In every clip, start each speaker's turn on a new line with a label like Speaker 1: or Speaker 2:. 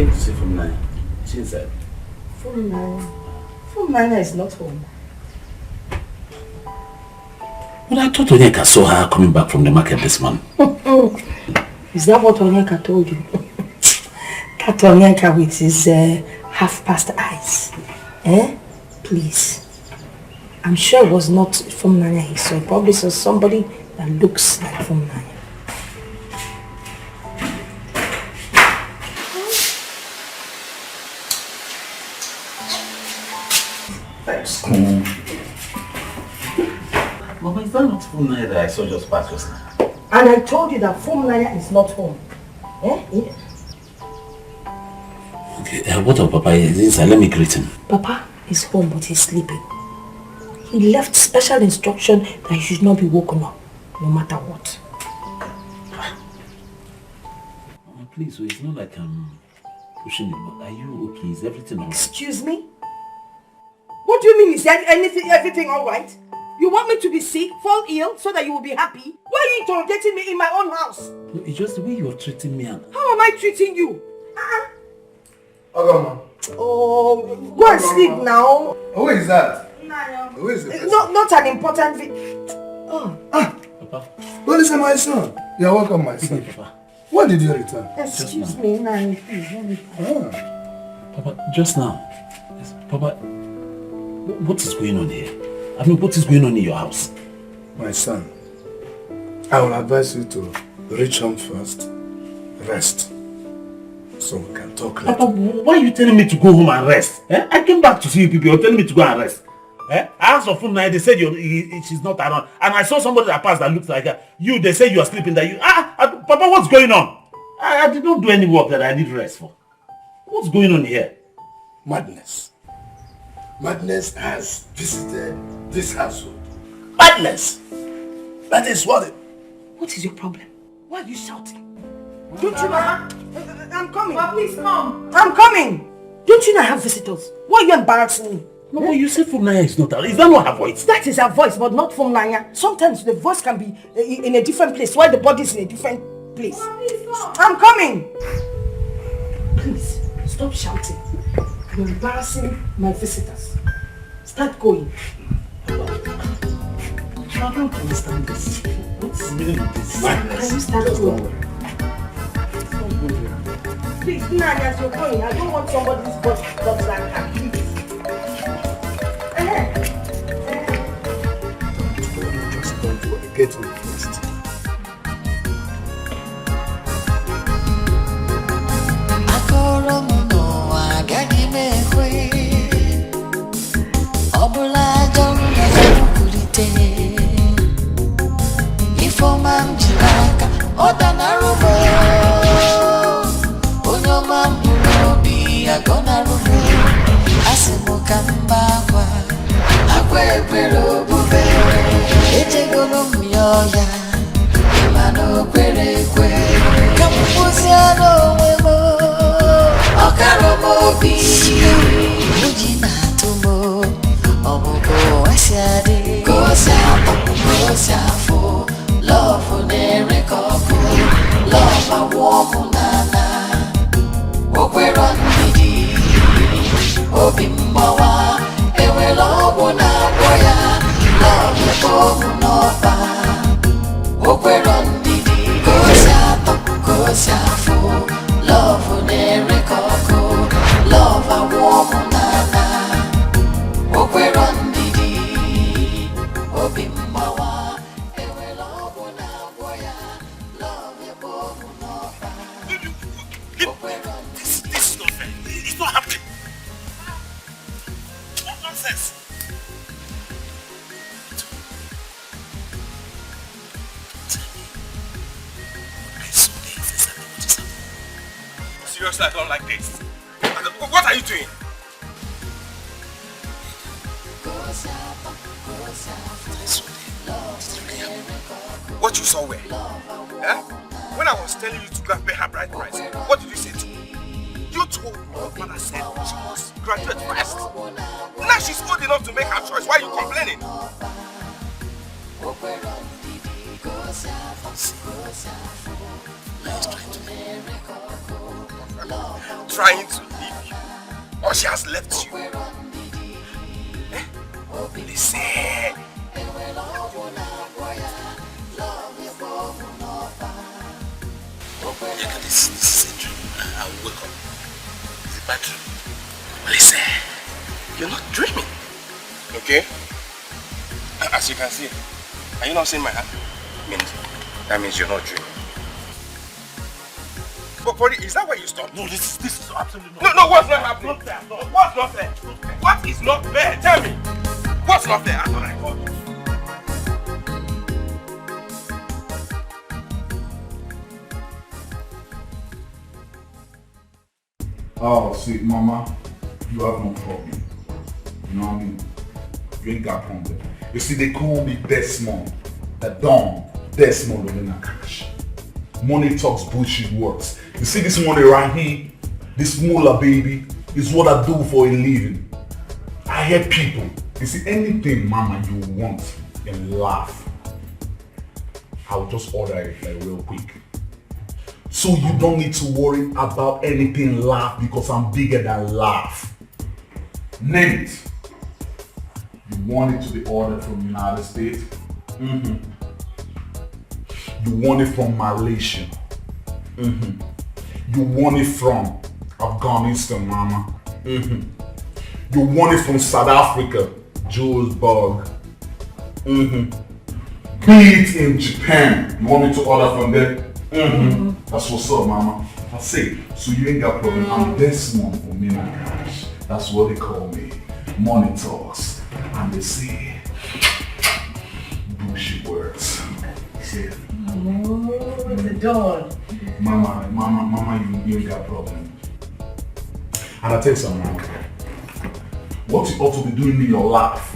Speaker 1: came to see from Naya. She said.
Speaker 2: From Naya? From Naya is not home.
Speaker 1: But I thought Onyeka saw her coming back from the market this morning.
Speaker 2: Is that what Onyeka told you? That Onyeka with his half-past eyes. Eh? Please. I'm sure it was not from Naya he saw. Probably saw somebody that looks like from Naya.
Speaker 1: Thanks. Mama, is that not from Naya that I saw just pass just now?
Speaker 2: And I told you that from Naya is not home. Eh? Yeah.
Speaker 1: Okay, what of Papa is inside? Let me greet him.
Speaker 2: Papa is home, but he's sleeping. He left special instruction that he should not be woken up, no matter what.
Speaker 1: Mama, please, so it's not like I'm pushing it, but are you okay? Is everything alright?
Speaker 2: Excuse me? What do you mean, is everything alright? You want me to be sick, fall ill, so that you will be happy? Why are you interrogating me in my own house?
Speaker 1: No, it's just the way you're treating me. And...
Speaker 2: How am I treating you?
Speaker 3: Ogama.
Speaker 2: Oh, go and sleep now.
Speaker 3: Who is that?
Speaker 2: Naya.
Speaker 3: Who is the person?
Speaker 2: Not an important
Speaker 3: Papa.
Speaker 2: Olisa,
Speaker 3: my son. You're welcome, my son.
Speaker 1: Papa.
Speaker 3: When did you return?
Speaker 2: Excuse me, Naya, please, let me...
Speaker 1: Papa, just now. Yes, Papa, what is going on here? I mean, what is going on in your house?
Speaker 3: My son, I will advise you to reach home first, rest, so we can talk later.
Speaker 1: Papa, why are you telling me to go home and rest? Eh? I came back to see you people, you're telling me to go and rest. Eh? I asked for night, they said she's not around. And I saw somebody that passed that looked like her. You, they say you are sleeping, that you... Papa, what's going on? I did not do any work that I need rest for. What's going on here?
Speaker 3: Madness. Madness has visited this household.
Speaker 1: Madness?
Speaker 3: That is what it...
Speaker 2: What is your problem? Why are you shouting? Don't you know I'm coming.
Speaker 4: But please come.
Speaker 2: I'm coming. Don't you know I have visitors? Why are you embarrassing me?
Speaker 1: No, but you said from Naya is not her. Is that not her voice?
Speaker 2: That is her voice, but not from Naya. Sometimes the voice can be in a different place, while the body is in a different place.
Speaker 4: But please come.
Speaker 2: I'm coming. Please, stop shouting. You're embarrassing my visitors. Start going. I don't understand this.
Speaker 1: What's the meaning of this?
Speaker 2: Can you start going? Please, Nanya, as you're going, I don't want somebody's voice to talk like that. Please.
Speaker 3: Just go to the gateway first.
Speaker 5: Seriously, I don't like this. What are you doing? What you saw where? Eh? When I was telling you to go and pay her bride price, what did you say to me? You told me your father said she must graduate first. Now she's old enough to make her choice. Why are you complaining? trying to leave you? Or she has left you? Eh? Listen. This is a dream. I will wake up. It's a bad dream. Listen, you're not dreaming. Okay? As you can see, are you not seeing my hand? That means you're not dreaming. But Body, is that where you stopped?
Speaker 1: No, this is absolutely not.
Speaker 5: No, what's not happening?
Speaker 1: Not there.
Speaker 5: What's not there? What is not there? Tell me. What's not there? I thought I called you.
Speaker 3: Oh, see, Mama, you have no problem. You know what I mean? You ain't got problem. You see, they call me Desmond. The Don, Desmond within a cash. Money talks, bullshit works. You see this money right here, this moolah baby, is what I do for a living. I help people. You see, anything, Mama, you want in life, I'll just order it like real quick. So you don't need to worry about anything in life because I'm bigger than life. Name it. You want it to be ordered from the United States? You want it from Malaysia? You want it from Afghanistan, Mama? You want it from South Africa, Johannesburg? Be it in Japan. You want me to order from there? That's what's up, Mama. I say, so you ain't got problem. I'm Desmond for Mina Cash. That's what they call me. Money talks. And they say bullshit words. Yeah.
Speaker 2: Oh, the Don.
Speaker 3: Mama, you ain't got problem. And I tell you something, Mama. What you ought to be doing in your life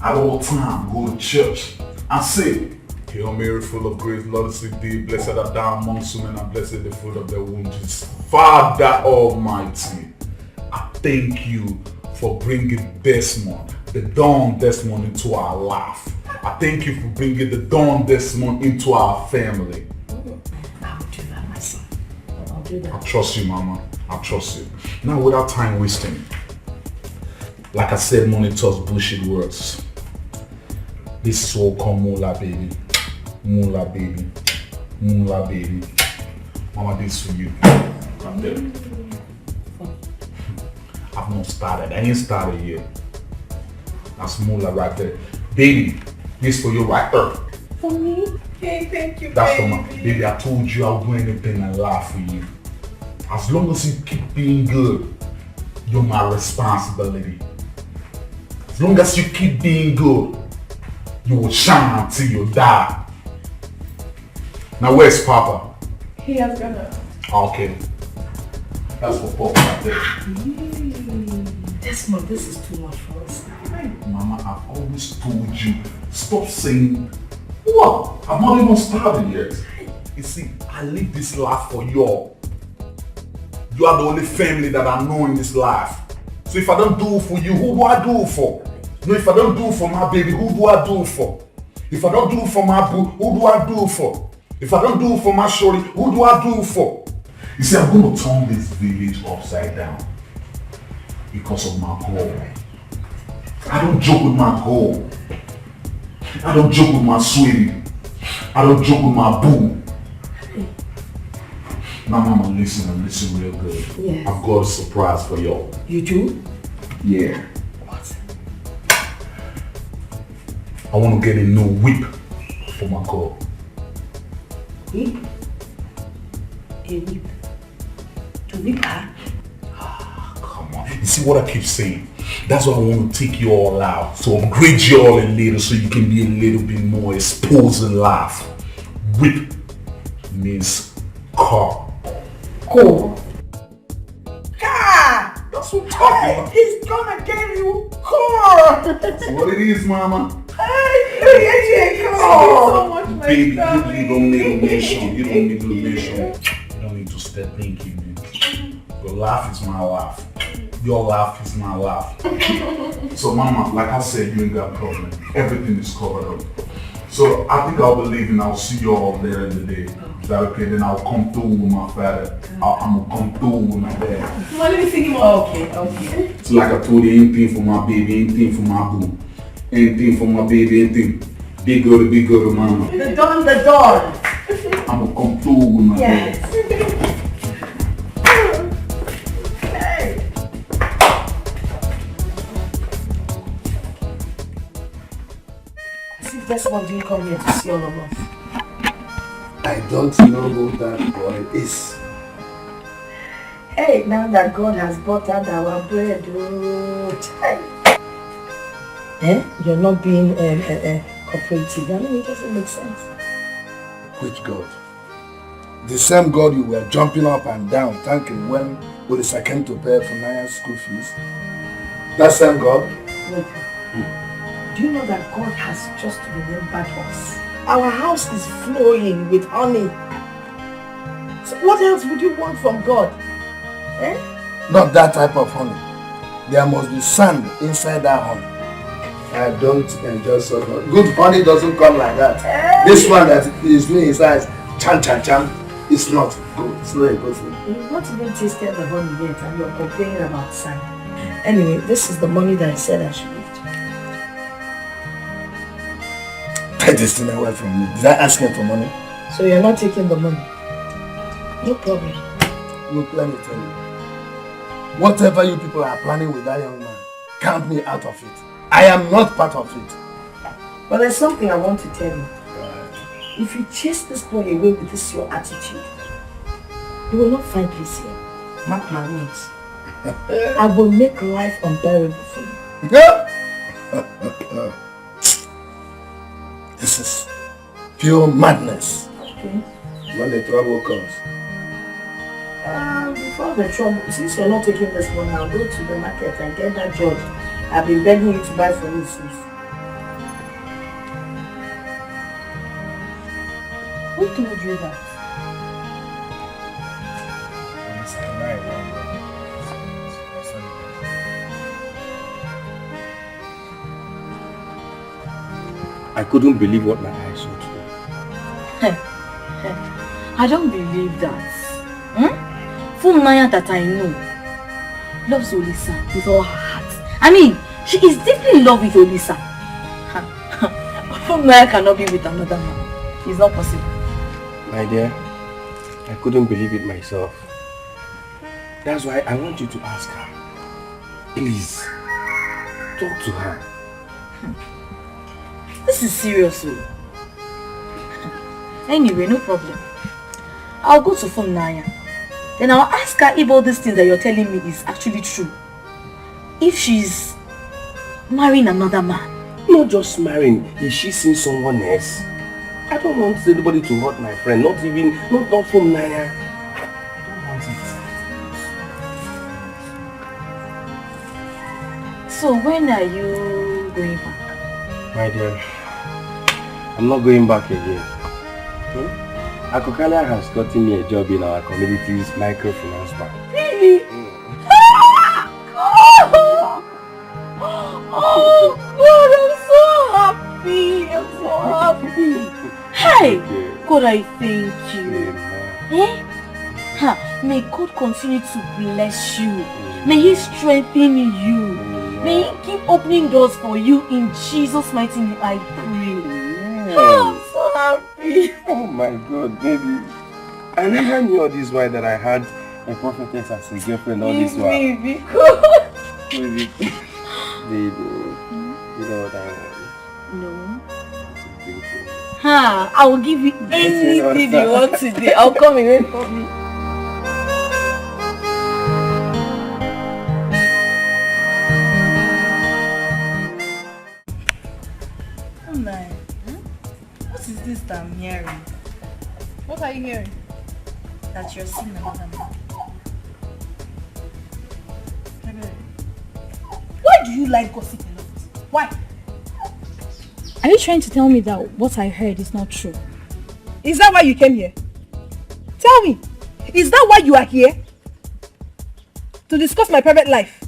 Speaker 3: at all time, go to church and say, Hail Mary, full of grace, Lord is with thee, blessed art thou amongst women, and blessed is the fruit of thy womb, Jesus. Father Almighty, I thank you for bringing Desmond, the Don Desmond, into our life. I thank you for bringing the Don Desmond into our family.
Speaker 2: I'll do that, my son. I'll do that.
Speaker 3: I trust you, Mama. I trust you. Now, without time wasting, like I said, money talks, bullshit words. This is what we call moolah, baby. Moolah, baby. Moolah, baby. Mama, this for you. Right there. I've not started. I ain't started yet. That's moolah right there. Baby, this for you right there.
Speaker 2: For me? Hey, thank you,
Speaker 3: That's
Speaker 2: baby.
Speaker 3: for my baby. I told you I'll do anything in life for you. As long as you keep being good, you're my responsibility. As long as you keep being good, you will shine until you die. Now where's Papa?
Speaker 2: He has gone out.
Speaker 3: Okay. That's for Papa right there.
Speaker 2: Desmond, this is too much for us.
Speaker 3: Mama, I've always told you, stop saying, what? I'm not even started yet. You see, I live this life for you. You are the only family that I know in this life. So if I don't do it for you, who do I do it for? No, if I don't do it for my baby, who do I do it for? If I don't do it for my boo, who do I do it for? If I don't do it for my shorty, who do I do it for? You see, I'm going to turn this village upside down because of my goal. I don't joke with my goal. I don't joke with my sweetie. I don't joke with my boo. Now, Mama, listen and listen real good.
Speaker 2: Yes.
Speaker 3: I've got a surprise for y'all.
Speaker 2: You do?
Speaker 3: Yeah.
Speaker 2: What?
Speaker 3: I want to get a new whip for my girl.
Speaker 2: Whip? A whip? To whip her?
Speaker 3: Come on. You see what I keep saying? That's why I want to take you all out. So upgrade you all a little so you can be a little bit more exposed in life. Whip means car.
Speaker 2: Cool.
Speaker 3: Car! That's what I'm talking about.
Speaker 2: He's gonna get you car!
Speaker 3: That's what it is, Mama.
Speaker 2: Hey, get you a car! So much, my
Speaker 3: Baby, you
Speaker 2: darling.
Speaker 3: don't need a mission. You don't need a mission. You don't need to step thinking, man. Your life is my life. Your life is my life. So, Mama, like I said, you ain't got a problem. Everything is covered up. So I think I'll be leaving. I'll see you all later in the day. Is that okay? Then I'll come through with my father. I'm gonna come through with my dad.
Speaker 2: Well, let me see him. Okay.
Speaker 3: So like I told you, anything for my baby, anything for my boo. Anything for my baby, anything. Big girl, mama.
Speaker 2: The dawn.
Speaker 3: I'm gonna come through with my dad.
Speaker 2: Desmond didn't come here to see all of us.
Speaker 4: I don't know who that boy is.
Speaker 2: Hey, now that God has buttered our bread, you're not being cooperative. I mean, it doesn't make sense.
Speaker 4: Which God? The same God you were jumping up and down thanking when Olisa came to pay for Naya's school fees? That same God?
Speaker 2: Wait. Do you know that God has just remembered us? Our house is flowing with honey. So what else would you want from God?
Speaker 4: Not that type of honey. There must be sand inside that honey. I don't enjoy so much. Good honey doesn't come like that. This one that is doing his eyes, chan, it's not good. It's not a good thing.
Speaker 2: You've not even tasted the honey yet and you're complaining about sand. Anyway, this is the money that I said I should give to you.
Speaker 4: Take this thing away from me. Did I ask you for money?
Speaker 2: So you're not taking the money? No problem.
Speaker 4: Look, let me tell you. Whatever you people are planning with that young man, count me out of it. I am not part of it.
Speaker 2: But there's something I want to tell you. If you chase this boy away with this your attitude, you will not find peace here. Mark my words. I will make life unbearable for you.
Speaker 4: This is pure madness.
Speaker 2: Okay.
Speaker 4: When the trouble comes.
Speaker 2: Before the trouble, since you're not taking this money, I'll go to the market and get that judge I've been begging you to buy for me since. Who told you that?
Speaker 6: I couldn't believe what my eyes saw today.
Speaker 7: I don't believe that. From Naya that I know loves Olisa with all her heart. I mean, she is deeply in love with Olisa. From Naya cannot be with another man. It's not possible.
Speaker 6: My dear, I couldn't believe it myself. That's why I want you to ask her. Please, talk to her.
Speaker 7: This is serious. Anyway, no problem. I'll go to phone Naya. Then I'll ask her if all these things that you're telling me is actually true. If she's marrying another man.
Speaker 6: Not just marrying. Is she seeing someone else? I don't want anybody to hurt my friend. Not from Naya. I don't want it.
Speaker 7: So when are you going back?
Speaker 6: My dear, I'm not going back again. Akokala has gotten me a job in our community's microfinance bank.
Speaker 7: Really? Oh God, I'm so happy. I'm so happy. Hey, God, I thank you. May God continue to bless you. May He strengthen you. May He keep opening doors for you in Jesus' mighty name, I pray. I'm so happy.
Speaker 6: Oh my God, baby. I never knew all this while that I had a prophetess as a girlfriend all this while.
Speaker 7: Baby, God.
Speaker 6: Baby, you know what I want?
Speaker 7: No.
Speaker 6: It's
Speaker 7: I will give you anything you want today. I'll come away from you.
Speaker 8: What is this that I'm hearing? What are you hearing?
Speaker 7: That you're seeing another man.
Speaker 8: Ebere, why do you like gossip a lot? Why?
Speaker 9: Are you trying to tell me that what I heard is not true?
Speaker 8: Is that why you came here? Tell me, is that why you are here? To discuss my private life?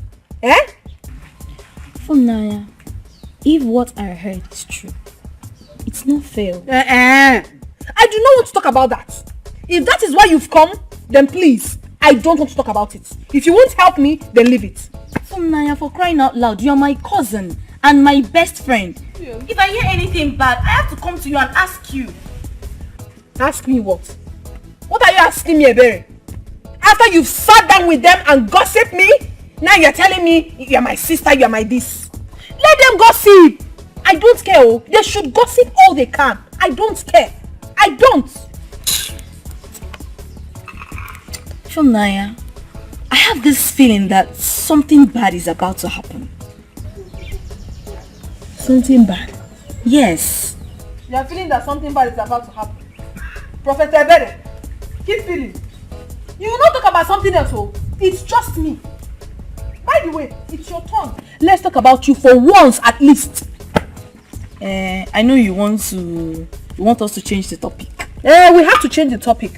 Speaker 9: Naya, if what I heard is true, It's not fair.
Speaker 8: I do not want to talk about that. If that is why you've come, then please, I don't want to talk about it. If you won't help me, then leave it.
Speaker 7: Naya, for crying out loud, you're my cousin and my best friend. Yeah. If I hear anything bad, I have to come to you and ask you.
Speaker 8: Ask me what? What are you asking me, Ebere? After you've sat down with them and gossiped me, now you're telling me you're my sister, you're my this. Let them gossip. I don't care. Oh. They should gossip all they can. I don't care. I don't.
Speaker 7: Naya, I have this feeling that something bad is about to happen.
Speaker 8: Something bad?
Speaker 7: Yes.
Speaker 8: You are feeling that something bad is about to happen? Prophet Ebere, keep feeling. You will not talk about something else, oh. It's just me. By the way, it's your turn. Let's talk about you for once at least.
Speaker 7: I know you want us to change the topic.
Speaker 8: We have to change the topic.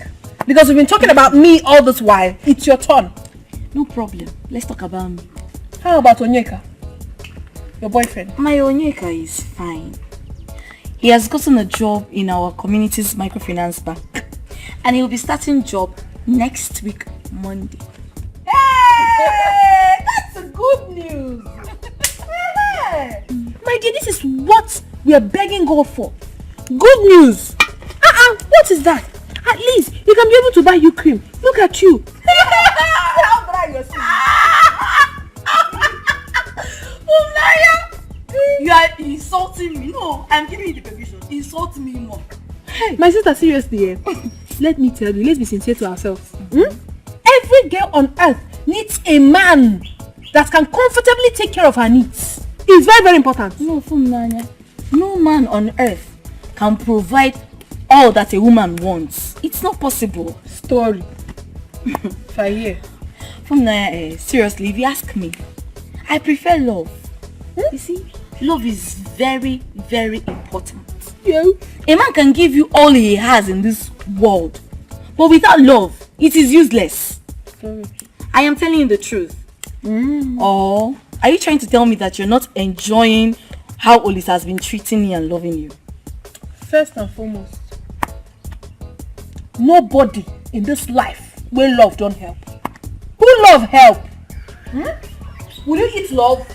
Speaker 8: Because we've been talking about me all this while. It's your turn.
Speaker 7: No problem. Let's talk about me.
Speaker 8: How about Onyeka? Your boyfriend?
Speaker 7: My Onyeka is fine. He has gotten a job in our community's microfinance bank. And he'll be starting job next week, Monday.
Speaker 8: Hey! That's a good news! My dear, this is what we are begging God for. Good news! What is that? At least you can be able to buy you cream. Look at you. How dry your skin.
Speaker 7: You are insulting me. No, I'm giving you the permission. Insult me more.
Speaker 8: Hey, my sister, seriously, let me tell you, let's be sincere to ourselves. Every girl on earth needs a man that can comfortably take care of her needs. It's very, very important.
Speaker 7: No, Nanya. No man on earth can provide all that a woman wants. It's not possible.
Speaker 8: Story. If I hear.
Speaker 7: Nanya, seriously, if you ask me, I prefer love. You see, love is very, very important.
Speaker 8: Yeah.
Speaker 7: A man can give you all he has in this world, but without love, it is useless.
Speaker 8: Sorry.
Speaker 7: I am telling you the truth. Or are you trying to tell me that you're not enjoying how Olisa has been treating me and loving you?
Speaker 8: First and foremost, nobody in this life will love don't help. Who love help? Will you eat love?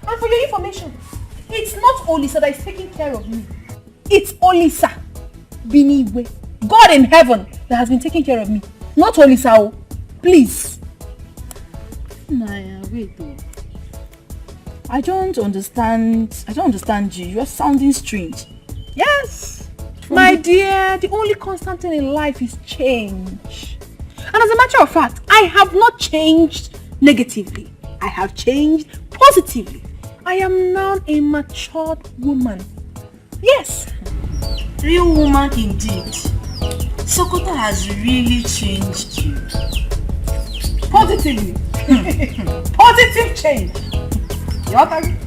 Speaker 8: And for your information, it's not Olisa that is taking care of me. It's Olisa, Biniwe, God in heaven that has been taking care of me. Not Olisa, please.
Speaker 7: Naya, wait though. I don't understand you. You're sounding strange.
Speaker 8: Yes, my dear, the only constant thing in life is change. And as a matter of fact, I have not changed negatively. I have changed positively. I am now a matured woman. Yes.
Speaker 7: Real woman indeed. Sokoto has really changed you.
Speaker 8: Positively. Positive change. Your turn.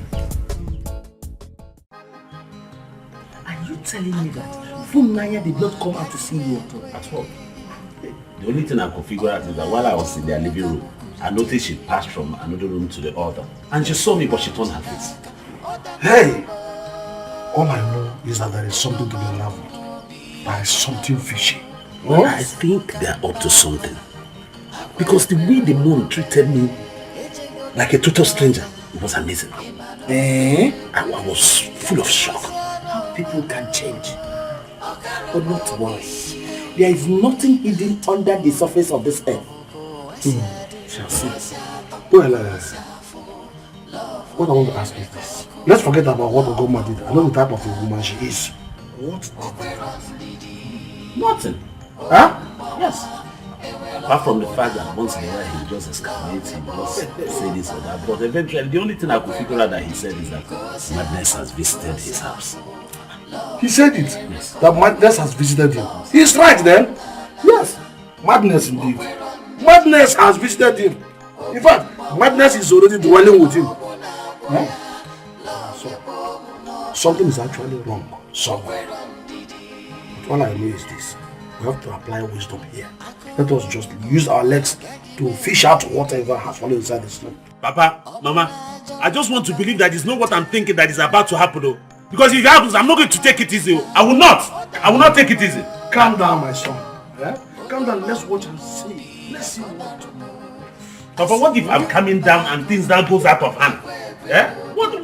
Speaker 1: Are you telling me that Naya did not come out to see you at all? The only thing I could figure out is that while I was in their living room, I noticed she passed from another room to the other. And she saw me, but she turned her face.
Speaker 4: Hey! All I know is that there is something to be unraveled. There is something fishy.
Speaker 1: What? I think they are up to something. Because the way the mom treated me like a total stranger, it was amazing. I was full of shock. How people can change. But not once. There is nothing hidden under the surface of this earth.
Speaker 4: Shall see. Well, what I want to ask is this. Let's forget about what Ogoma did. I know the type of a woman she is. What did
Speaker 1: Nothing.
Speaker 4: Huh?
Speaker 1: Yes. Apart from the fact that once in a while he just escalates, he just say this or that. But eventually, the only thing I could figure out that he said is that madness has visited his house.
Speaker 4: He said it?
Speaker 1: Yes.
Speaker 4: That madness has visited him. He's right then. Yes. Madness indeed. Madness has visited him. In fact, madness is already dwelling with him. So, something is actually wrong somewhere. But all I know is this. We have to apply wisdom here. Let us just use our legs to fish out whatever has fallen inside the snow.
Speaker 1: Papa, Mama, I just want to believe that it's not what I'm thinking that is about to happen though. Because if it happens, I'm not going to take it easy. I will not. I will not take it easy.
Speaker 4: Calm down, my son. Yeah? Calm down, let's watch and see. Let's see what tomorrow.
Speaker 1: Papa, what if I'm coming down and things now goes out of hand? Yeah? What?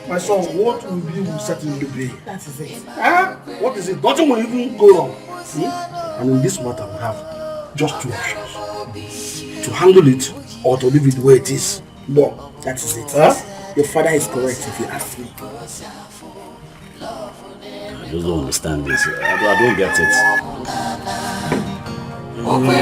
Speaker 4: My son, what will be will certainly be.
Speaker 2: That is it.
Speaker 4: What is it? Nothing will even go wrong. And in this matter, we have just two options. To handle it or to leave it the way it is. But that is it. Your father is correct if you ask me.
Speaker 1: I just don't understand this. I don't get it.
Speaker 8: Mama,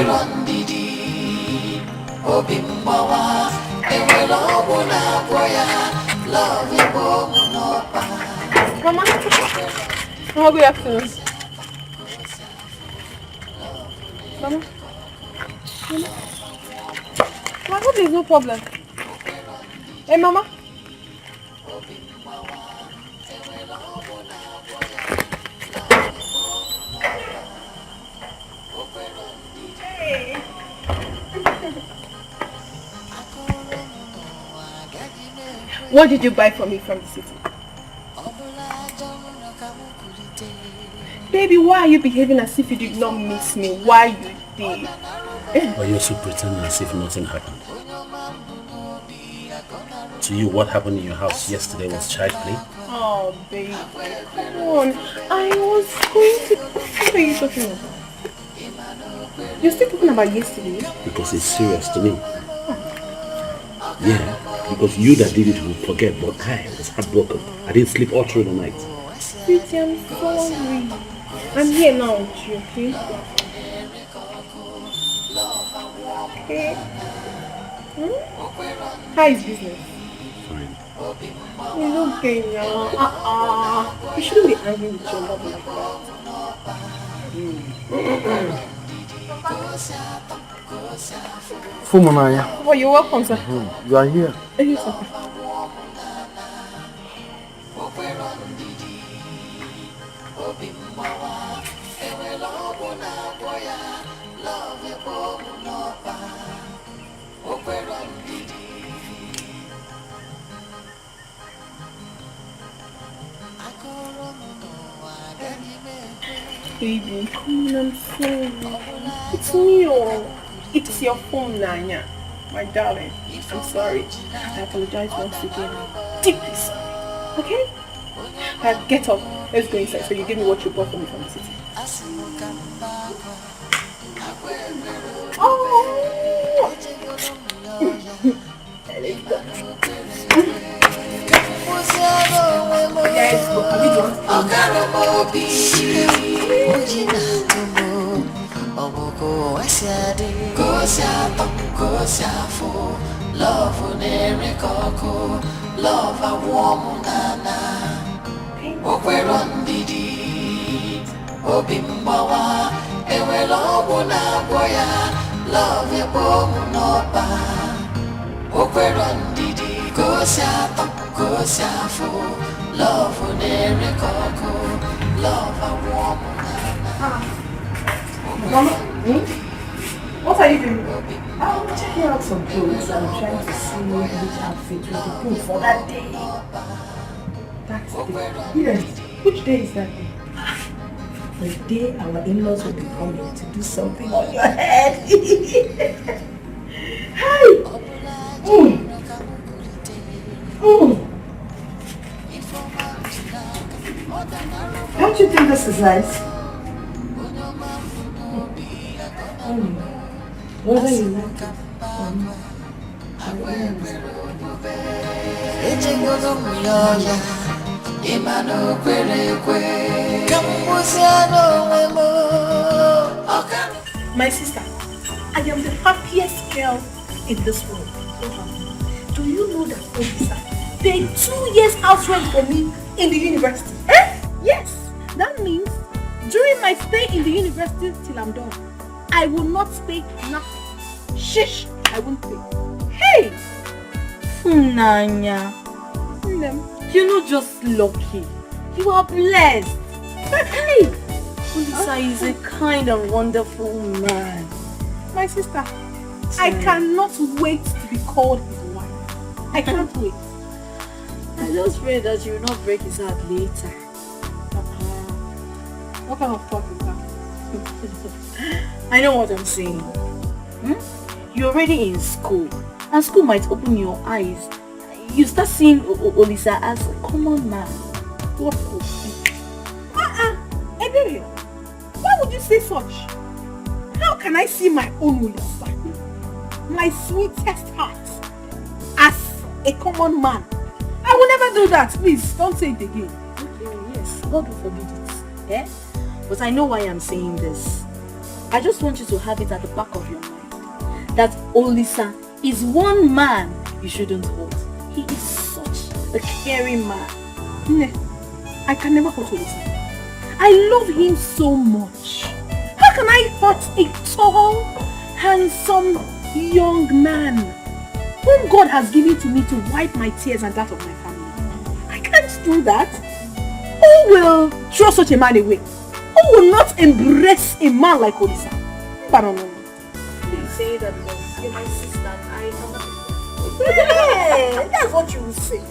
Speaker 8: good afternoon. Mama, I hope there's no problem. Hey, Mama. What did you buy for me from the city? Baby, why are you behaving as if you did not miss me? Why you did?
Speaker 1: But you're also pretending as if nothing happened. To you, what happened in your house yesterday was child play?
Speaker 8: Oh, baby, come on. I was going to... What are you talking about? You're still talking about yesterday?
Speaker 1: Because it's serious to me. Yeah, because you that did it will forget, but I was heartbroken. I didn't sleep all through the night.
Speaker 8: Sweetie, I'm sorry. I'm here now with you, okay? Okay. How is business?
Speaker 1: Fine.
Speaker 8: It's okay now. You shouldn't be angry with your love like that.
Speaker 4: Fumanaya.
Speaker 8: Oh, you're welcome, sir.
Speaker 4: You are here.
Speaker 8: Yes, sir. Baby, come on, I'm sorry. It's me, it's your phone, Nanya. My darling, I'm sorry. I apologize once again. I'm deeply sorry. Okay? Get up. Let's go inside so you give me what you bought for me from the city. Oh! Let's go. Guys, have you done?
Speaker 10: Okaro Mobi, Ojina Tumo, Omoko Asiade, Kosafo, Love Unere Koko, Love a warm nana, Okweron Didi, Obimbawa, Ewelo Wona Boya, Love a bomb nopa, Okweron Didi, Kosafo, Love Unere Koko, Love a warm nana.
Speaker 2: Mama, what are you doing? I'm checking out some clothes and I'm trying to see which outfit will be good for that day. That's the day. Yes. Which day is that day? The day our in-laws will be coming to do something on your head. Hi! Don't you think this is nice? Whether you like it or not, my sister, I am the happiest girl in this world. Do you know that Olisa paid 2 years house rent for me in the university? Yes, that means during my stay in the university till I'm done, I will not pay nothing. Shish, I won't pay. Hey!
Speaker 7: Nanya, you're not just lucky. You are blessed. Hey! Olisa is a kind and wonderful man.
Speaker 8: My sister, I cannot wait to be called his wife. I can't wait.
Speaker 9: I just pray that you will not break his heart later.
Speaker 8: What kind of talk is that?
Speaker 7: I know what I'm saying. You're already in school, and school might open your eyes. You start seeing Olisa as a common man.
Speaker 8: What school? Ebere, why would you say such? How can I see my own Olisa, my sweetest heart, as a common man? I will never do that. Please, don't say it again.
Speaker 7: Okay, yes, God will forbid it. Eh? But I know why I'm saying this. I just want you to have it at the back of your mind that Olisa is one man you shouldn't hold. He is such a caring man.
Speaker 8: Ne, I can never hurt Olisa. I love him so much. How can I hurt a tall, handsome, young man whom God has given to me to wipe my tears and that of my family? I can't do that. Who will throw such a man away? Who will not embrace a man like Olisa? But no.
Speaker 7: You say that because you're my sister and I am.
Speaker 8: Hey, that's what you will say.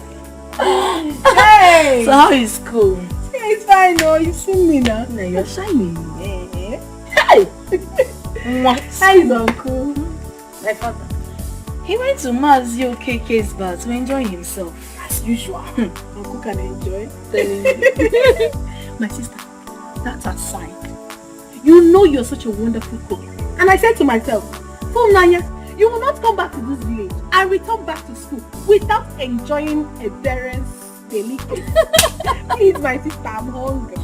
Speaker 8: Hey.
Speaker 7: So how is school?
Speaker 8: It's fine, no. You see me now.
Speaker 7: No, you're shining.
Speaker 8: Hey.
Speaker 7: What?
Speaker 8: How is uncle?
Speaker 7: My father. He went to Mazio KK's bar to enjoy himself.
Speaker 8: As usual. Uncle can enjoy. My sister, that's aside. You know you're such a wonderful cook. And I said to myself, Nanya, you will not come back to this village and return back to school without enjoying Ebere's delicacy. Please, my sister, I'm hungry.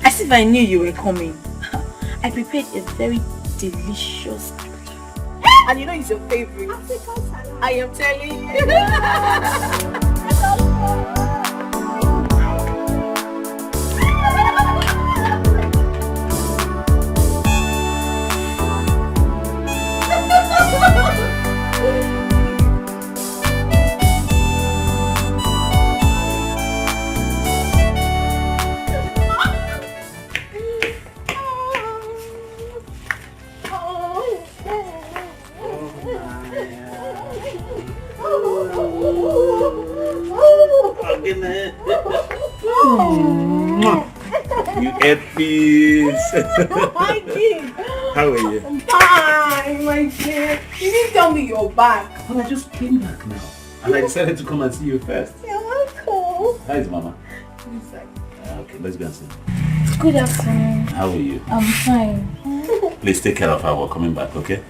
Speaker 7: As if I knew you were coming. I prepared a very delicious appetizer.
Speaker 8: And you know it's your favorite. I am telling you.
Speaker 1: You ate peace.
Speaker 8: My kid.
Speaker 1: How are you?
Speaker 8: Hi, my kid. You didn't tell me you're back.
Speaker 1: Well, I just came back now. And I decided to come and see you first.
Speaker 8: You're welcome.
Speaker 1: How is Mama? Okay, let's go and see.
Speaker 9: Good afternoon.
Speaker 1: How are you?
Speaker 9: I'm fine.
Speaker 1: Please take care of her. We're coming back, okay?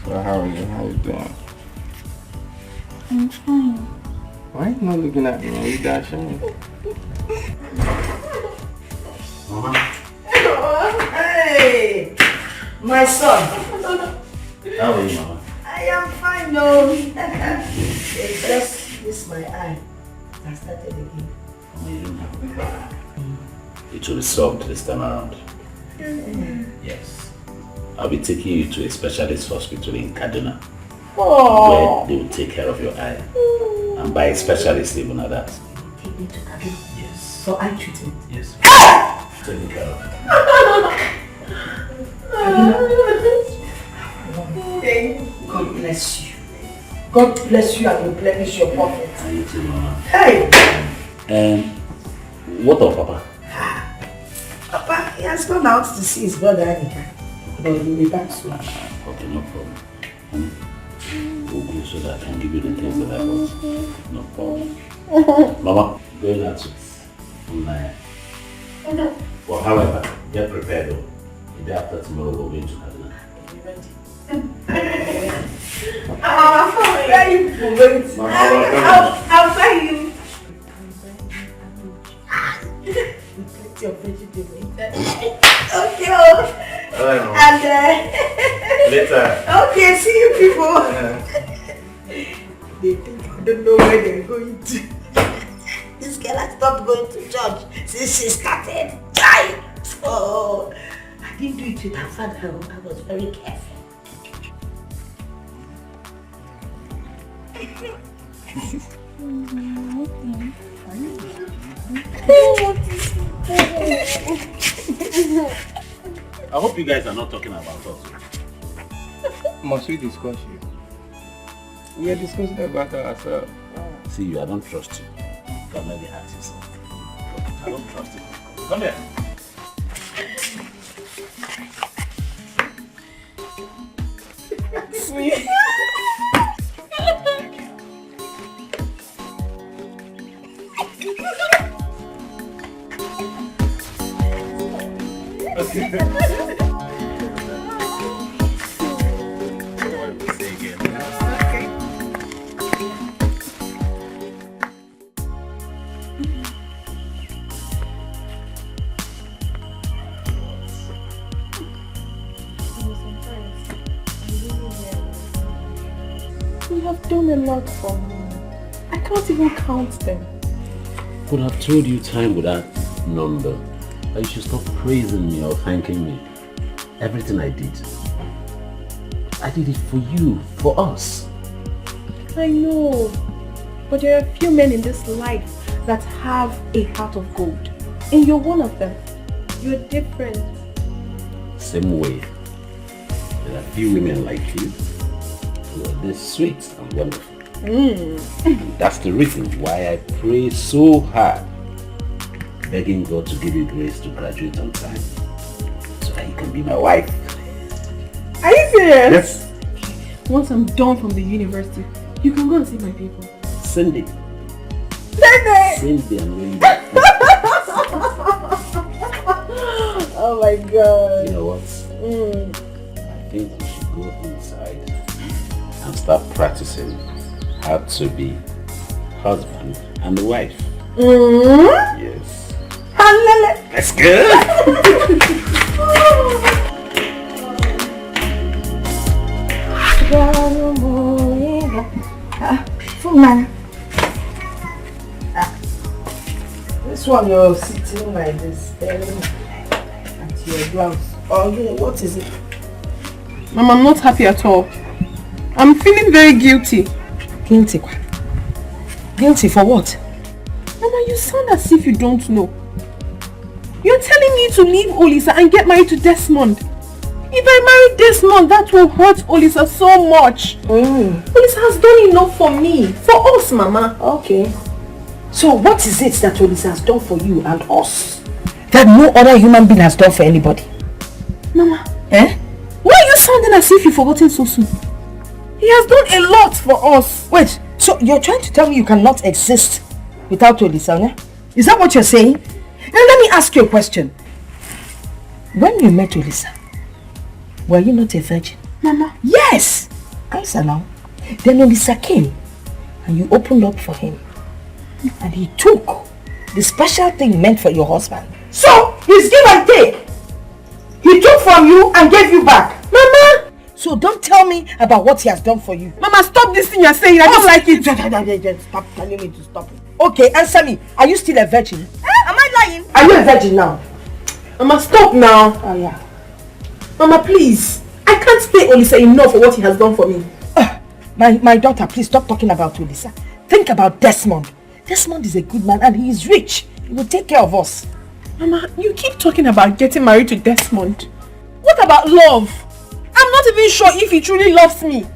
Speaker 6: So how are you? How you doing?
Speaker 9: I'm fine.
Speaker 6: Why are you not looking at me? Are you dashing?
Speaker 1: Mama.
Speaker 2: Hey, my son.
Speaker 1: How are you, Mama?
Speaker 2: I am fine, no. It's just this my eye. I started again.
Speaker 1: Mama, you don't have to cry. It will be solved this time around. Yes. I'll be taking you to a specialist hospital in Kaduna. Where they will take care of your eye. And by a specialist even at that.
Speaker 2: Take me to Kaduna?
Speaker 1: Yes.
Speaker 2: For eye treatment?
Speaker 1: Yes. Taking care of
Speaker 2: God bless you. God bless you and replenish your pocket.
Speaker 1: And you too, Mama.
Speaker 2: Hey!
Speaker 1: What of Papa?
Speaker 2: Papa, he has gone out to see his brother Anika. But he'll be back soon.
Speaker 1: Okay, no problem. We'll go so that I can give you the things that I want. No problem. Mama, going out to Naya. Well, however, get prepared though. The day after tomorrow, we're going to Kaduna.
Speaker 2: Where are you going? I'll buy you. Plenty of vegetables. Okay. And
Speaker 1: later.
Speaker 2: Okay, see you people. They think I don't know where they're going to. This girl has stopped going to church since she started. Oh, I didn't do it with her father. I was very careful.
Speaker 1: I hope you guys are not talking about us.
Speaker 6: Must we discuss you? We are discussing about ourselves.
Speaker 1: See you, I don't trust you. You can maybe ask yourself. I don't trust you. Come here.
Speaker 7: Sweet.
Speaker 8: You have done a lot for me. I can't even count them.
Speaker 1: Could have told you time without number. But you should stop praising me or thanking me. Everything I did it for you, for us.
Speaker 8: I know. But there are a few men in this life that have a heart of gold. And you're one of them. You're different.
Speaker 1: Same way, there are few women like you who are this sweet and wonderful. And that's the reason why I pray so hard, begging God to give you grace to graduate on time, so that you can be my wife.
Speaker 8: Are you serious?
Speaker 1: Yes.
Speaker 8: Once I'm done from the university, you can go and see my people.
Speaker 1: Cindy. Cindy and Wendy.
Speaker 8: Oh my God.
Speaker 1: You know what? I think we should go inside and start practicing how to be husband and wife. Yes. Let's go.
Speaker 2: Man. This one you're sitting like this, staring at your blouse. Oh, what is it?
Speaker 8: Mom, I'm not happy at all. I'm feeling very guilty.
Speaker 2: Guilty? Guilty for what?
Speaker 8: Mama, you sound as if you don't know. You're telling me to leave Olisa and get married to Desmond. If I marry Desmond, that will hurt Olisa so much. Olisa has done enough for me. For us, Mama.
Speaker 2: Okay. So what is it that Olisa has done for you and us that no other human being has done for anybody?
Speaker 8: Mama.
Speaker 2: Eh?
Speaker 8: Why are you sounding as if you've forgotten so soon? He has done a lot for us.
Speaker 2: Wait, so you're trying to tell me you cannot exist without Olisa, yeah? Is that what you're saying? Now let me ask you a question. When you met Olisa, were you not a virgin?
Speaker 8: Mama.
Speaker 2: Yes! Answer now. Then Olisa came and you opened up for him. And he took the special thing meant for your husband. So, it's give and take. He took from you and gave you back.
Speaker 8: Mama!
Speaker 2: So don't tell me about what he has done for you.
Speaker 8: Mama, stop this thing you're saying. I don't like it.
Speaker 2: Stop telling me to stop it. Okay, answer me. Are you still a virgin?
Speaker 8: Am I lying?
Speaker 2: Are you a virgin now?
Speaker 8: Mama, stop now.
Speaker 2: Oh yeah.
Speaker 8: Mama, please. I can't pay Olisa enough for what he has done for me.
Speaker 2: My daughter, please stop talking about Olisa. Think about Desmond. Desmond is a good man and he is rich. He will take care of us.
Speaker 8: Mama, you keep talking about getting married to Desmond. What about love? I'm not even sure if he truly loves me.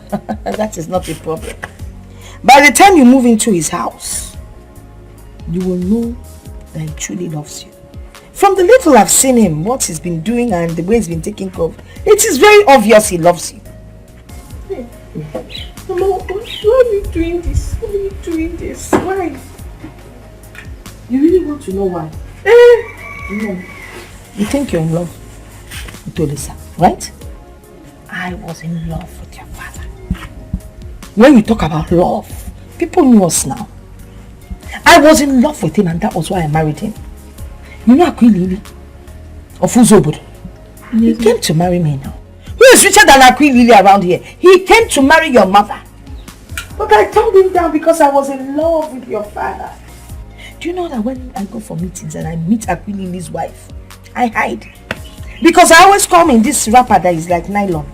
Speaker 2: That is not a problem. By the time you move into his house, you will know that he truly loves you. From the little I've seen him, what he's been doing and the way he's been taking care of, it is very obvious he loves you.
Speaker 8: Mama, why are you doing this? Why are you doing this? Why?
Speaker 2: You really want to know why? No. You think you're in love with Olisa, right? I was in love with your father. When you talk about love, people know us now. I was in love with him and that was why I married him. You know Akwilili of Uzobodo? He came to marry me now. Who is richer than Akwilili around here? He came to marry your mother. But I turned him down because I was in love with your father. Do you know that when I go for meetings and I meet Akwilili's wife, I hide? Because I always come in this wrapper that is like nylon,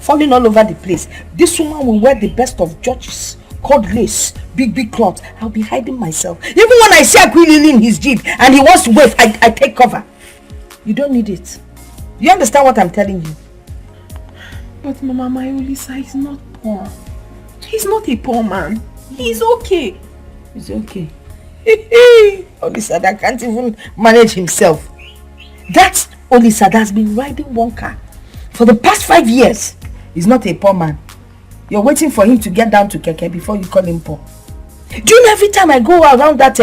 Speaker 2: falling all over the place. This woman will wear the best of George's, cord lace, big cloth. I'll be hiding myself. Even when I see Akwilili in his jeep and he wants to wave, I take cover. You don't need it. You understand what I'm telling you?
Speaker 8: But Mama, my Olisa is not poor. He's not a poor man. He's okay.
Speaker 2: He's okay. Olisa that can't even manage himself. That Olisa that's been riding one car for the past 5 years. He's not a poor man. You're waiting for him to get down to keke before you call him poor. Do you know every time I go around that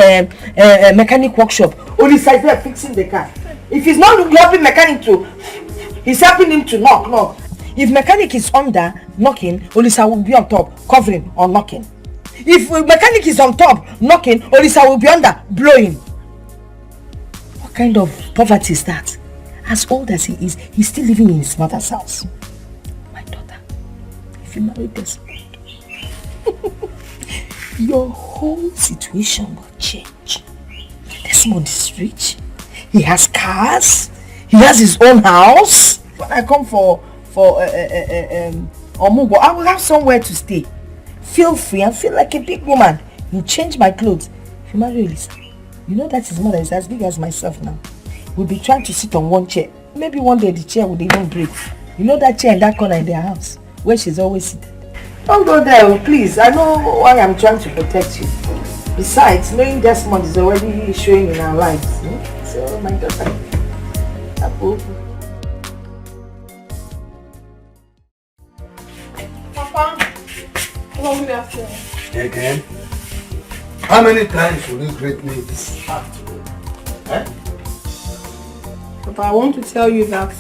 Speaker 2: mechanic workshop, Olisa is there fixing the car. If he's not helping mechanic to, he's helping him to knock. If mechanic is under knocking, Olisa will be on top covering or knocking. If mechanic is on top knocking, Olisa will be under blowing. What kind of poverty is that? As old as he is, he's still living in his mother's house. My daughter, if you marry Desmond, your whole situation will change. Desmond is rich. He has cars. He has his own house. When I come for Omugo, I will have somewhere to stay. Feel free and feel like a big woman. You change my clothes. If you marry Olisa, you know that his mother is as big as myself now. We'll be trying to sit on one chair. Maybe one day the chair would even break. You know that chair in that corner in their house where she's always seated. Don't go there, please. I know why I'm trying to protect you. Besides, knowing Desmond is already showing in our lives. So, my daughter,
Speaker 8: Papa, how good afternoon.
Speaker 4: Again? How many times will you greet me this afternoon?
Speaker 8: Papa, I want to tell you that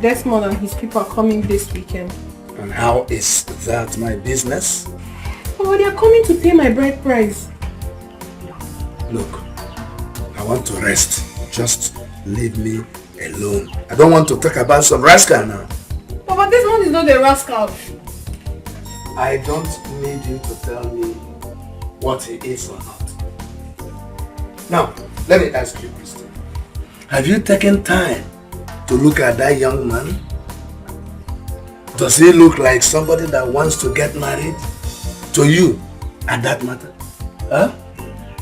Speaker 8: Desmond and his people are coming this weekend.
Speaker 4: And how is that my business?
Speaker 8: Papa, they are coming to pay my bride price.
Speaker 4: Look, I want to rest. Just leave me alone. I don't want to talk about some rascal now.
Speaker 8: Papa, Desmond is not a rascal.
Speaker 4: I don't need you to tell me what he is or not. Now, let me ask you, Christian. Have you taken time to look at that young man? Does he look like somebody that wants to get married to you at that matter? Huh?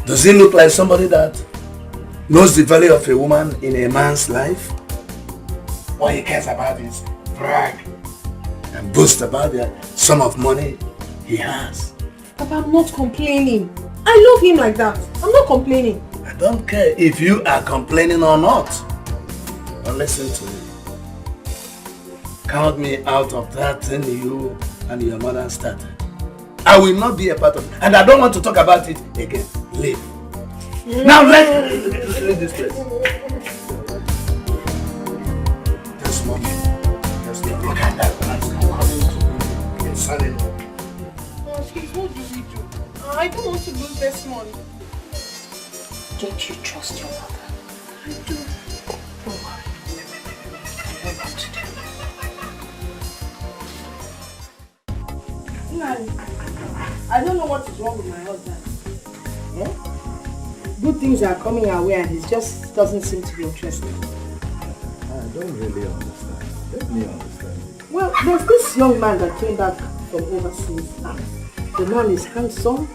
Speaker 4: Does he look like somebody that knows the value of a woman in a man's life? All he cares about is brag and boast about the sum of money he has.
Speaker 8: Papa, I'm not complaining. I love him like that. I'm not complaining.
Speaker 4: I don't care if you are complaining or not. But listen to me. Count me out of that thing you and your mother started. I will not be a part of it. And I don't want to talk about it again. Leave. Now let's leave this place. Just look at that man coming to me. It's sudden.
Speaker 8: Oh, please, what do we do? I don't want to lose Desmond.
Speaker 2: Don't you trust your mother?
Speaker 8: I do.
Speaker 2: Don't worry. I know what to do. I don't know what is wrong with my husband. Yeah? Good things are coming our way and he just doesn't seem to be interested.
Speaker 3: I don't really understand. Let me understand.
Speaker 2: Well, there's this young man that came back from overseas. The man is handsome,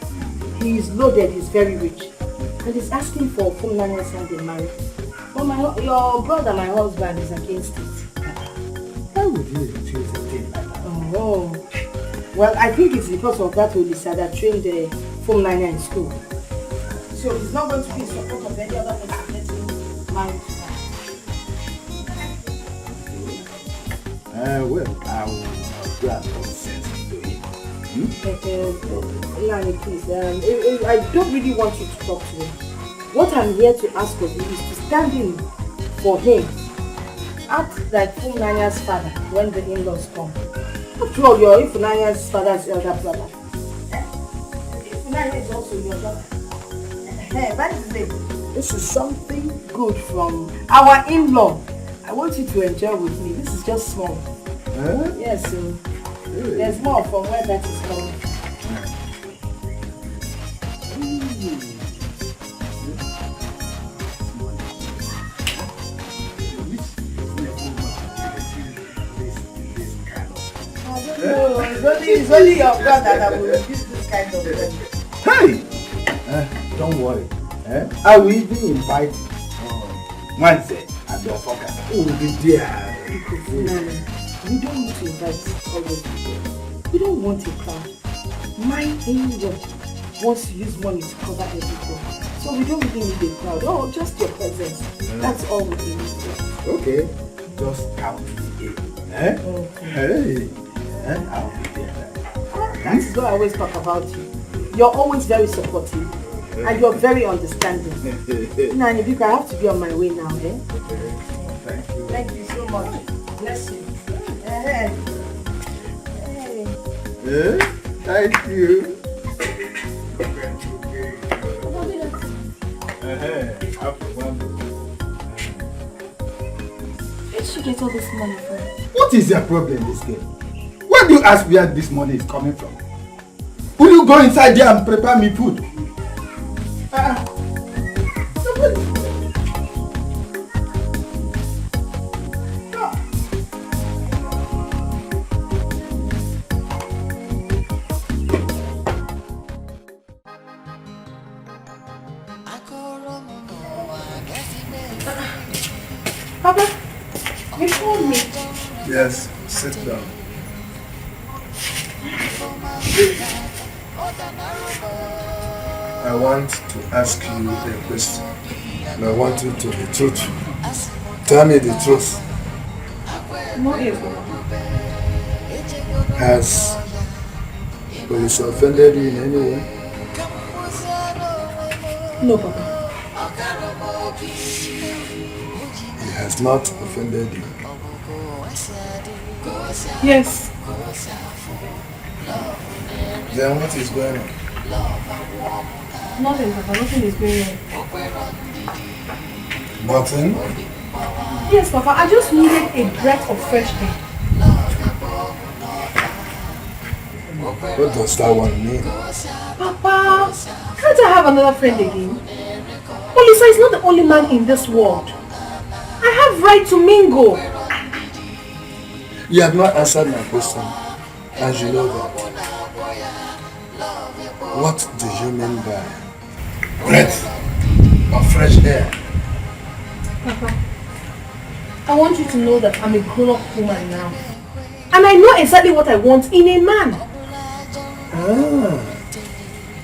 Speaker 2: he is loaded, he's very rich. And he's asking for Funlania's hand in marriage. But your brother, my husband, is against it.
Speaker 3: Why would you refuse a thing like that?
Speaker 2: Oh. Well, I think it's because of that Olisa that trained the Funlania in school. So he's not going to be in support of any other person getting married to her.
Speaker 3: Well, I will go and consent to him.
Speaker 2: Lani, please, I don't really want you to talk to him. What I'm here to ask of you is to stand in for him. Act like Funania's father when the in-laws come. After all, you're Funania's father's elder brother. Funania is also your brother. By the way, this is something good from our in-law. I want you to enjoy with me. This is just small. Yes, so really? There's more from where that is coming. It's only your God that I will use this kind of thing.
Speaker 3: Hey! Don't worry. I will even invite Wednesday and your focus. Who will be there?
Speaker 2: we don't need to invite all those people. We don't want a crowd. My angel wants to use money to cover everything. So we don't really need a crowd. Oh, just your presence. That's all we need.
Speaker 4: Okay. Just count the game. Eh? Hey. I'll be there.
Speaker 2: That's what I always talk about you. You're always very supportive. And you're very understanding. Now, if you can, I have to be on my way now, eh?
Speaker 4: Thank you.
Speaker 2: Thank you so much. Bless you. Hey.
Speaker 4: Thank you.
Speaker 9: Where did she get all this money from?
Speaker 11: What is your problem, this girl? Why do you ask where this money is coming from? Will you go inside there and prepare me food?
Speaker 2: Papa, you called me.
Speaker 4: Yes, sit down. I want to ask you a question. And I want you to be truthful. Tell me the truth.
Speaker 2: No, Ebere.
Speaker 4: Has Olisa offended you in any way?
Speaker 2: No, Papa.
Speaker 4: He has not offended you.
Speaker 2: Yes.
Speaker 4: Then what is going on?
Speaker 2: Nothing, Papa. Nothing is going on.
Speaker 4: Nothing?
Speaker 2: Yes, Papa. I just needed a breath of fresh air.
Speaker 4: What does that one mean?
Speaker 2: Papa, can't I have another friend again? Olisa is not the only man in this world. I have right to mingle.
Speaker 4: You have not answered my question, and you know that. What do you mean by breath of fresh air?
Speaker 2: Papa, I want you to know that I'm a grown-up woman now. And I know exactly what I want in a man.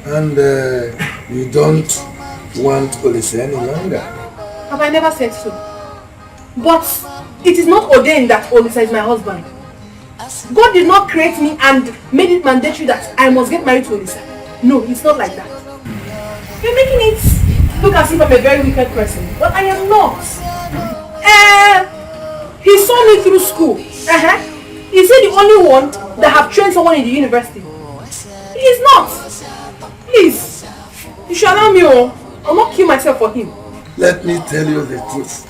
Speaker 4: And you don't want Olisa any longer?
Speaker 2: Have I never said so? But it is not ordained that Olisa is my husband. God did not create me and made it mandatory that I must get married to Olisa. No, it's not like that. You're making it look as if I'm a very wicked person, but I am not. He saw me through school. Is he the only one that have trained someone in the university? He is not. Please, you should allow me. I'll not kill myself for him.
Speaker 4: Let me tell you the truth.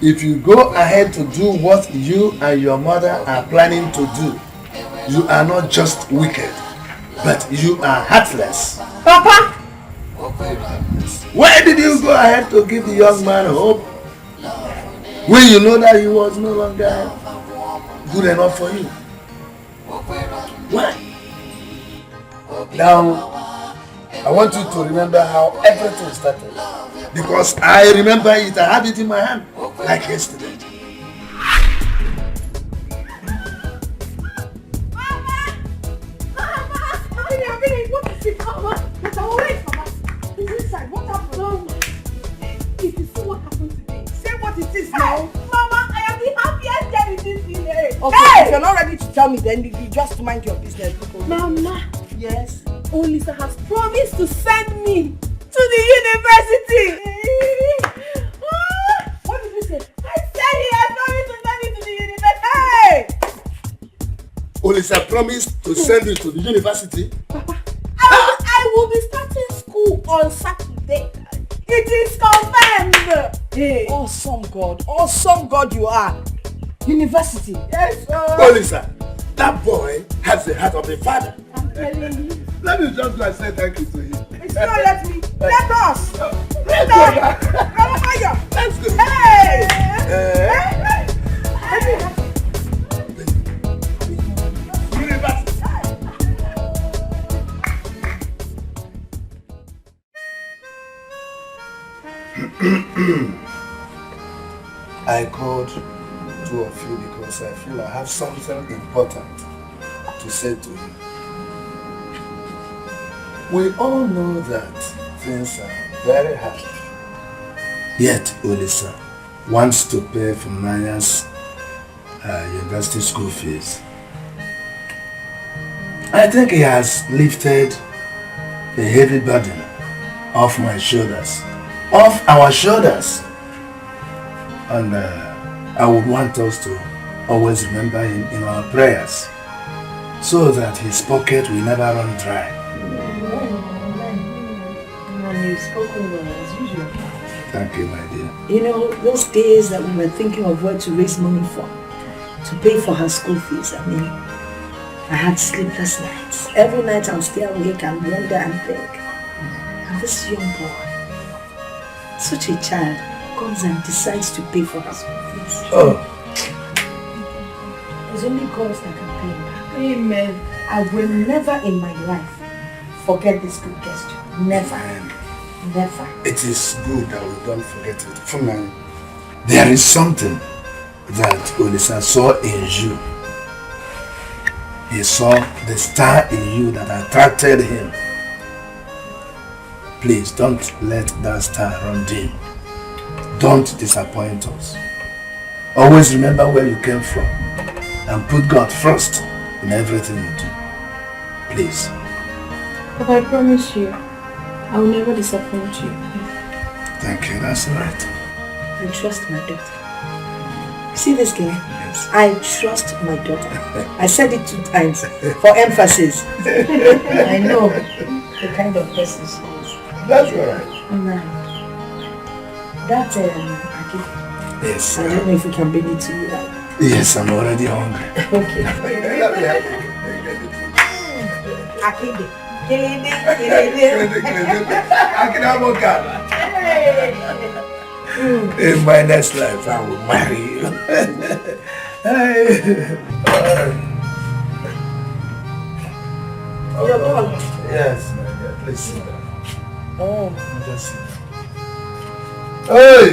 Speaker 4: If you go ahead to do what you and your mother are planning to do, you are not just wicked, but you are heartless.
Speaker 2: Papa!
Speaker 4: Why did you go ahead to give the young man hope when you know that he was no longer good enough for you? Why? Now, I want you to remember how everything started. Because I remember it, I had it in my hand, like yesterday.
Speaker 2: What is it, Mama? Wait, Mama. He's inside. What happened? If you see what happened today, say what it is now. Mama, I am the happiest girl in this village. Okay, if you're not ready to tell me, then you just mind your business. Mama. Yes? Olisa has promised to send me to the university. What did you say? I said he has promised to send me to the university. Hey!
Speaker 4: Olisa promised to send you to the university?
Speaker 2: Papa, I will be starting school on Saturday. It is confirmed. Hey. Awesome God you are. University. Yes, sir.
Speaker 4: Olisa, that boy has the heart of a father.
Speaker 2: I'm telling you.
Speaker 4: Let me just go and say thank you to him.
Speaker 2: It's not let me. Let us. Let us. Let's go. Hey.
Speaker 4: I called two of you because I feel I have something important to say to you. We all know that things are very hard. Yet Olisa wants to pay for Nanya's university school fees. I think he has lifted a heavy burden off my shoulders, off our shoulders. And I would want us to always remember him in our prayers so that his pocket will never run dry.
Speaker 2: You've spoken well as usual.
Speaker 4: Thank you, my dear.
Speaker 2: You know, those days that we were thinking of where to raise money for, to pay for her school fees, I mean, I had sleepless nights. Every night I'll stay awake and wonder and think. And this young boy, such a child, comes and decides to pay for her school fees.
Speaker 4: Oh.
Speaker 2: There's only God that can pay him. Amen. I will never in my life forget this good gesture. Never. Never.
Speaker 4: It is good that we don't forget it. For me, there is something that Olisa saw in you. He saw the star in you that attracted him. Please don't let that star run dim. Don't disappoint us. Always remember where you came from and put God first in everything you do. Please.
Speaker 9: But I promise you, I will never disappoint you.
Speaker 4: Thank you, that's right.
Speaker 2: I trust my daughter. See this girl? Yes. I trust my daughter. I said it 2 times for emphasis. I know the kind of person she is.
Speaker 4: That's right.
Speaker 2: That
Speaker 4: yes.
Speaker 2: I don't know if we can bring it to you now.
Speaker 4: Yes, I'm already hungry.
Speaker 2: Okay. Akide.
Speaker 4: In my next life, I will marry you. Yes, my dear. Please sit down.
Speaker 2: Oh,
Speaker 4: just sit down. Hey!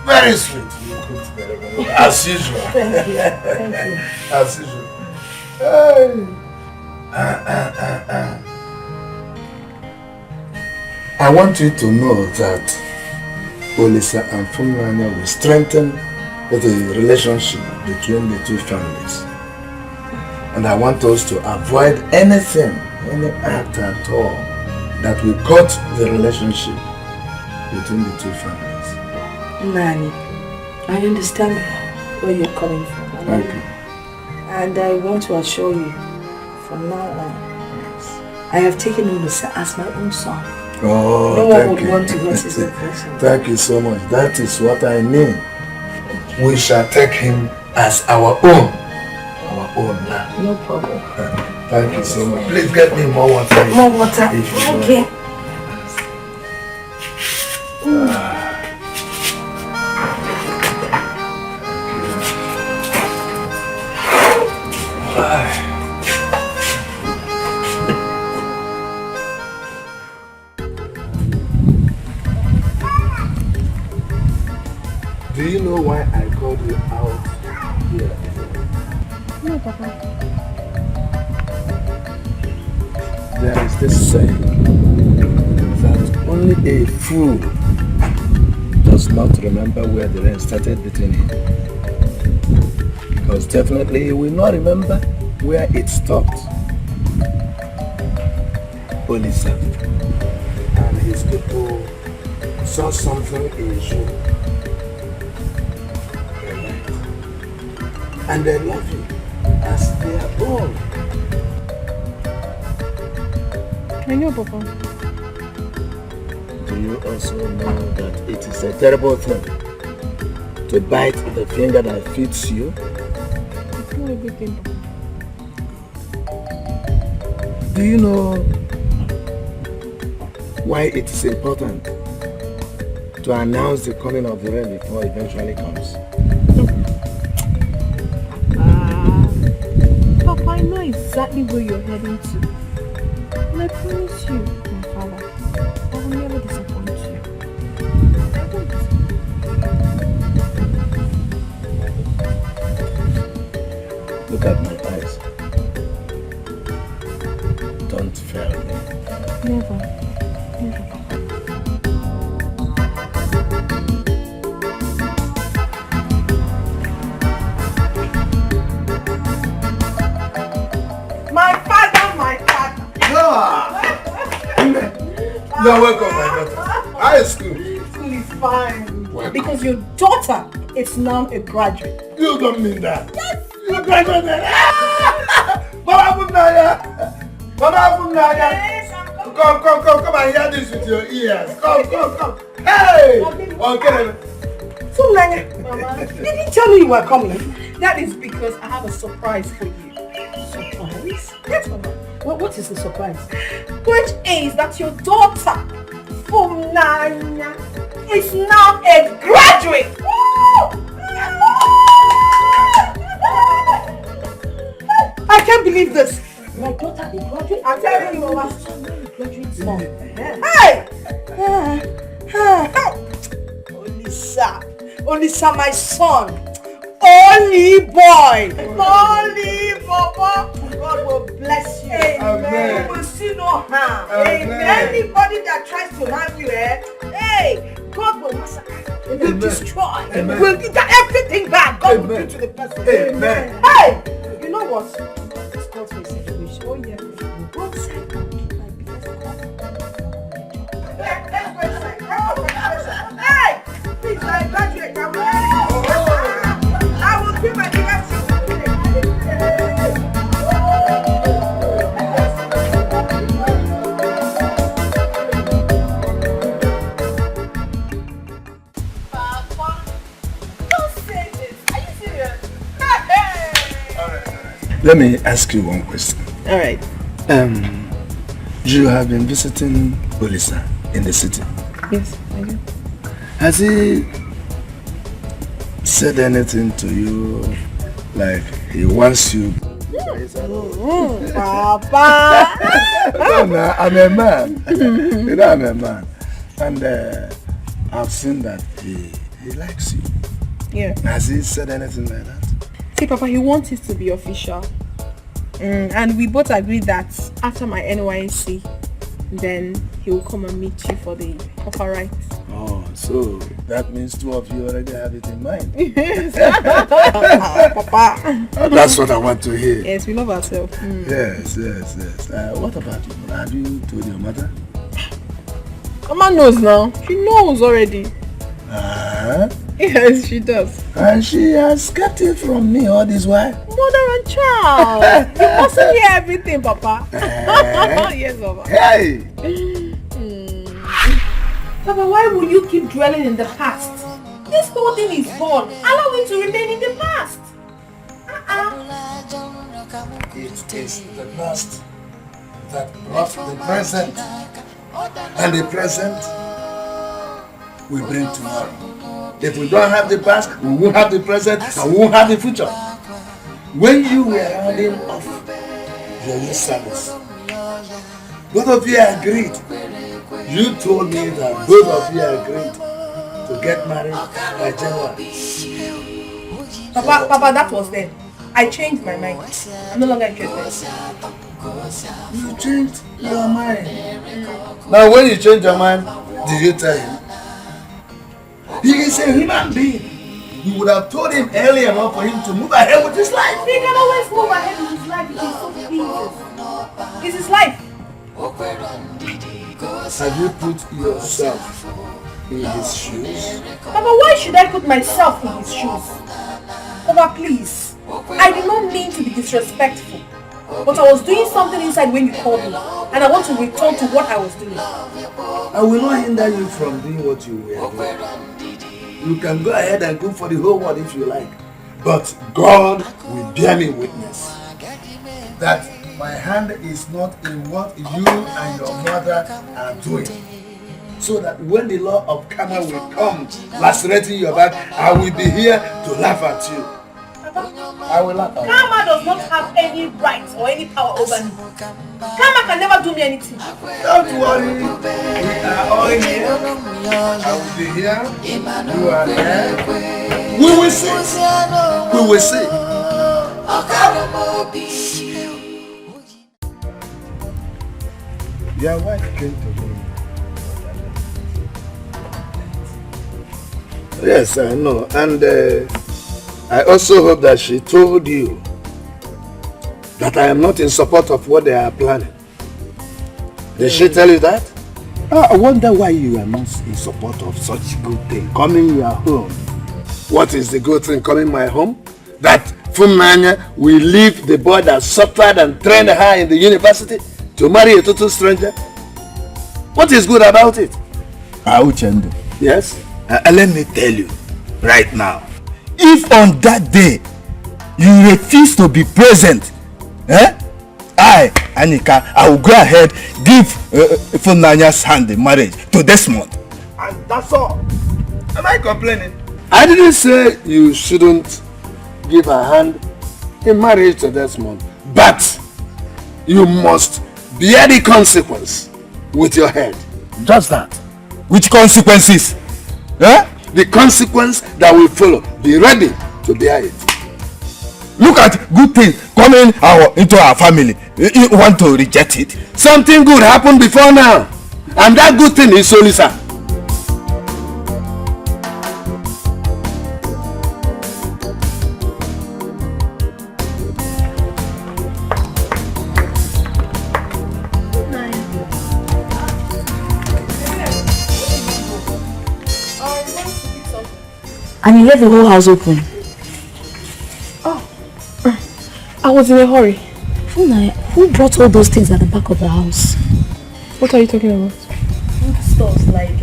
Speaker 4: Very sweet. You cooked very well. As usual.
Speaker 2: Thank you. Thank you.
Speaker 4: As usual. Hey! I want you to know that Olisa and Funanya will strengthen the relationship between the two families. And I want us to avoid anything, any act at all that will cut the relationship between the two families.
Speaker 2: Nani, I understand where you're coming from.
Speaker 4: Thank you.
Speaker 2: And I want to assure you, from now on, I have taken Olisa as my own son.
Speaker 4: Oh,
Speaker 2: no one would want to hurt his reflection.
Speaker 4: Thank you so much. That is what I mean. We shall take him as our own. Our own now.
Speaker 2: No problem.
Speaker 4: Thank you so much. Please get me more water.
Speaker 2: More water. Okay.
Speaker 4: Do you know why I called you out here?
Speaker 9: No, Papa.
Speaker 4: There is this saying that only a fool does not remember where the rain started beating him. Because definitely he will not remember where it stopped. Olisa and his people saw something in you. And they love you as their own.
Speaker 9: I know, Papa.
Speaker 4: Do you also know that it is a terrible thing to bite the finger that feeds you?
Speaker 9: It's not a big thing, Papa.
Speaker 4: Do you know why it is important to announce the coming of the rain before it eventually comes?
Speaker 9: Papa, I know exactly where you're heading to. And I promise you, my father, I will never disappoint you. I won't.
Speaker 4: You're welcome, my daughter. How is school?
Speaker 8: School is fine.
Speaker 4: Welcome.
Speaker 8: Because your daughter is now a graduate.
Speaker 4: You don't mean that. Yes. You graduated. Mama Bunaya. Mama Bunaya.
Speaker 8: Yes,
Speaker 4: Come and hear this with your ears. Come. Hey! Okay.
Speaker 8: So, Mama, didn't tell me you were coming. That is because I have a surprise for you. Surprise? Yes, Mama. What is the surprise? Which is that your daughter, Funanya, is now a graduate. I can't believe this. My daughter, a graduate? I'm telling you, Mama. Graduate son. Hey! Olisa, my son. Only boy. Only Baba. God will bless you. Amen. You will see no harm. Amen. Anybody that tries to harm you, hey, God will massacre. Will destroy. Amen. Will get everything back. God will do to the person. Amen. Hey, you know what? This calls for a situation. Oh yeah. God said, hey, please, I graduate. I will give my biggest.
Speaker 4: Let me ask you one question.
Speaker 8: All right.
Speaker 4: You have been visiting Olisa in the city.
Speaker 8: Yes, I do.
Speaker 4: Has he said anything to you like he wants you?
Speaker 8: Papa!
Speaker 4: No, I'm a man. You know, I'm a man. And I've seen that he likes you.
Speaker 8: Yeah.
Speaker 4: Has he said anything like that?
Speaker 9: See, Papa, he wants it to be official. And we both agreed that after my NYC, then he will come and meet you for the proper rites.
Speaker 4: Oh, so that means two of you already have it in mind.
Speaker 9: Yes.
Speaker 8: Papa.
Speaker 4: That's what I want to hear.
Speaker 9: Yes, we love ourselves.
Speaker 4: Yes. What about you? Have you told your mother?
Speaker 9: Mama knows now. She knows already. Yes, she does.
Speaker 4: And she has kept it from me all this while.
Speaker 9: Mother and child. You mustn't hear everything, Papa. Yes, Papa.
Speaker 4: Hey!
Speaker 8: Papa, why will you keep dwelling in the past? This whole thing is gone. Allow it to remain in the past.
Speaker 4: It is the past that brought the present. And the present we bring tomorrow. If we don't have the past, we won't have the present, and we won't have the future. When you were rounding off your youth service, both of you agreed. You told me that both of you agreed to get married by January.
Speaker 8: Papa, that was then. I changed my mind. I'm no longer interested.
Speaker 4: You changed your mind. Now when you changed your mind, did you tell him? He is a human being. You would have told him earlier on for him to move ahead with his life.
Speaker 8: He can always move ahead with his life because so pleases. It's his life.
Speaker 4: Have you put yourself in his shoes?
Speaker 8: Papa, why should I put myself in his shoes? Papa, please. I did not mean to be disrespectful. But I was doing something inside when you called me. And I want to return to what I was doing.
Speaker 4: I will not hinder you from doing what you were doing. You can go ahead and go for the whole world if you like. But God will bear me witness that my hand is not in what you and your mother are doing. So that when the law of karma will come lacerating your back, I will be here to laugh at you. I will laugh at you.
Speaker 8: Karma does not have any right or any power over me. Karma can never do me anything.
Speaker 4: Don't worry. We are all here. I will be here. You are there. We will see. We will see. Your wife came to me. Yes, I know. And I also hope that she told you that I am not in support of what they are planning. Did she tell you that? I wonder why you are not in support of such good thing coming your home. What is the good thing coming my home? That Funanya will leave the boy that suffered and trained her in the university to marry a total stranger? What is good about it?
Speaker 11: Uchendo.
Speaker 4: Yes?
Speaker 11: Let me tell you right now. If on that day you refuse to be present, I, Anika, I will go ahead give Funanya's hand in marriage to Desmond.
Speaker 4: And that's all. Am I complaining? I didn't say you shouldn't give a hand in marriage to Desmond, but you must bear the consequence with your head.
Speaker 11: Just that. Which consequences?
Speaker 4: The consequence that will follow. Be ready to bear it.
Speaker 11: Look at good things coming into our family. You want to reject it?
Speaker 4: Something good happened before now. And that good thing is Olisa.
Speaker 2: And you left the whole house open.
Speaker 9: I was in a hurry.
Speaker 2: Who brought all those things at the back of the house?
Speaker 9: What are you talking about?
Speaker 2: Food stuff like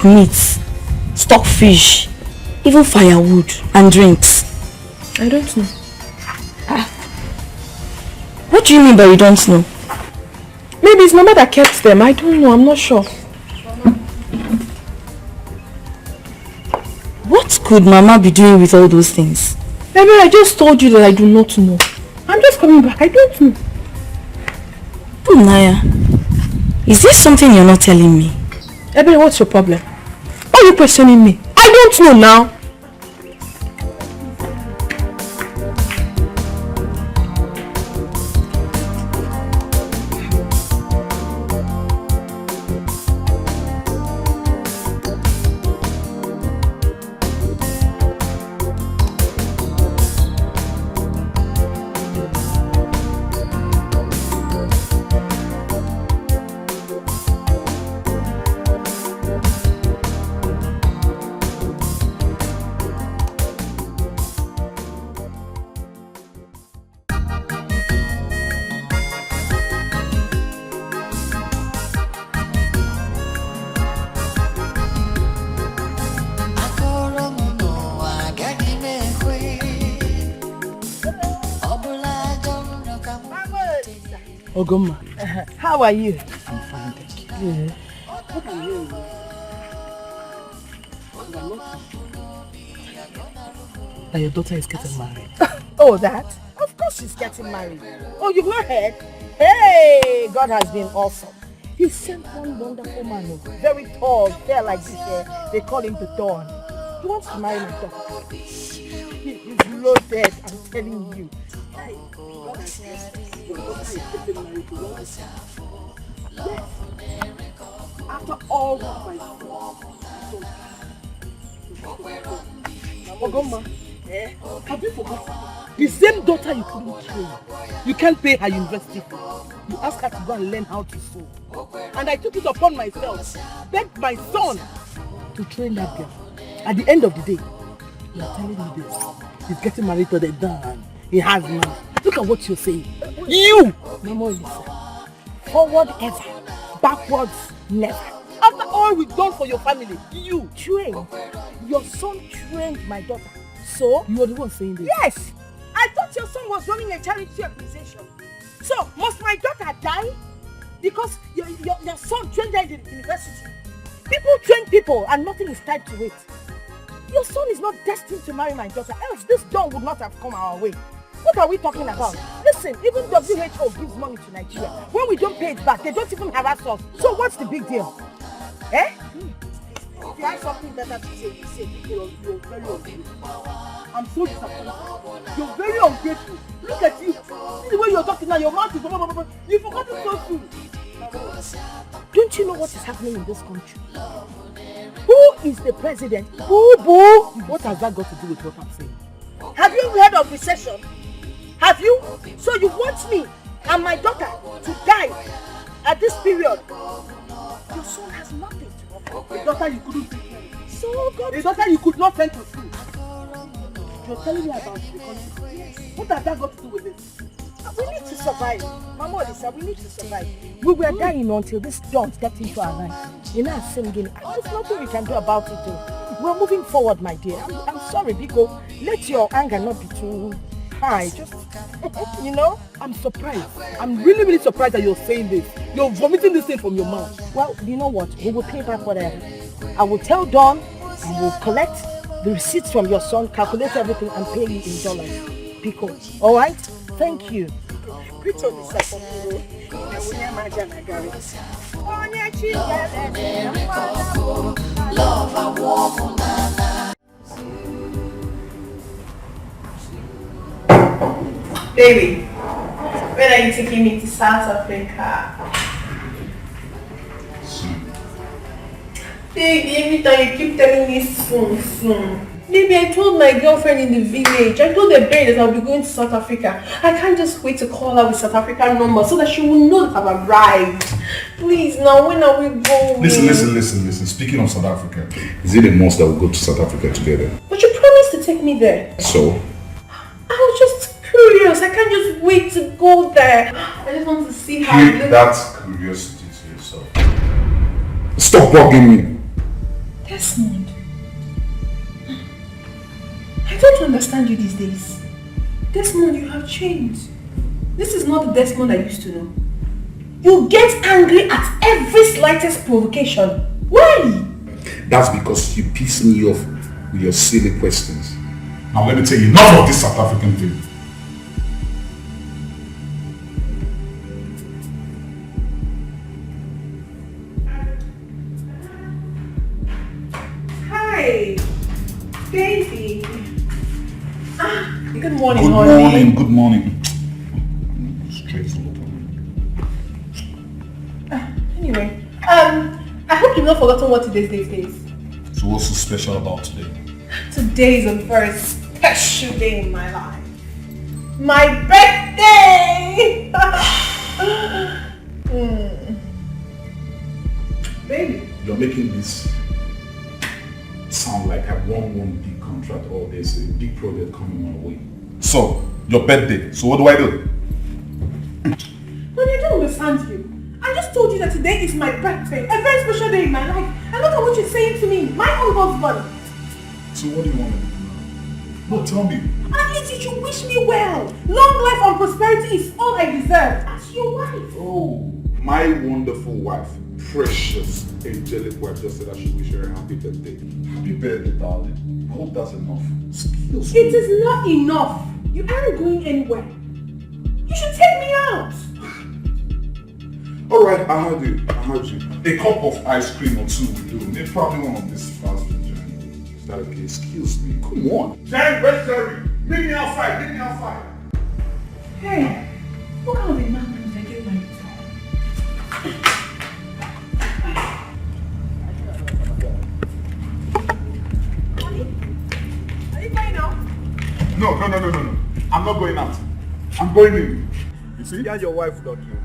Speaker 2: meat, stockfish, even firewood and drinks.
Speaker 9: I don't know.
Speaker 2: What do you mean by you don't know?
Speaker 9: Maybe it's Mama that kept them. I don't know. I'm not sure.
Speaker 2: What could Mama be doing with all those things?
Speaker 9: Ebere, I just told you that I do not know. I'm just coming back. I don't know.
Speaker 2: Naya, is this something you're not telling me?
Speaker 9: Ebere, what's your problem? Why are you questioning me? I don't know now.
Speaker 2: Ogoma, how are you?
Speaker 12: I'm fine, thank you.
Speaker 2: What are you?
Speaker 12: That your daughter is getting married.
Speaker 2: Oh, that? Of course she's getting married. Oh, you've not heard? Hey, God has been awesome. He sent one wonderful man, very tall, fair like this. They call him the Dawn. He wants to marry my daughter. He is loaded, I'm telling you. Yes. After all my
Speaker 12: Ogoma, have you forgotten? The same daughter you couldn't train. You can't pay her university fee. You asked her to go and learn how to sew. And I took it upon myself, begged my son to train that girl. At the end of the day, you are telling me this. He's getting married to the Don. He has money. Look at what you're saying. You!
Speaker 2: Mama Olisa, forward ever, backwards never.
Speaker 12: After all we've done for your family, you
Speaker 2: trained. Your son trained my daughter. So?
Speaker 12: You are the one saying this?
Speaker 2: Yes! I thought your son was running a charity organization. So, must my daughter die? Because your son trained her in the university. People train people and nothing is tied to it. Your son is not destined to marry my daughter, else this dawn would not have come our way. What are we talking about? Listen, even WHO gives money to Nigeria. When we don't pay it back, they don't even harass us. So what's the big deal? Eh? If you have something better to say, you say.
Speaker 12: You're very ungrateful. I'm so disappointed. You're very ungrateful. Look at you. See the way you're talking now, your mouth is... You've forgotten so soon.
Speaker 2: Don't you know what is happening in this country? Who is the president? Boo-boo!
Speaker 12: What has that got to do with what I'm saying?
Speaker 2: Have you heard of recession? Have you? So you want me and my daughter to die at this period?
Speaker 12: Your son has nothing to offer. A daughter you couldn't take care of. So God. A daughter you could not send to school. You're telling me about the country. Yes. What has that got to do with it? We need to survive. Mama Olisa, we need to survive. We were dying until this dawn stepped into our life. You know, singing. There's nothing we can do about it though. We're moving forward, my dear. I'm sorry, Biko. Let your anger not be too high. Just, you know, I'm surprised. I'm really, really surprised that you're saying this. You're vomiting this thing from your mouth. Well, you know what? We will pay back whatever. I will tell Dawn, I will collect the receipts from your son, calculate everything, and pay you in dollars. Biko, all right? Thank you.
Speaker 8: Baby, when are you taking me to South Africa?
Speaker 3: Soon.
Speaker 8: Baby, every time you keep telling me soon. Baby, I told my girlfriend in the village, I told Ebere that I'll be going to South Africa. I can't just wait to call her with South African number so that she will know that I've arrived. Please, now when are we going?
Speaker 3: Listen. Speaking of South Africa, is it a must that we go to South Africa together?
Speaker 8: But you promised to take me there.
Speaker 3: So?
Speaker 8: I was just curious. I can't just wait to go there. I just want to see how
Speaker 3: Keep that curiosity to yourself. Stop bugging me.
Speaker 8: Desmond. I don't understand you these days. Desmond, you have changed. This is not the Desmond I used to know. You get angry at every slightest provocation. Why?
Speaker 3: That's because you piss me off with your silly questions. Now let me tell you, enough of this South African thing.
Speaker 8: Hi, baby. Good morning, honey.
Speaker 3: Good morning.
Speaker 8: Anyway, I hope you've not forgotten what today's date is.
Speaker 3: So what's so special about today?
Speaker 8: Today is a very special day in my life. My birthday! Baby.
Speaker 3: You're making this sound like I won one big contract or there's a big project coming my way. So, your birthday. So what do I do?
Speaker 8: Honey, I don't understand you. I just told you that today is my birthday. A very special day in my life. And look at what you're saying to me. My own husband.
Speaker 3: So what do you want me to do now? No, tell me.
Speaker 8: At least you should wish me well. Long life and prosperity is all I deserve. As your wife.
Speaker 3: Oh, my wonderful wife. Precious, angelic wife just said I should wish her a happy birthday. Happy birthday, darling. I hope that's enough. Excuse me.
Speaker 8: It is not enough. You aren't going anywhere. You should take me out.
Speaker 3: Alright, I heard you. A cup of ice cream or two will do. Maybe probably one of this fast food journey. Is that okay? Excuse me. Come on. Jerry, where's Jerry? Meet me outside.
Speaker 8: Hey, what kind of a man can I get married to? Are you going out?
Speaker 3: No. I'm not going out. I'm going in. You see? Yeah, your wife don't you.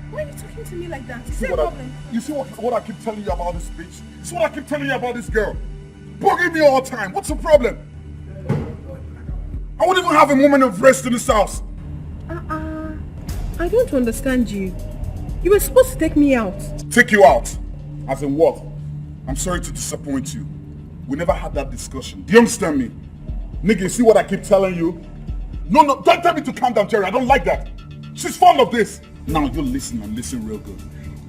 Speaker 8: Why are you talking to me like that? Is there a problem?
Speaker 3: You see what I keep telling you about this bitch? You see what I keep telling you about this girl? Bugging me all the time. What's the problem? I wouldn't even have a moment of rest in this house.
Speaker 8: I don't understand you. You were supposed to take me out.
Speaker 3: Take you out? As in what? I'm sorry to disappoint you. We never had that discussion. Do you understand me? Nigga, you see what I keep telling you? No, don't tell me to calm down, Jerry. I don't like that. She's fond of this. Now you listen and listen real good.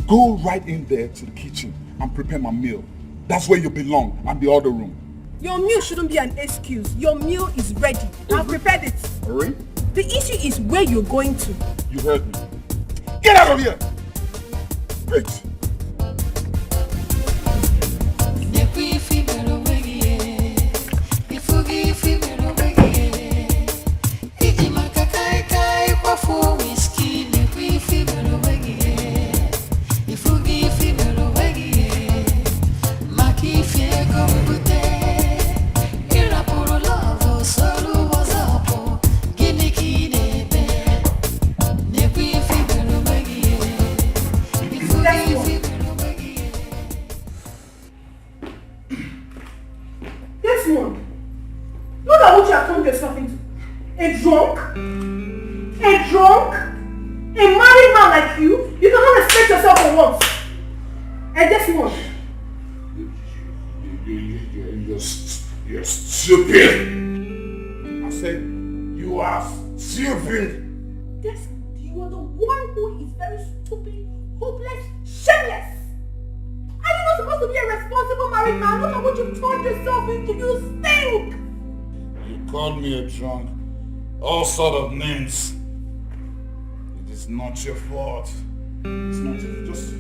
Speaker 3: Go right in there to the kitchen and prepare my meal. That's where you belong, and the other room.
Speaker 8: Your meal shouldn't be an excuse. Your meal is ready. I've prepared it.
Speaker 3: Alright?
Speaker 8: The issue is where you're going to.
Speaker 3: You heard me. Get out of here! Bitch!
Speaker 8: at what you have turned yourself into. A drunk? A drunk? A married man like you? You cannot respect yourself for once. And Desmond.
Speaker 3: You're stupid. I said, you are stupid.
Speaker 8: Desmond, you are the one who is very stupid, hopeless, shameless. Are you not supposed to be a responsible married man? Look at what you've turned yourself into. You stink.
Speaker 3: You called me a drunk. All sort of names. It is not your fault. It's not your just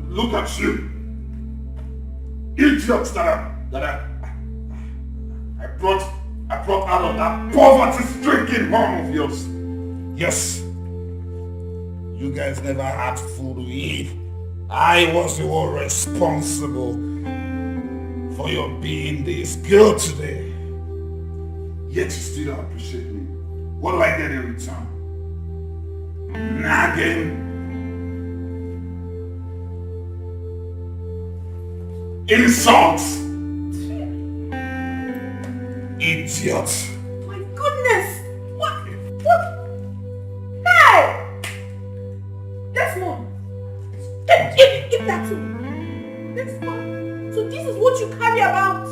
Speaker 3: look at you. Idiots that I brought out of that poverty-stricken home of yours. Yes. You guys never had food to eat. I was the one responsible for your being this girl today. Yet you still don't appreciate me. What do I get in return? Nagging. Insults. Idiot.
Speaker 8: My goodness. What? Hey! Desmond. Give that to me. Desmond. So this is what you carry about.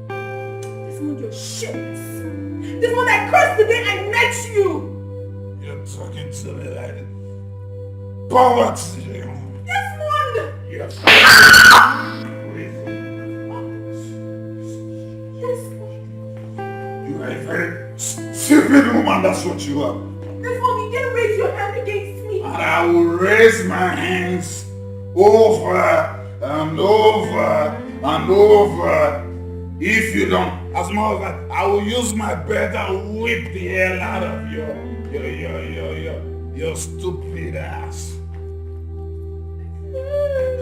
Speaker 8: Desmond, you're shit. Desmond, I cursed the day I met you.
Speaker 3: You're talking to me like poverty.
Speaker 8: Desmond!
Speaker 3: Yes. You are a very stupid woman, that's what you are.
Speaker 8: Desmond, you didn't raise your hand against me.
Speaker 3: And I will raise my hands over and over and over. If you don't, as more of that, I will use my belt and whip the hell out of your stupid ass.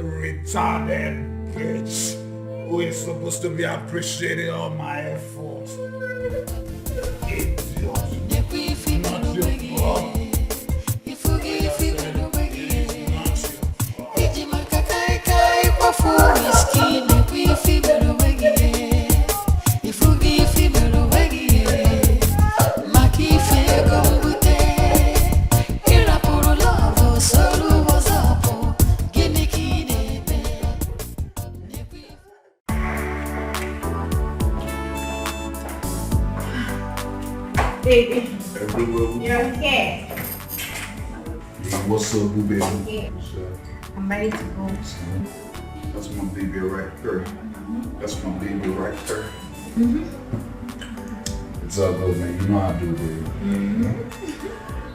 Speaker 3: Retarded bitch who is supposed to be appreciating all my efforts. Idiot. Not your fault.
Speaker 8: Baby.
Speaker 3: Everywhere.
Speaker 8: You're here.
Speaker 3: What's up, boo baby?
Speaker 8: Yeah. I'm ready to go.
Speaker 3: That's my baby right there. That's my baby right there. It's all good, man. You know how I do, baby.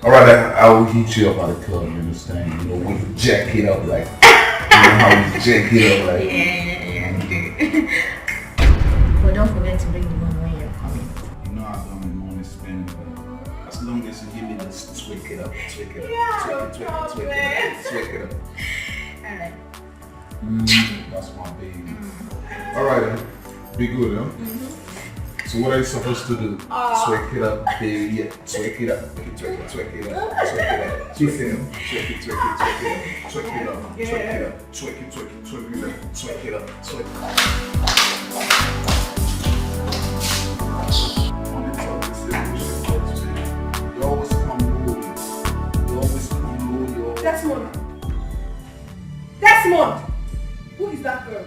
Speaker 3: Alright, I will heat you up out of club, you understand? You know, when you jack it up like, you know how you jack it up like.
Speaker 8: Yeah. But don't forget to bring the money when you're coming.
Speaker 3: You know how I'm money spending, but as long as you give me this, tweak it up, tweak it up,
Speaker 8: Yeah,
Speaker 3: tweak it up.
Speaker 8: Alright.
Speaker 3: That's my baby. Alright, then. Be good, huh? So what are you supposed to do? Tweak it up, baby. Yeah, tweak it up. Tweak it up. Tweak it up. Tweak it up. Tweak it up. Tweak it up. Tweak it up. Tweak it up. Tweak it up. Tweak it up. You always come low.
Speaker 8: Desmond! Who is that girl?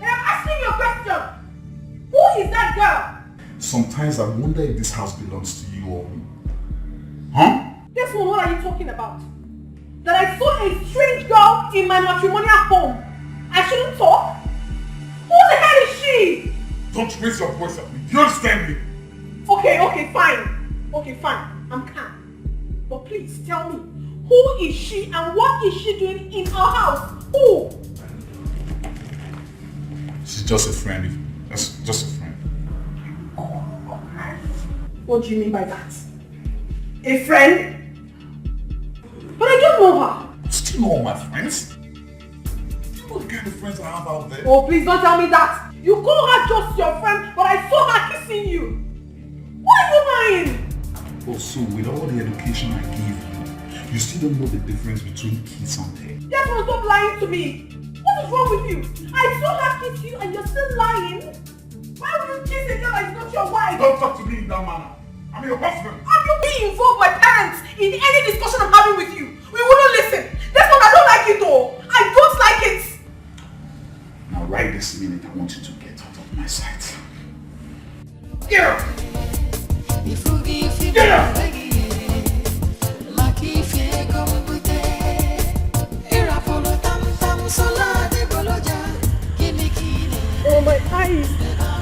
Speaker 8: I am asking you a question. Who is that girl?
Speaker 3: Sometimes I wonder if this house belongs to you or me. Huh?
Speaker 8: Desmond, what are you talking about? That I saw a strange girl in my matrimonial home. I shouldn't talk? Who the hell is she?
Speaker 3: Don't raise your voice at me. Do you understand me?
Speaker 8: Okay, fine. I'm calm. But please tell me, who is she and what is she doing in our house? Who?
Speaker 3: She's just a friend. Just a friend.
Speaker 8: What do you mean by that? A friend? But I don't know her.
Speaker 3: You still know all my friends? You know the kind of friends I have out there?
Speaker 8: Oh, please don't tell me that. You call her just your friend, but I saw her kissing you. Why are you lying?
Speaker 3: Oh, so with all the education I gave you, you still don't know the difference between kiss and tell?
Speaker 8: Desmond, stop lying to me. What is wrong with you? I saw her kiss you and you're still lying?
Speaker 3: in that manner? I'm your husband.
Speaker 8: Have you been involved my parents in any discussion I'm having with you? We wouldn't listen. Desmond, I don't like it though. I don't like it.
Speaker 3: Now right this minute, I want you to get out of my sight. Get out! Get out!
Speaker 9: Oh, my eyes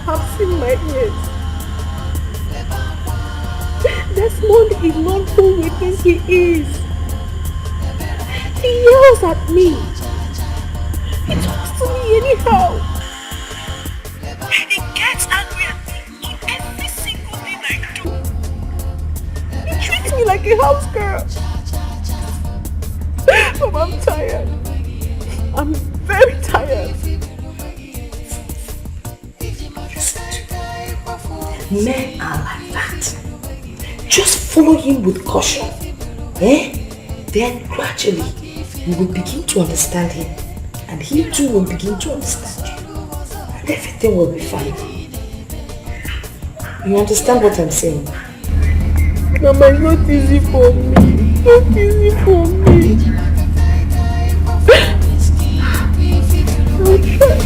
Speaker 9: have seen my ears. Desmond is not who we think he is. He yells at me. He talks to me anyhow. He gets angry at me in every single thing I do. He treats me like a house girl. But I'm tired. I'm very tired.
Speaker 2: Men are like that. Just follow him with caution. Then gradually you will begin to understand him. And he too will begin to understand you. And everything will be fine. You understand what I'm saying?
Speaker 9: Mama, it's not easy for me. It's not easy for me. I'll try.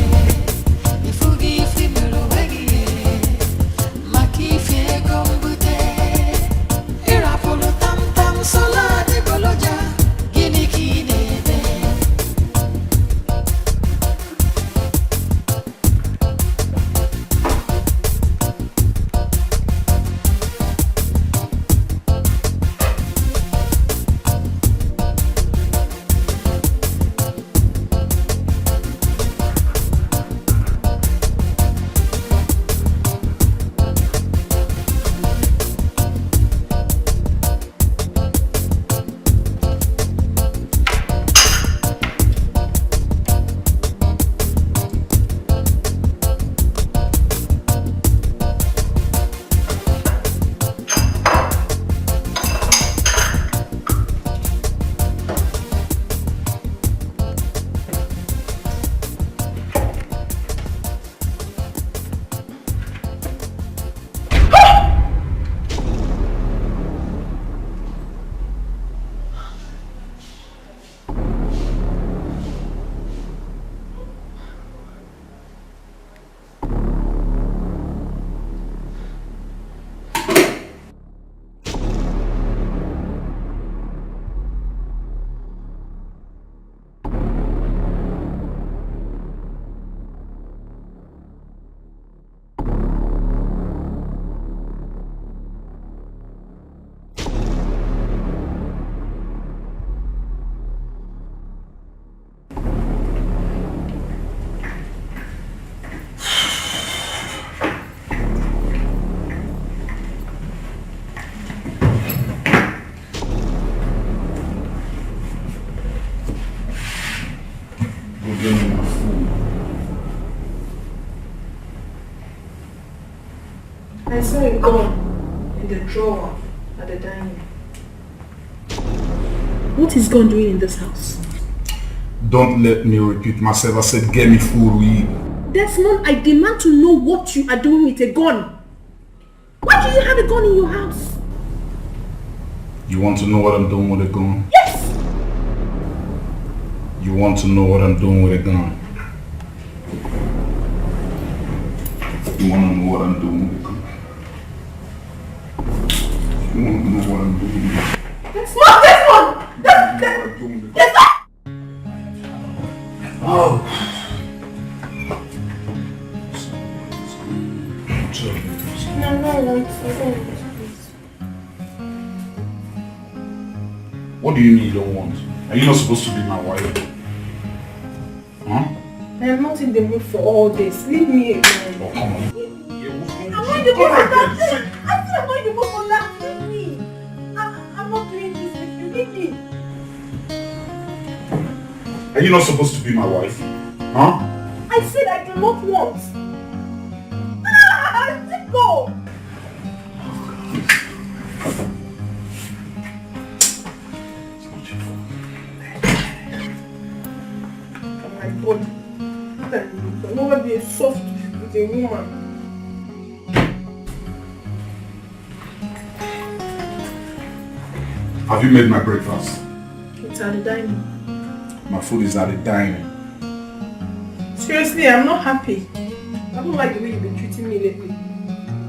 Speaker 8: I saw a gun in the drawer at the dining. What is gun doing in this house?
Speaker 3: Don't let me repeat myself. I said get me food we eat.
Speaker 8: Desmond, I demand to know what you are doing with a gun. Why do you have a gun in your house?
Speaker 3: You want to know what I'm doing with a gun?
Speaker 8: Yes!
Speaker 3: You want to know what I'm doing with a gun? You want to know what I'm doing with a gun? You want to know what I'm doing with a gun?
Speaker 8: Desmond! Desmond!
Speaker 3: Oh!
Speaker 8: No, it's please.
Speaker 3: What do you mean you don't want? Are you not supposed to be my wife? Huh?
Speaker 8: I am not in the mood for all this. Leave me alone.
Speaker 3: Oh, come on.
Speaker 8: I'm not in the mood for that. I said I'm not in the mood for that. Leave me. I'm not doing this with you. Leave me.
Speaker 3: Are you not supposed to be my wife? Huh?
Speaker 8: I said I do not want. Let go. My body. Nobody is soft with a woman.
Speaker 3: Have you made my breakfast?
Speaker 8: It's at the dining.
Speaker 3: My food is at the dining.
Speaker 8: Seriously, I'm not happy. I don't like the way you've been treating me lately.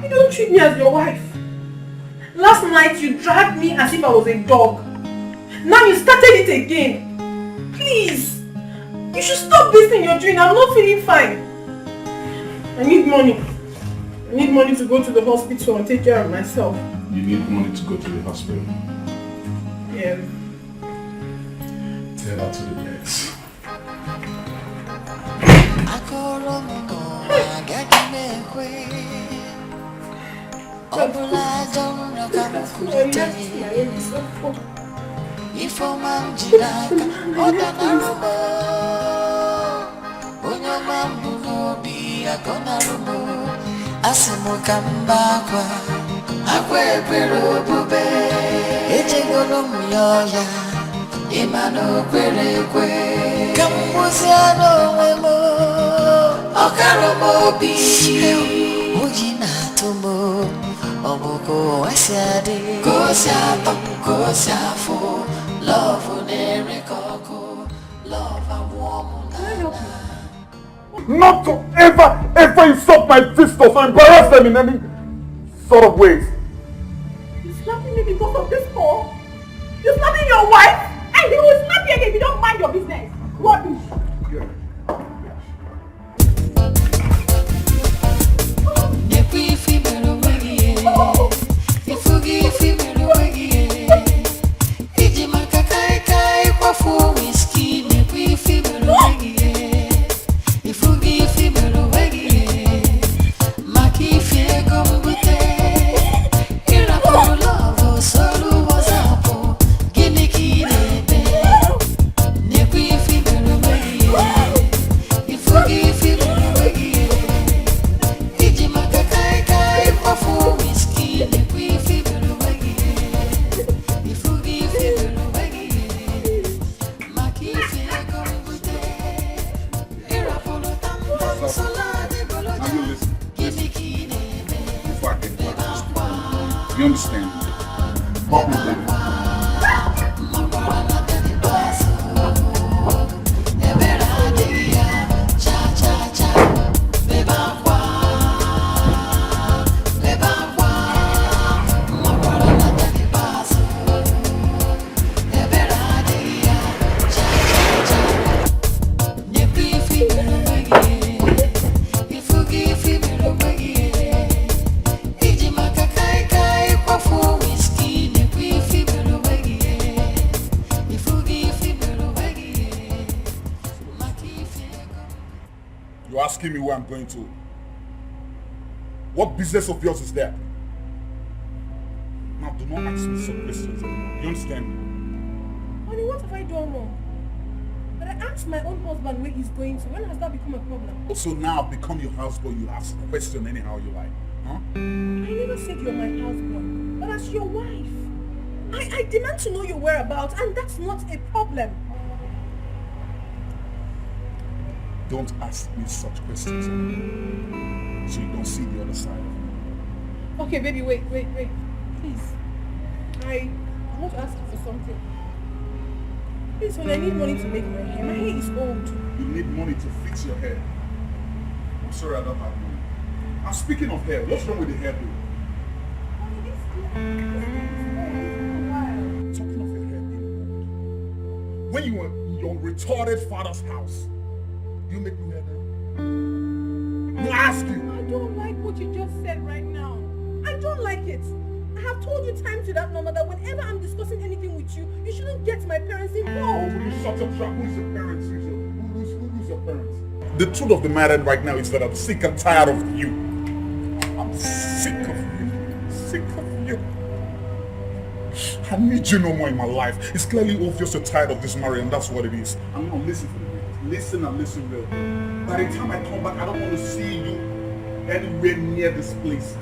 Speaker 8: You don't treat me as your wife. Last night you dragged me as if I was a dog. Now you started it again. Please. You should stop this thing you're doing. I'm not feeling fine. I need money. I need money to go to the hospital and take care of myself.
Speaker 3: You need money to go to the hospital?
Speaker 8: Yeah.
Speaker 3: Tell her to the next.
Speaker 10: Imano kwerekwe Kamuziano wemo Okaro mobi Ujina tumo Oboko wasiade Kosiato, kosiafo Love unerekoko Love a woman.
Speaker 3: Not to ever insult my sisters or embarrass them in any sort of ways.
Speaker 8: You slapping me because of this call? You slapping your wife? And you will slap you again if you don't mind your business. Rubbish.
Speaker 3: You understand? Fuck with them. Asking me where I'm going to. What business of yours is that? Now do not ask me some questions anymore. You understand me?
Speaker 8: Honey, what have I done wrong? But I asked my own husband where he's going to. When has that become a problem?
Speaker 3: So now become your houseboy, you ask a question anyhow you like. Huh?
Speaker 8: I never said you're my houseboy, but as your wife. I demand to know your whereabouts, and that's not a problem.
Speaker 3: Don't ask me such questions so you don't see the other side of me.
Speaker 8: Okay, baby, wait. Please. I want to ask you for something. Please, when I need money to make my hair is old.
Speaker 3: You need money to fix your hair. I'm sorry I don't have money. I'm speaking of hair. What's wrong with the hair though? Talking of your hair being old. When you were in your retarded father's house, you make me wear that? I ask you.
Speaker 8: I don't like what you just said right now. I don't like it. I have told you time to that number that whenever I'm discussing anything with you, you shouldn't get my parents involved.
Speaker 3: Oh, will you shut up, Jack? Who's your parents? Who's your parents? The truth of the matter right now is that I'm sick and tired of you. I'm sick of you. Sick of you. I need you no more in my life. It's clearly obvious you're tired of this marriage, and that's what it is. I'm gonna listen for the listen and listen well. By the time I come back, I don't want to see you anywhere near this place.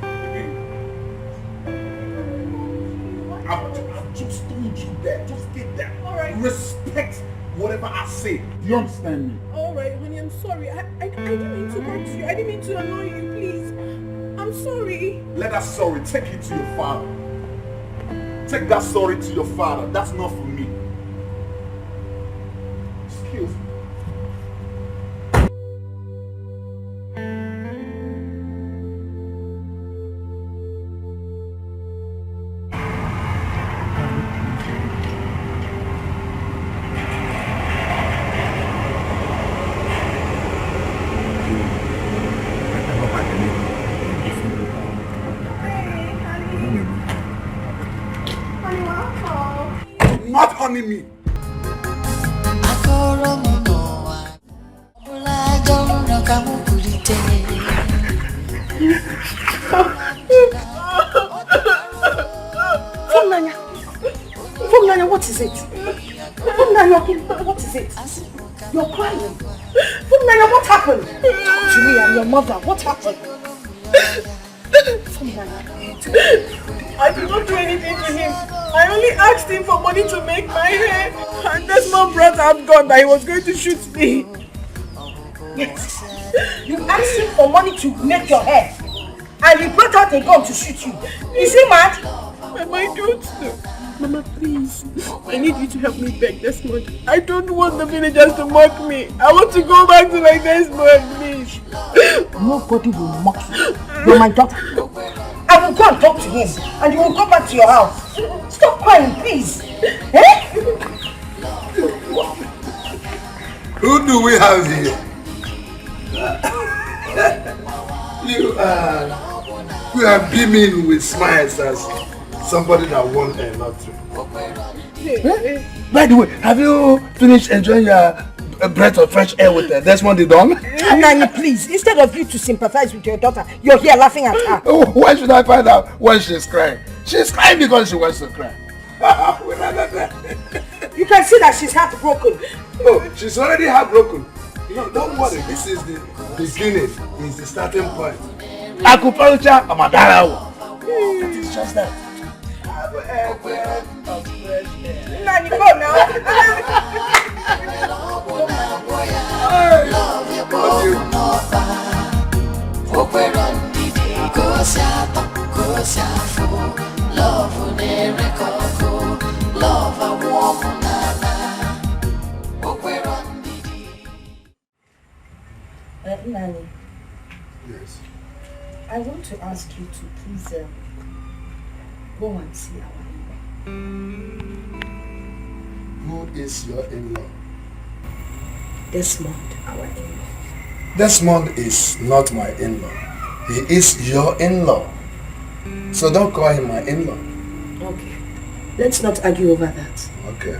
Speaker 3: I've just told you that. Just get that.
Speaker 8: All right.
Speaker 3: Respect whatever I say. Do you understand me?
Speaker 8: All right, honey, I'm sorry. I didn't mean to hurt you. I didn't mean to annoy you, please. I'm sorry.
Speaker 3: Let us sorry. Take it to your father. Take that sorry to your father. That's not for me. Excuse me. Not honey me.
Speaker 2: Fumnanya, what is it? Fumnanya, what is it? You're crying. Fumnanya, what happened? Talk to me and your mother. What happened? Fumnanya.
Speaker 8: I did not do anything to him. I only asked him for money to make my hair. And Desmond brought out gun that he was going to shoot me.
Speaker 2: Yes. You asked him for money to make your hair. And he brought out a gun to shoot you. Is he mad?
Speaker 8: Am I don't know? Mama, please. I need you to help me beg Desmond. I don't want the villagers to mock me. I want to go back to my Desmond, please.
Speaker 2: Nobody will mock you. You're my daughter. I will go and talk to him. And you will go back to your house. Stop crying, please. Eh?
Speaker 4: Who do we have here? You are beaming with smiles as somebody that won a lottery.
Speaker 11: By the way, have you finished enjoying your breath of fresh air with Desmond the Don?
Speaker 2: Nani, please, instead of you to sympathize with your daughter, you're here laughing at her.
Speaker 11: Oh, why should I find out when she's crying? She's crying because she wants to cry.
Speaker 2: You can see that she's heartbroken.
Speaker 4: Oh, she's already heartbroken. No, don't worry, this is the beginning, it's the starting point.
Speaker 11: Acupuncture, Amadara. That is just that.
Speaker 2: Nani, go now. Nani.
Speaker 4: Yes.
Speaker 2: I want to ask you to please go and see our in-law.
Speaker 4: Who is your in-law?
Speaker 2: Desmond, our in-law.
Speaker 4: Desmond is not my in-law. He is your in-law. So don't call him my in-law.
Speaker 2: Okay. Let's not argue over that.
Speaker 4: Okay.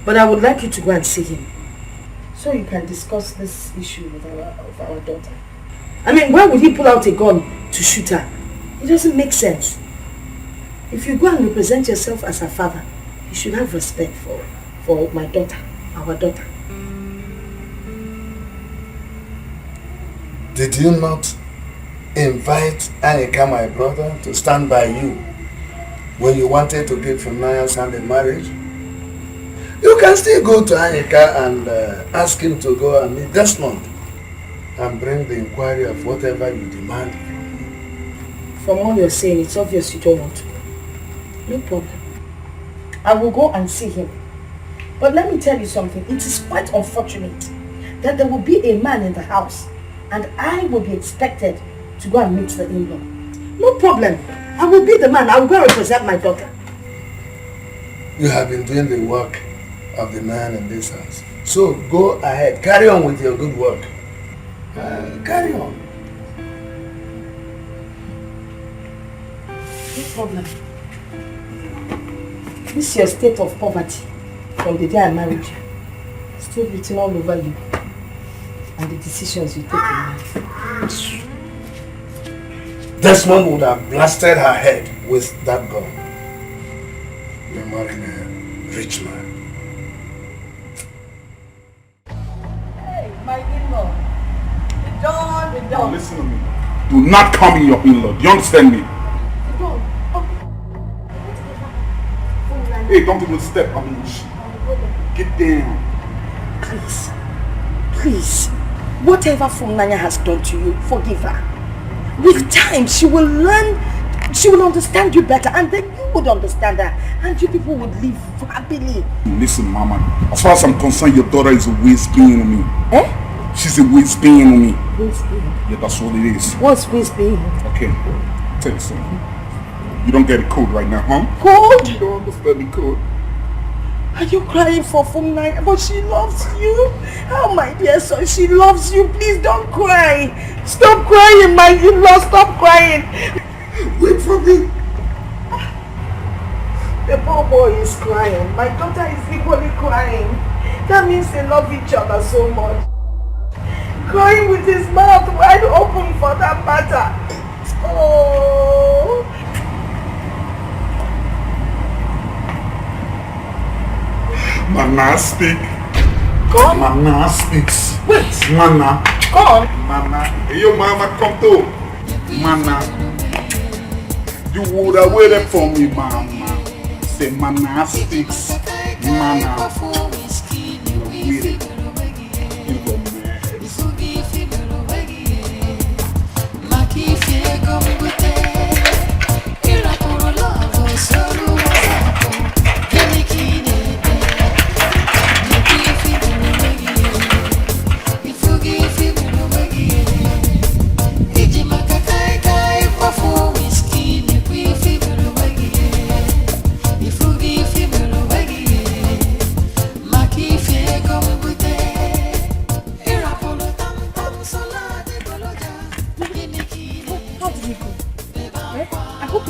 Speaker 2: But I would like you to go and see him. So you can discuss this issue with our daughter. I mean, why would he pull out a gun to shoot her? It doesn't make sense. If you go and represent yourself as her father, you should have respect for my daughter, our daughter.
Speaker 4: Did you not invite Anika, my brother, to stand by you when you wanted to give Funaya's hand in marriage? You can still go to Anika and ask him to go and meet Desmond and bring the inquiry of whatever you demand.
Speaker 2: From all you're saying, it's obvious you don't want to. No problem. I will go and see him. But let me tell you something. It is quite unfortunate that there will be a man in the house and I will be expected to go and meet the in-law. No problem. I will be the man. I will go and represent my daughter.
Speaker 4: You have been doing the work of the man in this house. So go ahead. Carry on with your good work. Carry on.
Speaker 2: No problem. This is your state of poverty from the day I married you. Still written all over you and the decisions you take in life.
Speaker 4: Desmond would have blasted her head with that gun. You're marrying a rich man.
Speaker 2: Hey, my in-law. The Don.
Speaker 3: Listen to me. Do not call me your in-law. Do you understand me? Hey, don't even step on me. Get down.
Speaker 2: Please. Please. Whatever Funanya has done to you, forgive her. With time, she will learn She will understand you better, and then you would understand her, and you people would live happily.
Speaker 3: Listen, Mama. As far as I'm concerned, your daughter is a waste being on me.
Speaker 2: Eh?
Speaker 3: She's a waste being on me.
Speaker 2: Waste being?
Speaker 3: Yeah, that's what it is.
Speaker 2: What's waste being?
Speaker 3: Okay. Tell you something. You don't get a code right now, huh?
Speaker 2: Code?
Speaker 3: You don't understand the code.
Speaker 2: Are you crying for Funai? But she loves you. Oh, my dear son, she loves you. Please don't cry. Stop crying, my in-law. Stop crying.
Speaker 3: Wait for me.
Speaker 2: The poor boy is crying. My daughter is equally crying. That means they love each other so much. Crying with his mouth wide open for that matter. Oh.
Speaker 3: Mana speak.
Speaker 2: Come.
Speaker 3: Mana speaks.
Speaker 2: Wait.
Speaker 3: Mana.
Speaker 2: Come.
Speaker 3: Mana. Hey, yo, Mama, come through. Mana. You would have waited for me, Mama. Say Mana speaks. Mana. You waited. You go mad.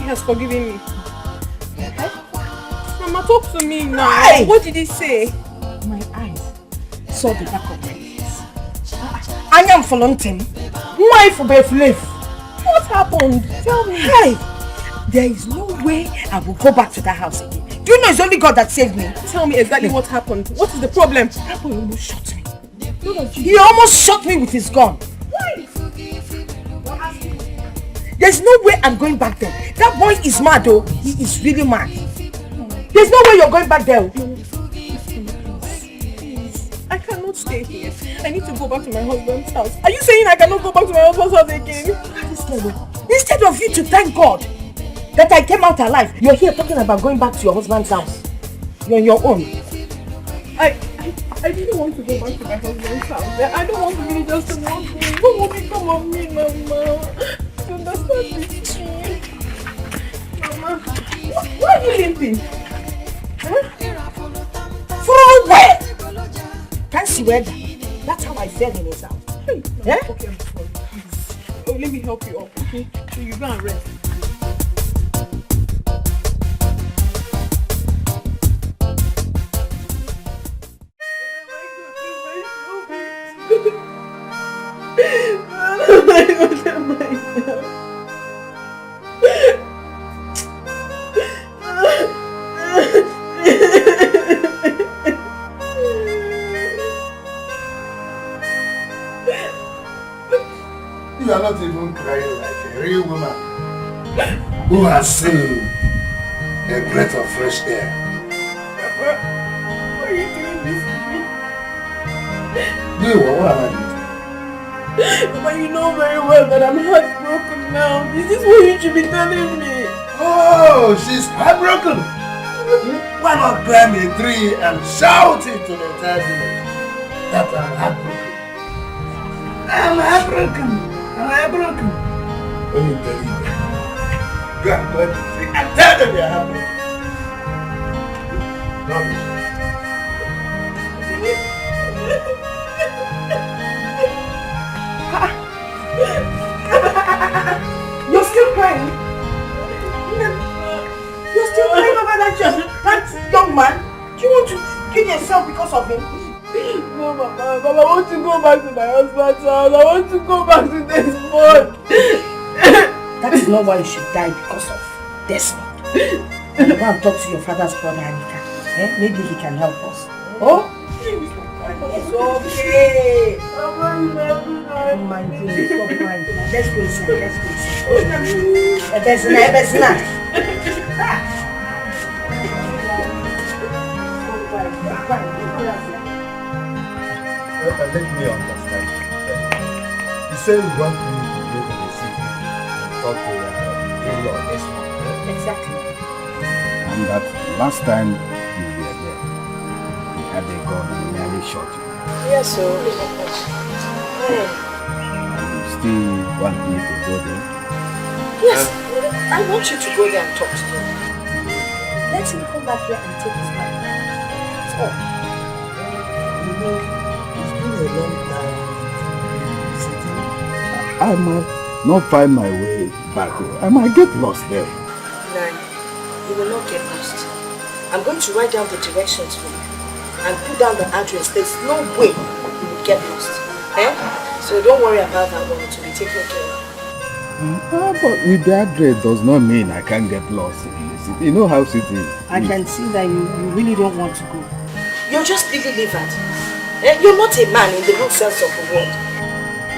Speaker 9: Has forgiven me. Okay? Mama, talk to me now.
Speaker 2: Why?
Speaker 9: What did he say?
Speaker 2: My eyes saw the back of my face. I am volunteering. Why for Bethlehem?
Speaker 9: What happened? Tell me.
Speaker 2: Hey, there is no way I will go back to that house again. Do you know it's only God that saved me?
Speaker 9: Tell me exactly what happened. What is the problem?
Speaker 2: That boy almost shot me. He almost shot me with his gun. Why? There's no way I'm going back there. That boy is mad though. He is really mad. There's no way you're going back there.
Speaker 9: I cannot stay here. I need to go back to my husband's house. Are you saying I cannot go back to my husband's house again?
Speaker 2: Instead of you to thank God that I came out alive, you're here talking about going back to your husband's house. You're on your own.
Speaker 9: I really want to go back to my husband's house. I don't want to really just walk me. What will become of me, Mama? You understand this? Mama, why are you limping? Huh?
Speaker 2: From where? Can't see where that. That's how I fell in his house.
Speaker 9: Hey,
Speaker 2: eh?
Speaker 9: Okay, I'm sorry. Please. Oh, let me help you up, okay? So you go and rest.
Speaker 4: You are not even crying like a real woman who has seen a breath of fresh air.
Speaker 9: Why are you doing this to me?
Speaker 4: Do what am I doing?
Speaker 9: But you know very well that I'm heartbroken now. Is this what you should be telling me?
Speaker 4: Oh, she's heartbroken. Why not climb a tree and shout it to the entire village that I'm heartbroken? I'm heartbroken. I'm heartbroken. Let me tell you. Go and climb the tree and tell them you're heartbroken.
Speaker 2: You're still crying? You're still crying over that young man? Do you want to kill yourself because of him?
Speaker 9: No, Mama, I want to go back to my husband's house. I want to go back to Desmond.
Speaker 2: That is not why you should die because of Desmond. Go and talk to your father's brother, Anika. Maybe he can help us. Oh? It's okay. Oh my dear, stop crying. Let's go inside. Let's go inside. Ebesina.
Speaker 4: Let me understand. You say you want me to go to the city and talk to
Speaker 11: law this one.
Speaker 2: Exactly.
Speaker 11: And that last time you were there, you had a gun and nearly shot you.
Speaker 2: Yes, sir.
Speaker 11: And you still want me to go there?
Speaker 2: Yes, I want you to go there and talk to him. Let him come back here and take his life. That's all.
Speaker 11: You know, it's been a long time. I might not find my way back home. I might get lost there.
Speaker 2: No, you will not get lost. I'm going to write down the directions for you and put down the address. There's no way you will get lost. Eh? So don't worry about that one. It will be taken care of.
Speaker 11: But with the address does not mean I can't get lost in the city. You know how city is.
Speaker 2: I can see that you really don't want to go. You're just Billy Livered. Eh? You're not a man in the real sense of the word.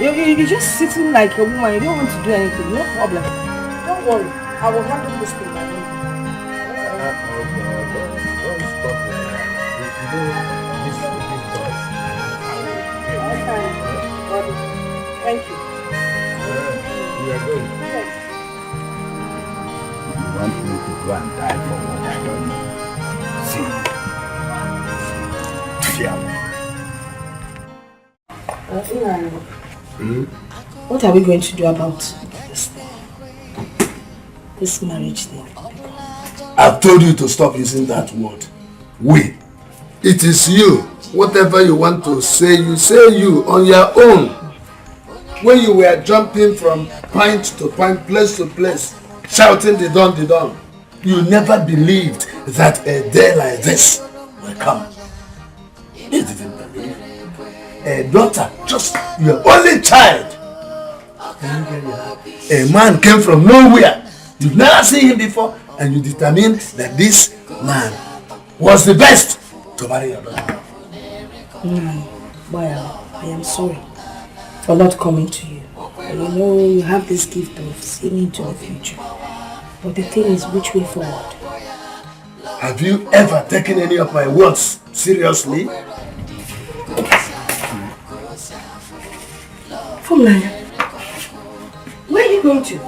Speaker 2: You're just sitting like a woman. You don't want to do anything. No problem. Don't worry. I will handle this thing my own. Thank you.
Speaker 11: We are going. You want me to go and die for what I don't know? See.
Speaker 2: What are we going to do about this thing? This marriage thing?
Speaker 4: I've told you to stop using that word. We. It is you. Whatever you want to say, you say you on your own. When you were jumping from point to point, place to place, shouting the dawn, you never believed that a day like this will come. You didn't believe. A daughter, just your only child. A man came from nowhere. You've never seen him before, and you determined that this man was the best to marry your daughter.
Speaker 2: Well, I am sorry for not coming to you. You know, you have this gift of seeing into the future. But the thing is, which way forward?
Speaker 4: Have you ever taken any of my words seriously?
Speaker 2: Fulani, where are you going to?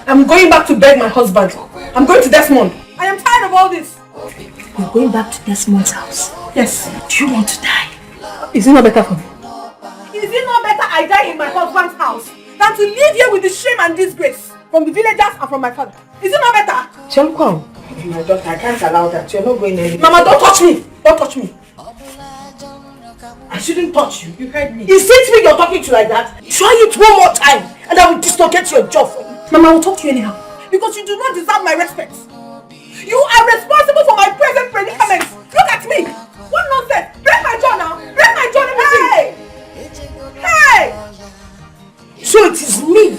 Speaker 8: I'm going back to beg my husband. I'm going to Desmond. I am tired of all this.
Speaker 2: You're going back to Desmond's house?
Speaker 8: Yes.
Speaker 2: Do you want to die?
Speaker 8: Is it not better for me? Is it not better I die in my husband's house than to live here with the shame and disgrace from the villagers and from my father? Is it not better?
Speaker 2: Chelkwao, my daughter, I can't allow that. You're not going anywhere.
Speaker 8: Mama, don't touch me. Don't touch me.
Speaker 2: I shouldn't touch you. You heard me.
Speaker 8: Is it me you're talking to like that? Try it one more time and I will dislocate your jaw for you. Mama, I will talk to you anyhow because you do not deserve my respect. You are responsible for my present predicament. Look at me. What nonsense. Break my jaw now. Break my jaw. Hey! Hey!
Speaker 2: So it is me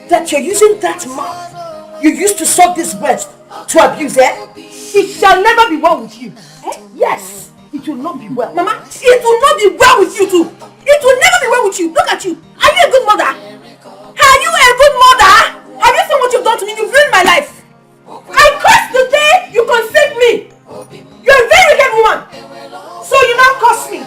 Speaker 2: that you're using that mouth you used to suck this breast to abuse, eh?
Speaker 8: It shall never be well with you.
Speaker 2: Eh? Yes. It will not be well.
Speaker 8: Mama, it will not be well with you too. It will never be well with you. Look at you. Are you a good mother? Are you a good mother? Have you seen what you've done to me? You've ruined my life. I cursed the day you conceived me. You're a very wicked woman. So you now curse me.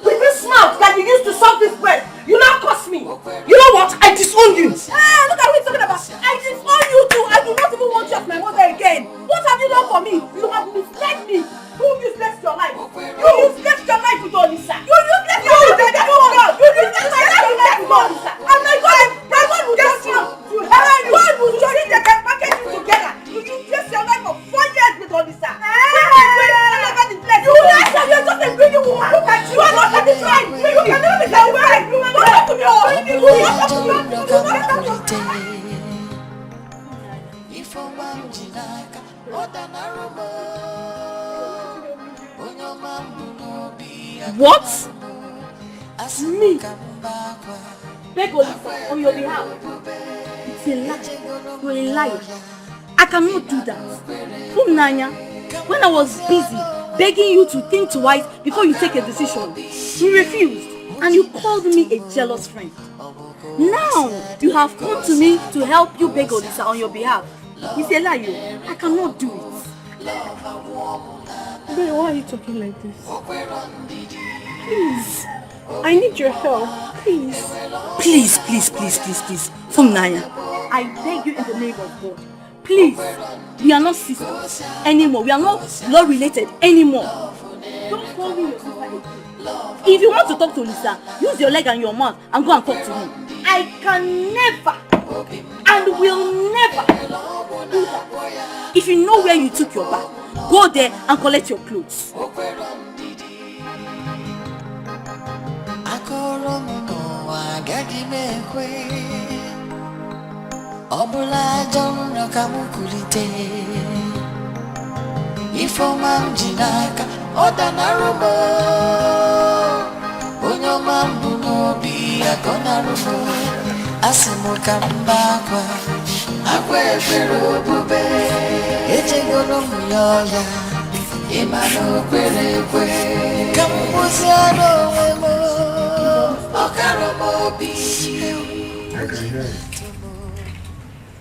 Speaker 8: With this mouth that you used to suck this bread, you now curse me. You know what? I disown you. Look at what you're talking about. I disown you too. I do not even want you as my mother again. What have you done for me? You have misled me. You useless your life. You useless your life with Olisa. You useless your life with God. You useless my life with Olisa. And my God will just you. God will just they can package you together. You useless your life for 4 years with Olisa. You are just a greedy woman. Look at you. You are not satisfied. You cannot be satisfied. You are not to me. You are not to me. What? Me? Beg Olisa on your behalf. It's a lie. You're a liar. I cannot do that. Nanya, when I was busy begging you to think twice before you take a decision, you refused and you called me a jealous friend. Now you have come to me to help you beg Olisa on your behalf. It's a lie. I cannot do it.
Speaker 9: Babe, why are you talking like this? Please, I need your help. Please.
Speaker 2: Please. From Naya.
Speaker 7: I beg you in the name of God, please, we are not sisters anymore. We are not blood related anymore. Don't call me your sister again. If you want to talk to Olisa, use your leg and your mouth and go and talk to him. I can never and will never do that. If you know where you took your bath, go there and collect your clothes.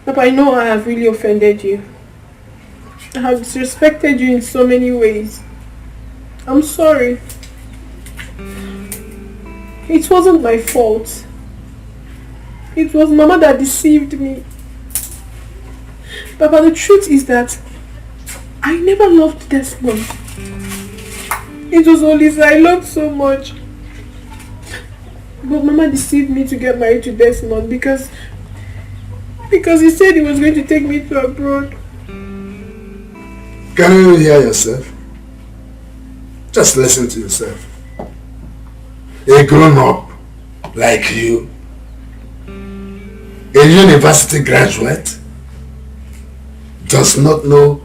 Speaker 9: Papa, I know I have really offended you. I have disrespected you in so many ways. I'm sorry. It wasn't my fault. It was Mama that deceived me. Papa, the truth is that I never loved Desmond. It was Olisa I loved so much. But Mama deceived me to get married to Desmond because he said he was going to take me to abroad.
Speaker 4: Can you hear yourself? Just listen to yourself. A grown-up like you, a university graduate, does not know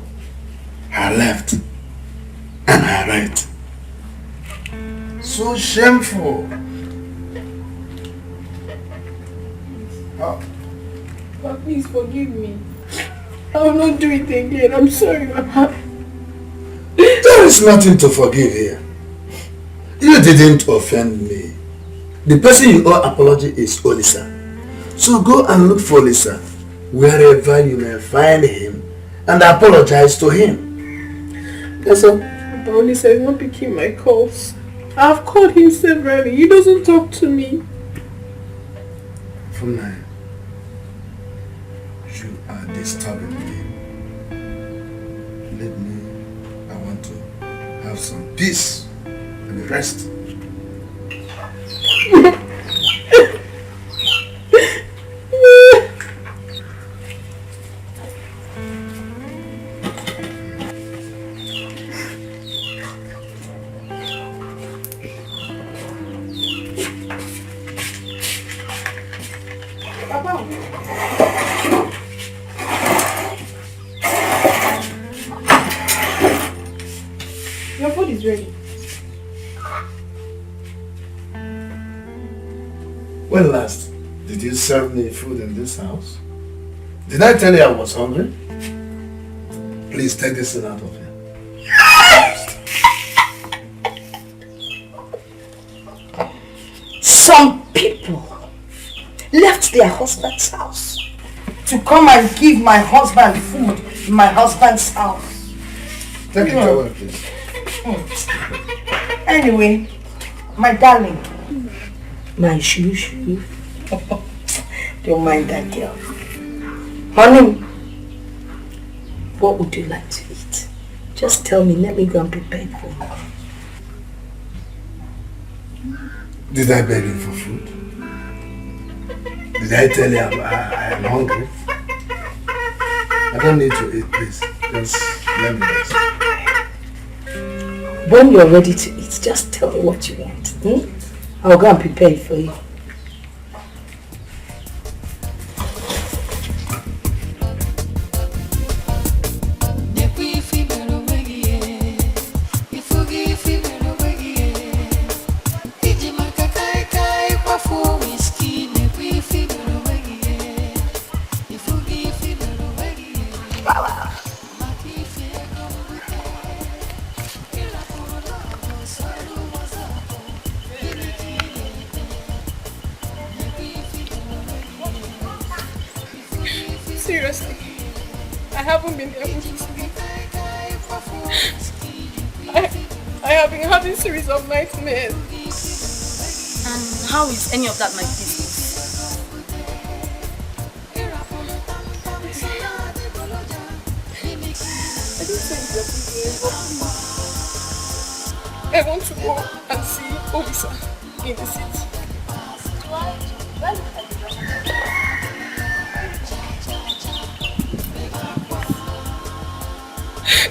Speaker 4: her left and her right. So shameful.
Speaker 9: Oh. But please forgive me. I will not do it again. I'm sorry, Mama.
Speaker 4: There is nothing to forgive here. You didn't offend me. The person you owe apology is Olisa. So go and look for Olisa wherever you may find him and apologize to him.
Speaker 9: That's all. But Olisa is not picking my calls. I've called him severally. He doesn't talk to me.
Speaker 4: From now, you are disturbing me. Let me, I want to have some peace and rest.
Speaker 9: Your food is ready.
Speaker 4: When last did you serve me food in this house? Did I tell you I was hungry? Please take this thing out of here.
Speaker 2: Some people left their husband's house to come and give my husband food in my husband's house.
Speaker 4: Take it away, please.
Speaker 2: Anyway, my darling, my shoo. Don't mind that girl. Honey, what would you like to eat? Just tell me, let me go and prepare it for you.
Speaker 4: Did I beg you for food? Did I tell you I am hungry? I don't need to eat, please. Just let me rest.
Speaker 2: When you're ready to eat, just tell me what you want. I'll go and prepare it for you.
Speaker 9: Seriously, I haven't been able to sleep. I have been having a series of nightmares.
Speaker 7: And how is any of that my business?
Speaker 9: saying you're busy, but please. I want to go and see Olisa in the city.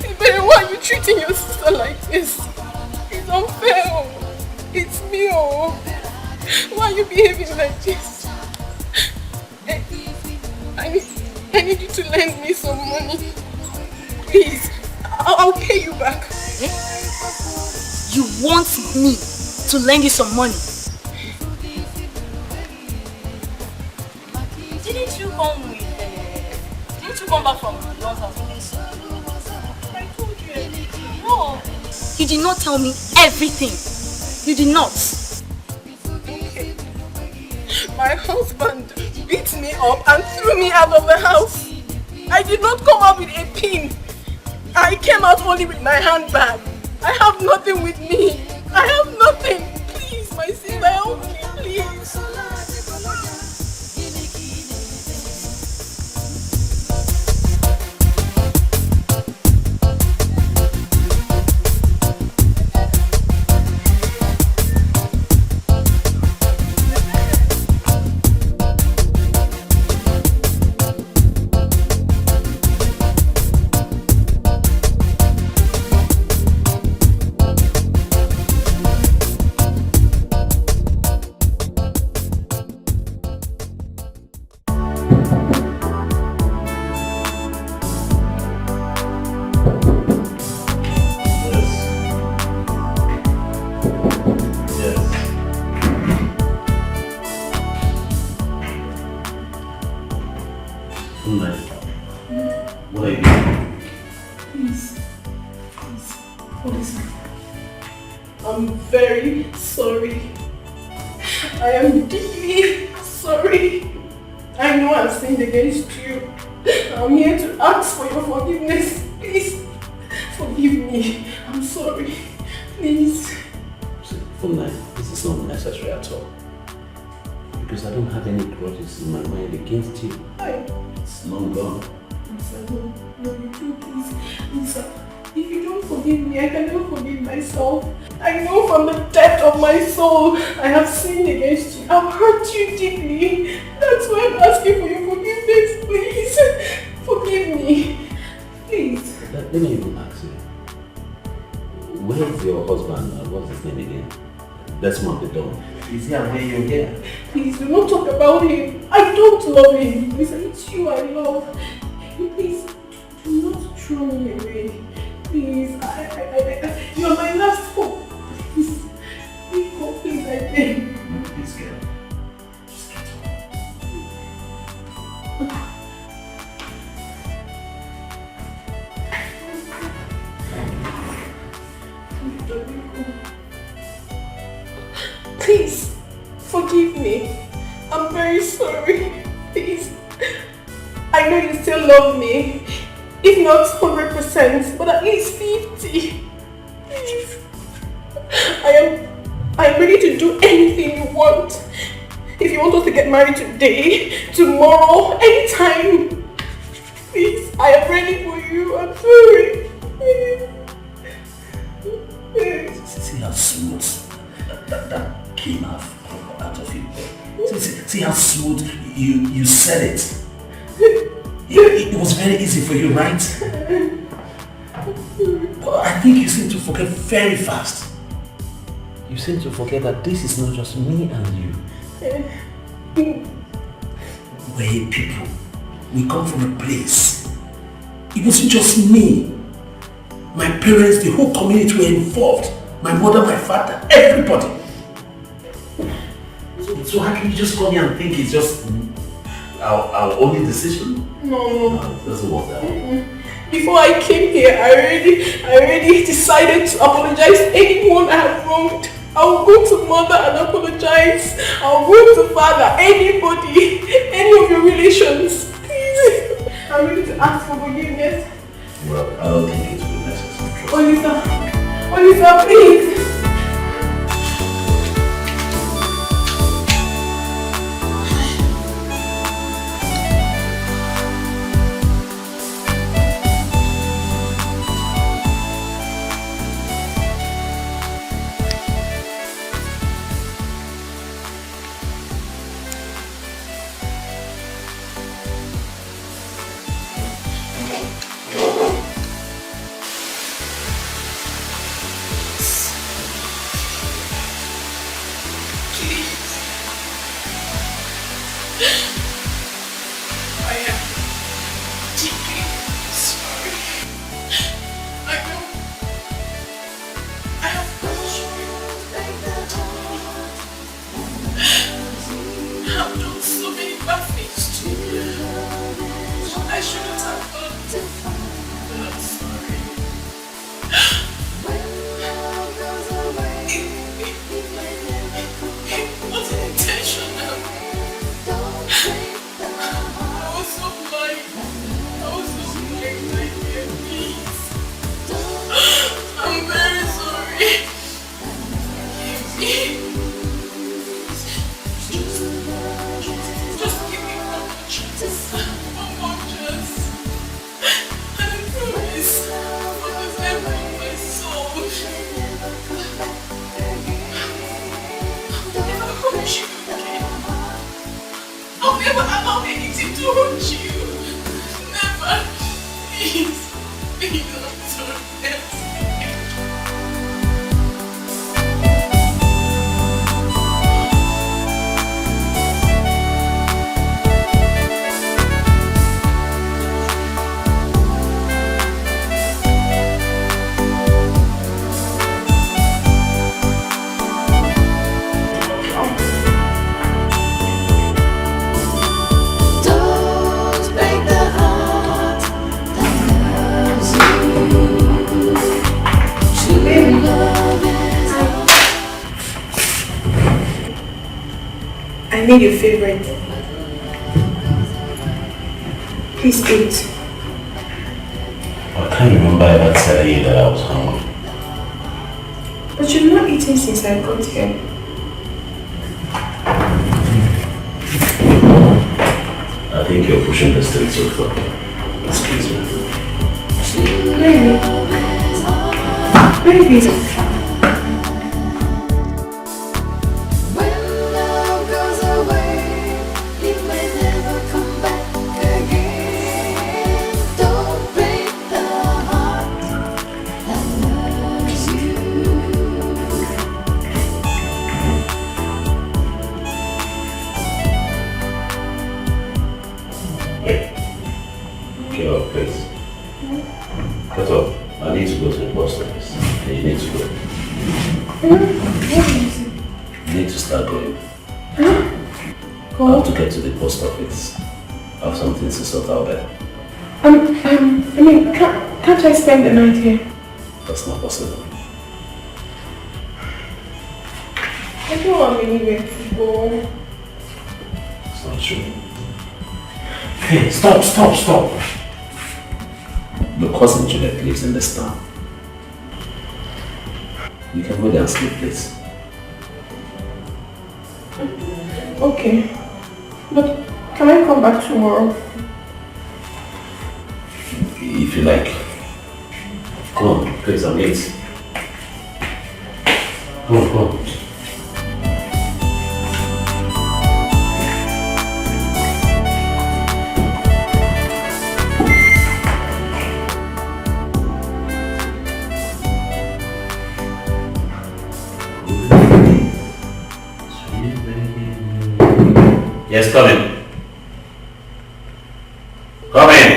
Speaker 9: Ebere, why are you treating your sister like this? It's unfair. It's me. Why are you behaving like this? I need you to lend me some money. Please, I'll pay you back.
Speaker 7: Eh? You want me to lend you some money? Didn't you come back from London's house?
Speaker 9: I told you.
Speaker 7: No. You did not tell me everything. You did not.
Speaker 9: Okay. My husband beat me up and threw me out of the house. I did not come out with a pin. I came out only with my handbag. I have nothing with me. I have nothing. Please, my sister, help me, please. I'm very sorry. I am deeply sorry. I know I've sinned against you. I'm here to ask for your forgiveness. Please, forgive me. I'm sorry. Please.
Speaker 1: This is not necessary at all. Because I don't have any grudges in my mind against you. It's long gone.
Speaker 9: No, you do, please. Lisa, if you don't forgive me, I cannot forgive myself. I know from the depth of my soul I have sinned against you. I've hurt you deeply. That's why I'm asking for your forgiveness. Please, forgive me. Please.
Speaker 1: Let me even ask you. Where's your husband? What's his name again? Desmond the dog. Is he aware you're here?
Speaker 9: Please do not talk about him. I don't love him. Listen, it's you I love. Please, do not throw me away. Please, you're my last hope. Please, please, I beg.
Speaker 1: Please, girl. Just get
Speaker 9: Please, forgive me. I'm very sorry. Please. I know you still love me. If not 100%, but at least 50. Please. I am ready to do anything you want. If you want us to get married today, tomorrow, anytime. Please, I am ready for you. I'm sorry.
Speaker 1: See how smooth that came out of you. See how smooth you said it. It was very easy for you, right? But I think you seem to forget very fast. You seem to forget that this is not just me and you. We're people. We come from a place. It wasn't just me. My parents, the whole community were involved. My mother, my father, everybody. So how can you just come here and think it's just our only decision?
Speaker 9: No,
Speaker 1: it doesn't work that way.
Speaker 9: Before I came here, I already decided to apologize to anyone I have wronged. I'll go to mother and apologize. I'll go to father, anybody, any of your relations. Please. I'm ready to ask for forgiveness.
Speaker 1: Well, I don't think it will be necessary.
Speaker 9: Olisa, please. need your favorite. Please eat.
Speaker 1: I can't remember ever telling you that I was hungry.
Speaker 9: But you've not eaten since I got here.
Speaker 1: I think you're pushing this thing too far. Excuse me.
Speaker 9: Really? Baby.
Speaker 1: To sort out there.
Speaker 9: I mean, can't I spend the night here?
Speaker 1: That's not possible.
Speaker 9: I don't want anywhere to go.
Speaker 1: It's not true. Hey, stop. Your cousin Juliet lives in this town. You can go there and sleep, please.
Speaker 9: Okay. But can I come back tomorrow?
Speaker 1: If you like. Come on, please, I'm late. Come on. Yes, come in. Come in.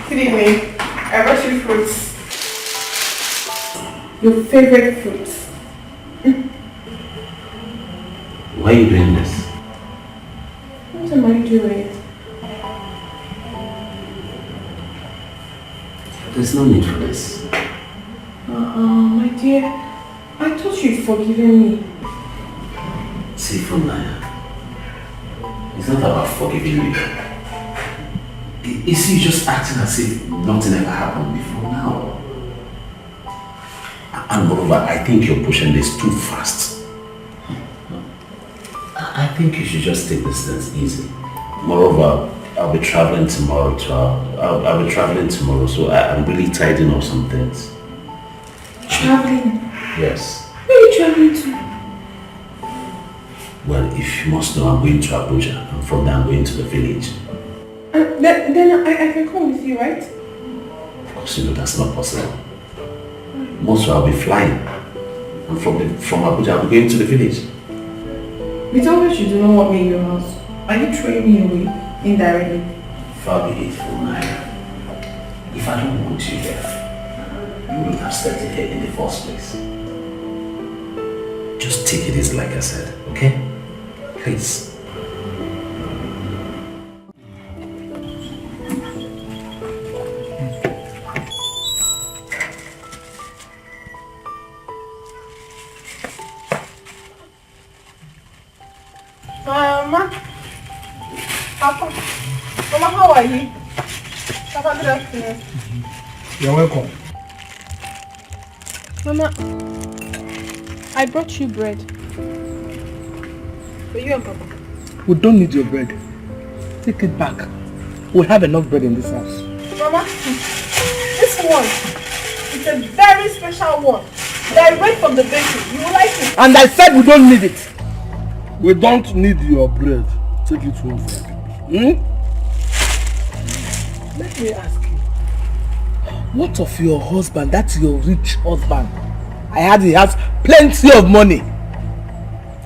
Speaker 9: Good evening. I brought you fruits. Your favorite fruits.
Speaker 1: Why are you doing this?
Speaker 9: What am I doing?
Speaker 1: There's no need for this.
Speaker 9: My dear, I thought you'd forgiven me.
Speaker 1: See, from Naya, it's not about forgiving me. You see, you're just acting as if nothing ever happened before now. And moreover, I think you're pushing this too fast. I think you should just take this things easy. Moreover, I'll be traveling tomorrow I'll be traveling tomorrow, so I'm really tidying up some things.
Speaker 9: Traveling?
Speaker 1: Yes.
Speaker 9: Where are you traveling to?
Speaker 1: Well, if you must know, I'm going to Abuja, and from there I'm going to the village.
Speaker 9: Then I can come with you, right?
Speaker 1: Of course, you know that's not possible. Most I'll be flying, and from Abuja I'll be going to the village.
Speaker 9: We told you do not want me in your house. Are you throwing me away indirectly?
Speaker 1: Far be it from Naya. If I don't want you there, you wouldn't have stepped in here in the first place. Just take it easy, like I said, okay? Please.
Speaker 9: Mama, Papa, Mama, how are you? Papa, good afternoon.
Speaker 4: You're welcome.
Speaker 9: Mama, I brought you bread. For you and Papa.
Speaker 12: We don't need your bread. Take it back. We have enough bread in this house.
Speaker 9: Mama, this one, it's a very special one. Direct from the bakery. You will like it.
Speaker 12: And I said we don't need it. We don't need your bread. Take it home. Let me ask you. What of your husband? That's your rich husband. I heard he has plenty of money.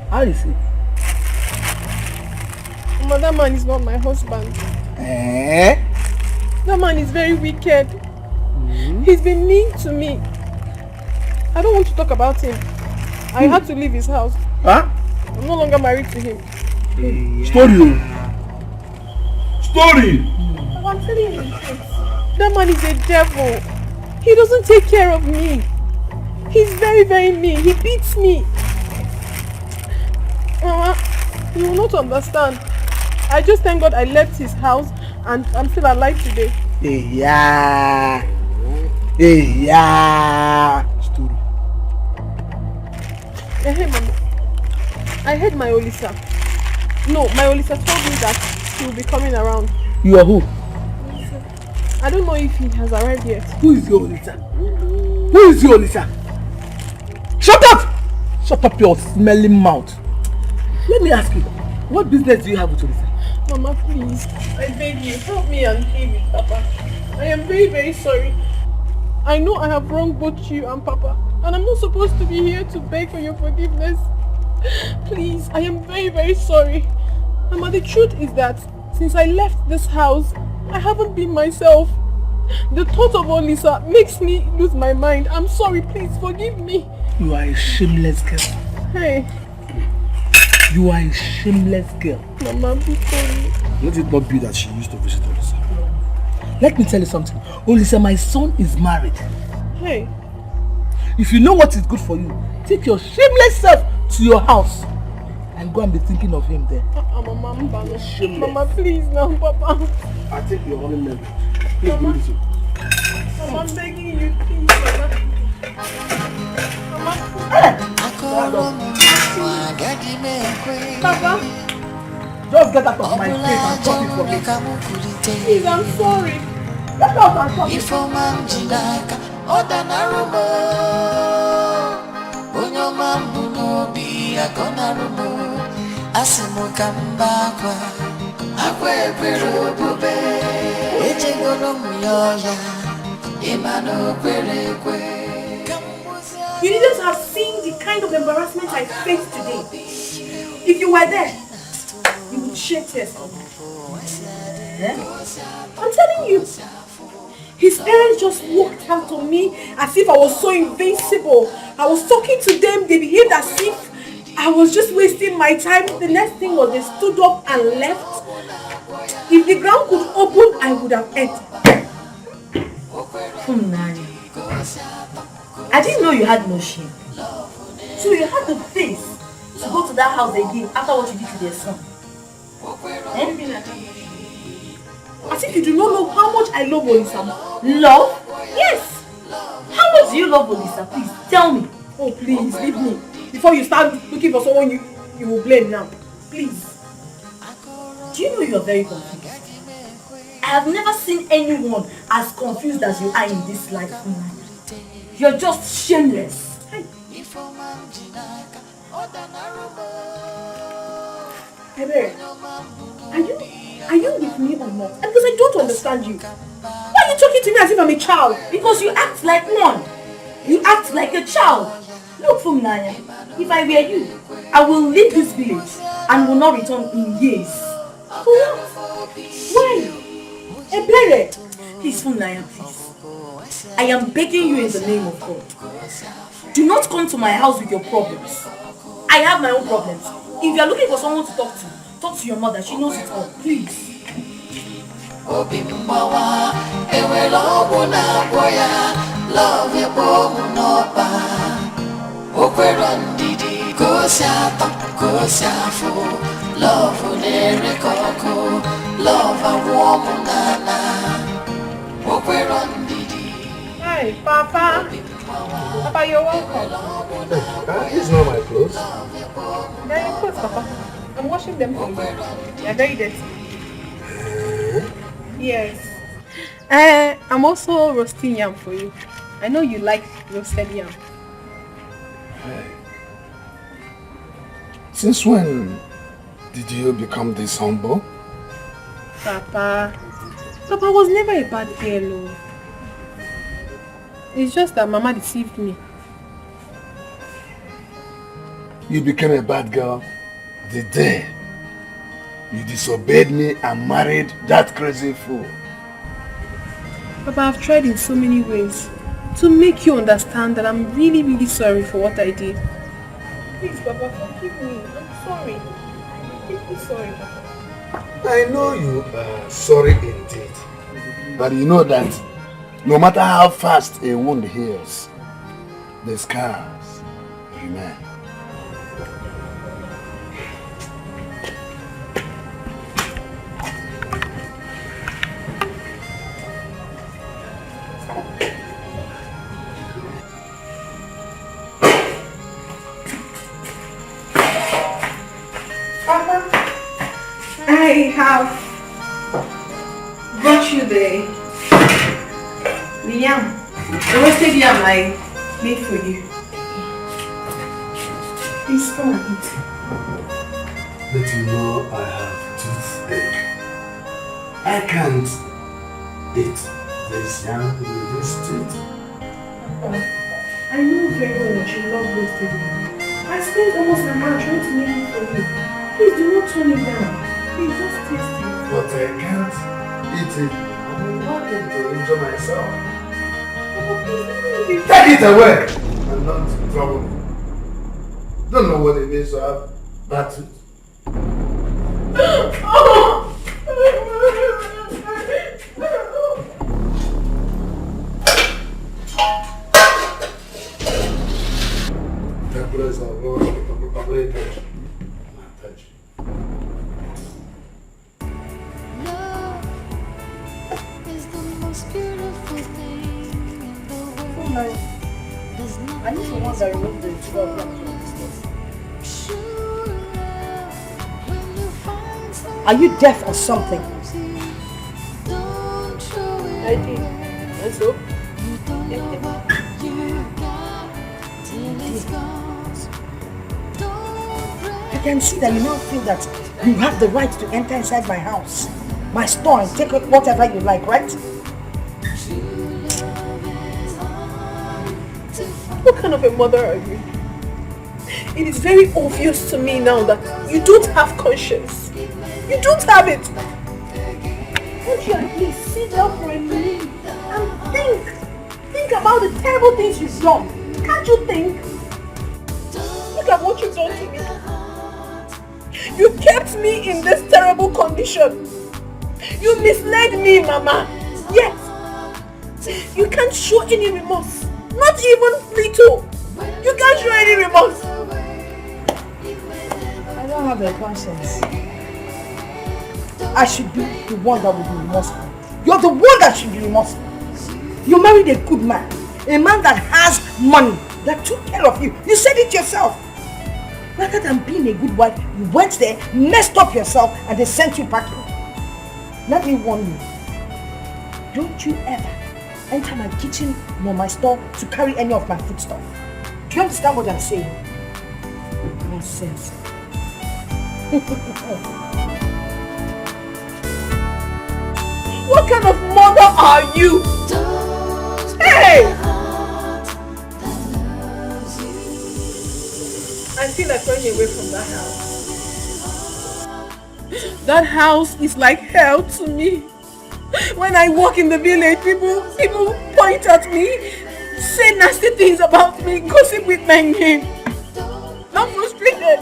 Speaker 12: How is he?
Speaker 9: Mama, that man is not my husband.
Speaker 12: Eh?
Speaker 9: That man is very wicked. He's been mean to me. I don't want to talk about him. I had to leave his house.
Speaker 12: Huh?
Speaker 9: I'm no longer married to him.
Speaker 12: Story.
Speaker 9: I'm telling you the truth. That man is a devil. He doesn't take care of me. He's very, very mean. He beats me. Mama, you will not understand. I just thank God I left his house and I'm still alive today.
Speaker 4: Yeah. Story.
Speaker 9: Hey, Mama. I heard my Olisa. No, my Olisa told me that he will be coming around.
Speaker 12: You are who?
Speaker 9: I don't know if he has arrived yet.
Speaker 12: Who is your Olisa? Who is your Olisa? Shut up! Shut up your smelling mouth. Let me ask you, what business do you have with Olisa?
Speaker 9: Mama, please. I beg you, help me and plead with Papa. I am very, very sorry. I know I have wronged both you and Papa. And I'm not supposed to be here to beg for your forgiveness. Please, I am very, very sorry. Mama, the truth is that since I left this house, I haven't been myself. The thought of Olisa makes me lose my mind. I'm sorry, please forgive me.
Speaker 12: You are a shameless girl.
Speaker 9: Hey.
Speaker 12: You are a shameless girl.
Speaker 9: Mama, be sorry.
Speaker 12: Let it not be that she used to visit Olisa. Let me tell you something. Olisa, my son is married.
Speaker 9: Hey.
Speaker 12: If you know what is good for you, take your shameless self to your house and go and be thinking of him there.
Speaker 9: Mama, please now, Papa.
Speaker 12: I take your only member. Please do this.
Speaker 9: Mama, I'm begging you, please, Mama. Papa.
Speaker 12: Just get out of my face and stop it for me.
Speaker 9: Please, I'm sorry.
Speaker 12: Get out and stop it.
Speaker 2: You needn't have seen the kind of embarrassment I faced today. If you were there, you would shed tears for me. Yeah? I'm telling you. His parents just walked out on me as if I was so invincible. I was talking to them, they behaved as if I was just wasting my time. The next thing was they stood up and left. If the ground could open, I would have entered. I didn't know you had no shame. So you had the face to go to that house again after what you did to their son. As if you do not know how much I love Olisa. Love? Yes! How much do you love Olisa? Please, tell me.
Speaker 9: Oh, please, leave me. Before you start looking for someone you will blame now. Please.
Speaker 2: Do you know you are very confused? I have never seen anyone as confused as you are in this life. You're just shameless.
Speaker 9: Ebere, are you with me or not? Because I don't understand you. Why are you talking to me as if I'm a child?
Speaker 2: Because you act like one. You act like a child. Look, Fumnaya, if I were you, I will leave this village and will not return in years.
Speaker 9: What? Why? Ebere!
Speaker 2: Please, Fumnaya, please. I am begging you in the name of God. Do not come to my house with your problems. I have my own problems. If you are looking for someone to talk to your mother. She knows it all. Please.
Speaker 9: Hi, Papa. Papa, you're welcome.
Speaker 4: These are not my clothes.
Speaker 9: They're your clothes, Papa. I'm washing them for you. They're very dirty. Yes. I'm also roasting yam for you. I know you like roasted yam.
Speaker 4: Since when did you become this humble?
Speaker 9: Papa was never a bad girl. It's just that Mama deceived me.
Speaker 4: You became a bad girl the day you disobeyed me and married that crazy fool.
Speaker 9: Papa, I've tried in so many ways to make you understand that I'm really, really sorry for what I did. Please, Papa, forgive me. I'm sorry. I'm deeply sorry, Papa.
Speaker 4: I know you are sorry indeed. But you know that no matter how fast a wound heals, the scars remain.
Speaker 9: Papa, I have brought you the yam. The roasted yam I made for you. Please come and eat.
Speaker 11: But you know I have toothache. I can't eat this yam with this tooth.
Speaker 9: Papa, I know very well that you love roasted yam. I spent almost an hour trying to make it for you. Please do not turn it down. Please just taste it.
Speaker 11: But I can't eat it. I'm working to enjoy myself.
Speaker 9: Papa, please don't leave it.
Speaker 11: Take it away! I'm not trouble me. Don't know what it means to have bad tooth. That place I'll go probably touch. Not touch.
Speaker 10: Love is the most beautiful thing in the world. There's
Speaker 12: I need to want that remove the 12 grams from this stuff. Are you deaf or something?
Speaker 9: I did.
Speaker 12: Let's go. I can see that you now feel that you have the right to enter inside my house, my store, and take whatever you like, right?
Speaker 9: What kind of a mother are you? It is very obvious to me now that you don't have conscience. You don't have it. Won't you at least sit down for a minute and think? Think about the terrible things you've done. Can't you think? Look at what you've done to me. You kept me in this terrible condition. You misled me, Mama. Yes. You can't show any remorse. Not even little. You can't show any remorse.
Speaker 12: I don't have a conscience. I should be the one that would be remorseful. You're the one that should be remorseful. You married a good man. A man that has money, that took care of you. You said it yourself. Rather than being a good wife, you went there, messed up yourself, and they sent you packing. Let me warn you. Don't you ever enter my kitchen nor my store to carry any of my foodstuff. Do you understand what I'm saying? Nonsense.
Speaker 9: What kind of mother are you? Hey! I feel like running away from that house. That house is like hell to me. When I walk in the village, people point at me, say nasty things about me, gossip with my name. I'm frustrated.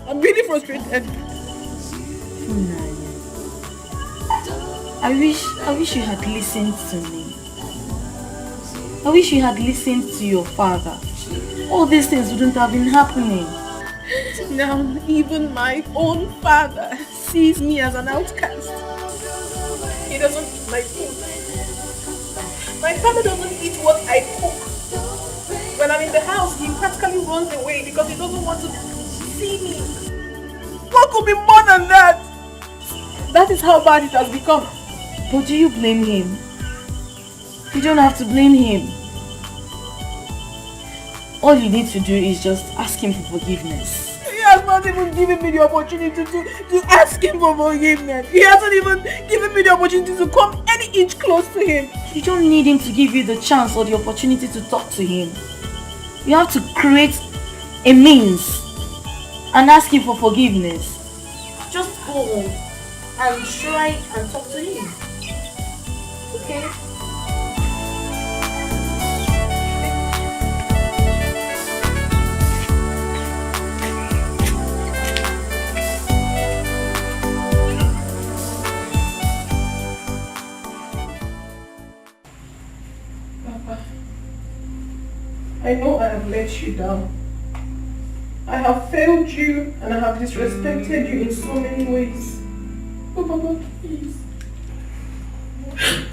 Speaker 9: I'm really frustrated.
Speaker 7: I wish you had listened to me. I wish you had listened to your father. All these things wouldn't have been happening.
Speaker 9: Now even my own father sees me as an outcast. He doesn't eat my food. My father doesn't eat what I cook. When I'm in the house, he practically runs away because he doesn't want to see me. What could be more than that? That is how bad it has become.
Speaker 7: But do you blame him? You don't have to blame him. All you need to do is just ask him for forgiveness.
Speaker 9: He has not even given me the opportunity to ask him for forgiveness. He hasn't even given me the opportunity to come any inch close to him.
Speaker 7: You don't need him to give you the chance or the opportunity to talk to him. You have to create a means and ask him for forgiveness. Just go home and try and talk to him. Okay?
Speaker 9: I I know I have let you down. I have failed you and I have disrespected you in so many ways. Oh, Baba, please.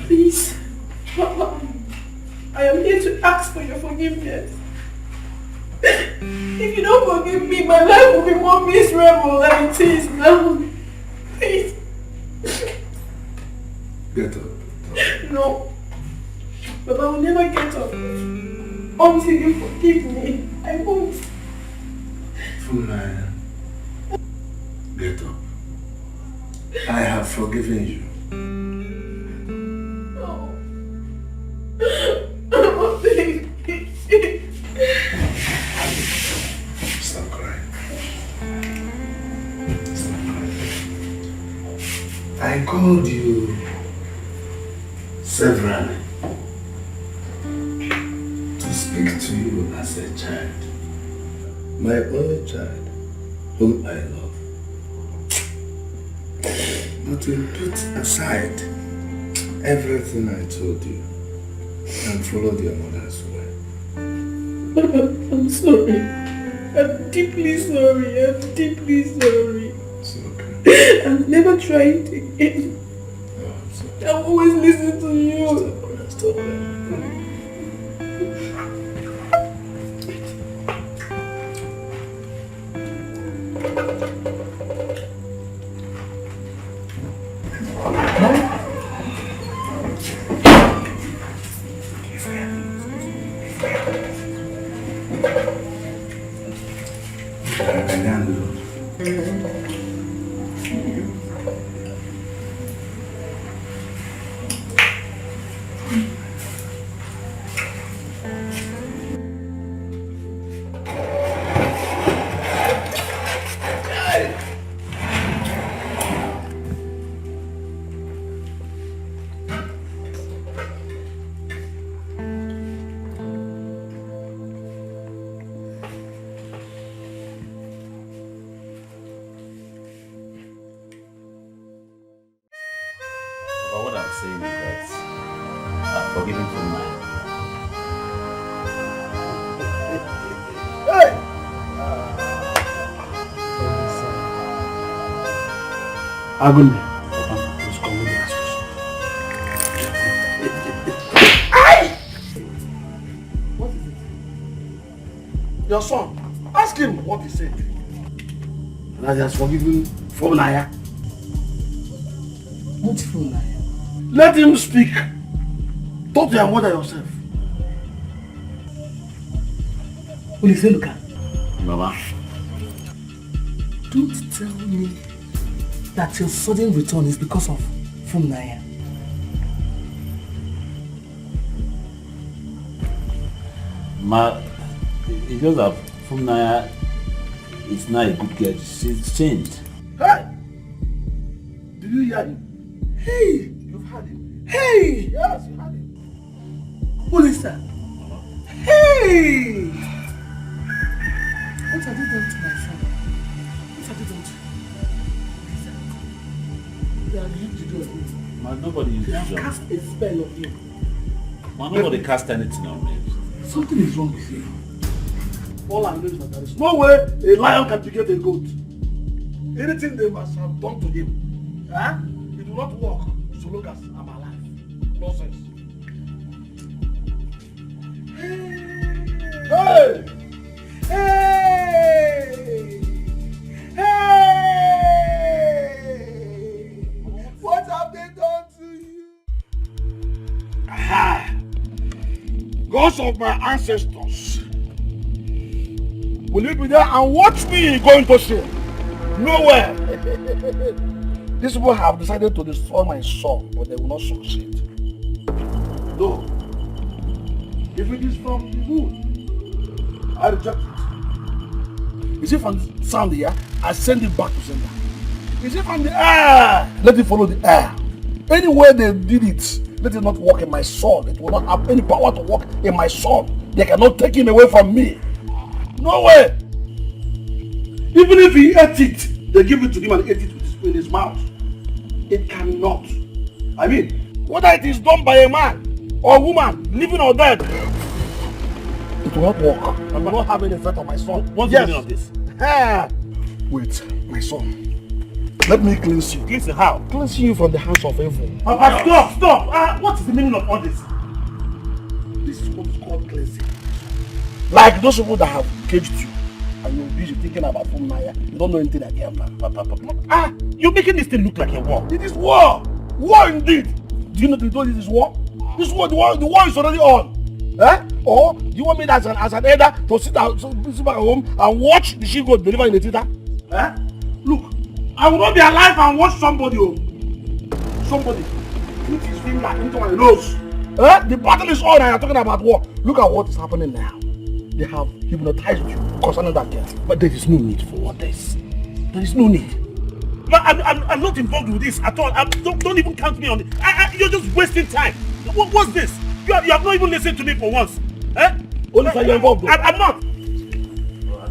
Speaker 9: Please. Baba, I am here to ask for your forgiveness. If you don't forgive me, my life will be more miserable than it is now. Please.
Speaker 3: Get up.
Speaker 9: No. But I will never get up until you forgive me. I won't.
Speaker 3: Funaya, get up. I have forgiven you.
Speaker 9: No.
Speaker 3: Stop crying. Stop crying. I called you severally to speak to you as a child. My only child, whom I love. But to put aside everything I told you and followed your mother's way.
Speaker 9: I'm sorry. I'm deeply sorry. I'm deeply sorry.
Speaker 3: It's okay.
Speaker 9: I've never tried again.
Speaker 3: No, it's okay.
Speaker 9: I've always listened to you.
Speaker 3: Stop crying.
Speaker 1: Agunde, Papa, please come with us.
Speaker 4: What is it? Your son. Ask him what he said.
Speaker 1: That he has forgiven Funaya.
Speaker 4: What Funaya?
Speaker 1: Let him speak. Talk to your mother yourself.
Speaker 4: Olisa, look at.
Speaker 1: Mama.
Speaker 4: Don't tell me that your sudden return is because of Funaya.
Speaker 1: Ma, it's just that Funaya is not a good girl. She's changed.
Speaker 4: Hey! Did you hear him? Hey! You've heard him. Hey! Yes, you heard him. Olisa. Hey! What have you done to my son? What have you done to him? They have used you again.
Speaker 1: Ma, nobody used
Speaker 4: They have
Speaker 1: to
Speaker 4: cast a spell on you.
Speaker 1: Ma, nobody cast anything on me.
Speaker 4: Something is wrong with you. All I know is that there is no way a lion can pick a goat. Anything they must have done to him, it will not work so long as I'm alive. Nonsense. Hey! Hey! Hey! What have they done to you?
Speaker 1: Ah!
Speaker 4: Gods of my ancestors, will you be there and watch me going to shame? Nowhere! These people have decided to destroy my son, but they will not succeed. No. If it is from the wood, I reject it. Is it from the sound here? I send it back to sender. Is it from the air? Let it follow the air. Anywhere they did it, let it not work in my son. It will not have any power to work in my son. They cannot take him away from me. No way! Even if he ate it, they give it to him and ate it in his mouth. It cannot. I mean, whether it is done by a man or a woman, living or dead, It will not work. I will not have any effect on my son.
Speaker 1: What's the meaning of this?
Speaker 4: Wait, my son. Let me cleanse you.
Speaker 1: Cleanse how?
Speaker 4: Cleanse you from the hands of evil.
Speaker 1: Papa, stop! What is the meaning of all this?
Speaker 4: This is what is called cleansing. Like those people that have caged you and you're busy thinking about Maya. You don't know anything again, man.
Speaker 1: You're making this thing look like a war.
Speaker 4: It is war! War indeed! Do you know this is war? This war, the war is already on. Or do you want me as an elder to sit back at home and watch the she go deliver in the theater? Look, I will not be alive and watch somebody put his finger into my nose. The battle is on and you're talking about war. Look at what is happening now. They have hypnotized you concerning that girl. But there is no need for all this. There is no need.
Speaker 1: But I'm not involved with this at all. Don't even count me on it. You're just wasting time. What's this? You have not even listened to me for once.
Speaker 4: Olisa, you're involved there.
Speaker 1: I'm not.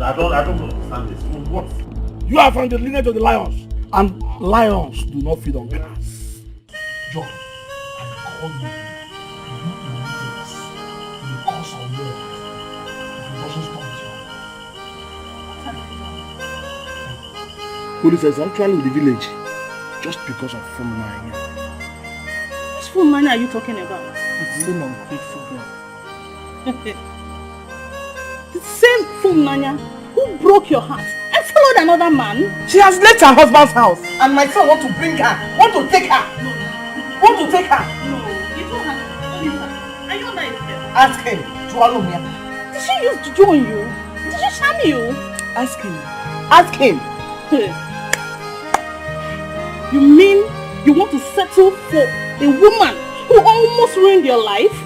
Speaker 1: I don't understand this. What?
Speaker 4: You are from the lineage of the lions. And lions do not feed on grass. John, I call you to be obedience to the cause of war. If it doesn't stop it, Olisa is actually in the village just because of Fulmania.
Speaker 8: Which Fulmania are you talking about?
Speaker 4: The same ungrateful girl.
Speaker 8: The same Fulmania who broke your heart and followed another man?
Speaker 12: She has left her husband's house and my son want to bring her, want to take her.
Speaker 8: No, you don't have to. Are you under his spell?
Speaker 12: Ask him, Jualumia.
Speaker 8: Did she use juju on you? Did she charm you?
Speaker 12: Ask him.
Speaker 8: You mean you want to settle for a woman who almost ruined your life?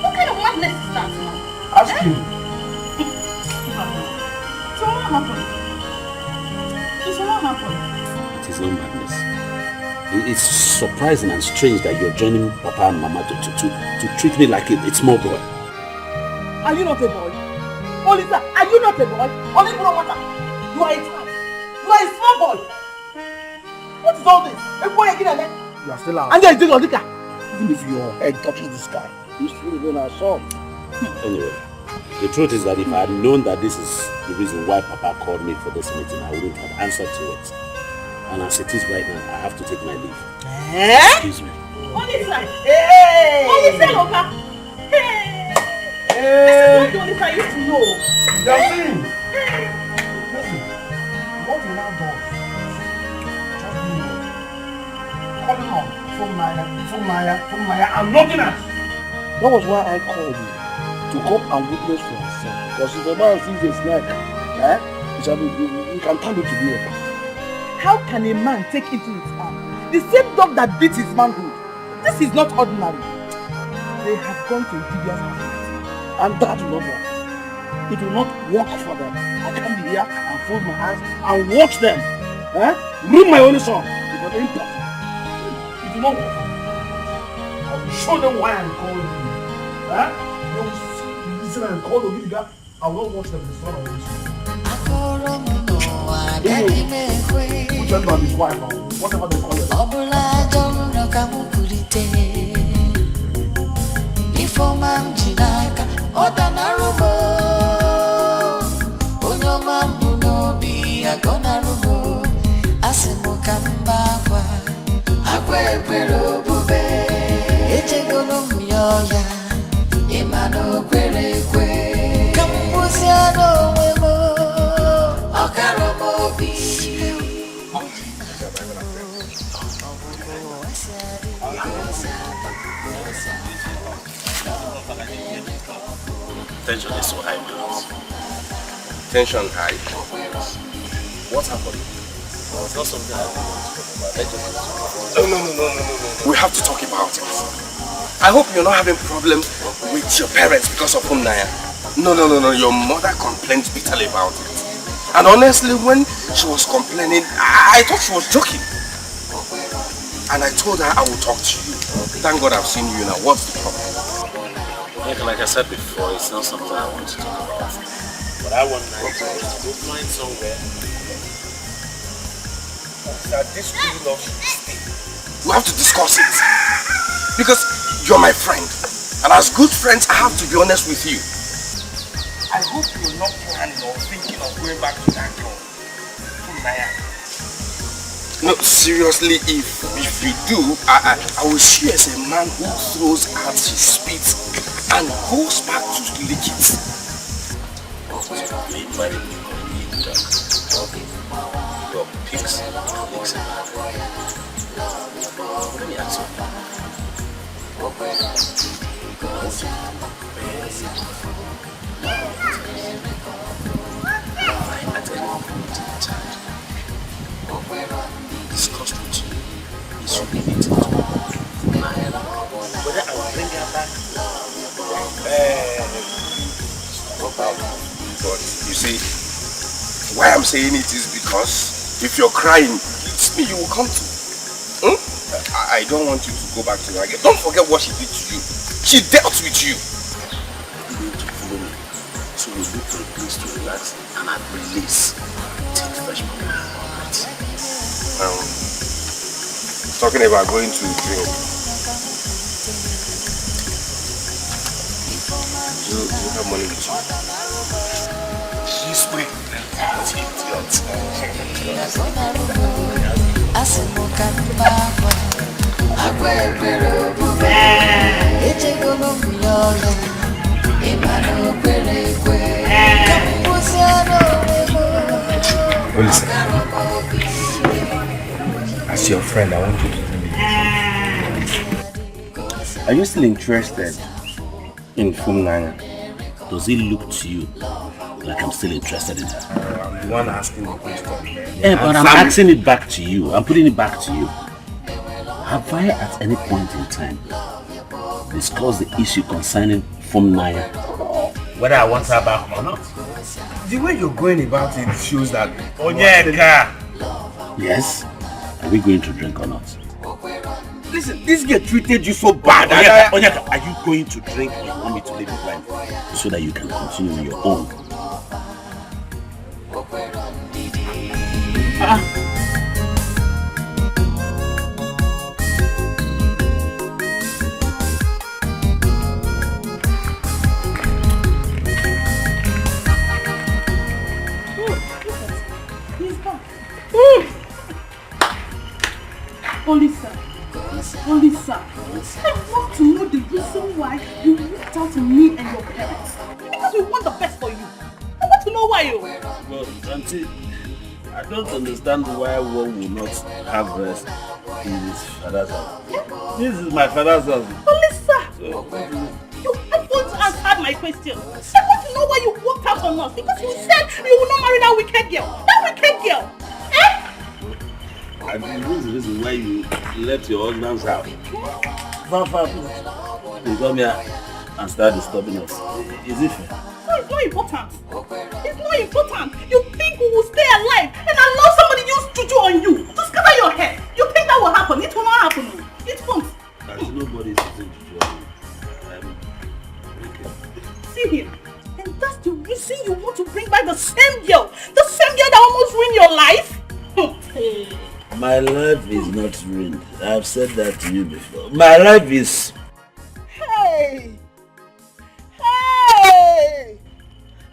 Speaker 8: What kind of madness is that now?
Speaker 4: Ask him.
Speaker 8: So what happened?
Speaker 13: It is not madness. It's surprising and strange that you're joining Papa and Mama to treat me like a small boy.
Speaker 12: Are you not a boy? Olisa, are you not a boy? Only you are a child. You are a small boy. What is all this? A boy again?
Speaker 4: You are still out.
Speaker 12: And there is Odika.
Speaker 4: Even if your head touches the sky, you still remain our son.
Speaker 13: Anyway, the truth is that if I had known that this is the reason why Papa called me for this meeting, I wouldn't have answered to it. And as it is right now, I have to take my leave. Excuse me.
Speaker 8: Olisa!
Speaker 12: Hey!
Speaker 8: Olisa, Loka! Hey! This is what Olisa used to know.
Speaker 4: Listen, what you now do? Just be calling on Fulmaya, and nothing else. That was why I called you to come and witness for yourself. Because if a man sees a snake, you can turn it to be a bat.
Speaker 12: How can a man take into his hand the same dog that beats his manhood? This is not ordinary. They have gone to Itibia's house,
Speaker 4: and that will not work. It will not work for them. I can be here and fold my eyes and watch them ruin my only son. Because they're impossible. It will not work. I will show them why I'm calling you. They will see the reason I'm called Olisa. I will not watch them destroy my only son. Which one is wife or whatever they call it.
Speaker 6: Tension is so high, man. Tension high? What happened? It's not something I want to talk about. No. We have to talk about it. I hope you're not having problems with your parents because of Naya. No. Your mother complained bitterly about it. And honestly, when she was complaining, I thought she was joking. And I told her I would talk to you. Thank God I've seen you now. What's the problem?
Speaker 13: Like I said before, it's not something I want to talk about. But I want to go find somewhere
Speaker 6: that this true love should stay. We have to discuss it. Because you're my friend. And as good friends, I have to be honest with you.
Speaker 5: hope you're not planning or thinking of going back to that girl. No, seriously, if you do, I will see you as a man who throws out his spit and goes back to lick it. Your pigs licks a man. Let me ask you. At any point in time, discussed with you is related to whether I will bring her back. But you see, why I'm saying it is because if you're crying, it's me you will come to. I don't want you to go back to her again. Don't forget what she did to you. She dealt with you. You need to follow me. So we look for a place to relax and have release. Take fresh moment. Talking about going to drink. You have money with you. She's free. Olisa, as your friend, I want you to tell me this. Are you still interested in Funaya?
Speaker 13: Does it look to you like I'm still interested in her?
Speaker 5: I'm the one asking the question.
Speaker 13: Yeah, but I'm asking it back to you. I'm putting it back to you. Have I at any point in time discussed the issue concerning Funaya?
Speaker 1: Whether I want her back or not?
Speaker 5: The way you're going about it shows that...
Speaker 13: Yes? Are we going to drink or not?
Speaker 5: Listen, this girl treated you so bad.
Speaker 13: Onyeka, are you going to drink or you want me to leave it blind so that you can continue on your own?
Speaker 8: Olisa, I want to know the reason why you reached out to me and your parents. Because we want the best for you. I want to know why you.
Speaker 13: Well, Auntie, I don't understand why one will not have rest in his father's house. Yeah? This is my father's house.
Speaker 8: Olisa,
Speaker 13: So,
Speaker 8: you haven't answered my question. I want to know why you walked out on us. Because you said you will not marry that wicked girl. That wicked girl.
Speaker 13: and this is the reason why you left your husband's house. Far, please. You come here and start disturbing us. Is it fair?
Speaker 8: No, it's not important. It's not important. You think we will stay alive and allow somebody use juju on you to scatter your head? You think that will happen? It will not happen. It won't.
Speaker 13: There's nobody using juju on you. Okay.
Speaker 8: See here. And that's the reason you want to bring back the same girl. The same girl that almost ruined your life? Hey.
Speaker 13: My life is not ruined. I've said that to you before. My life is...
Speaker 12: Hey!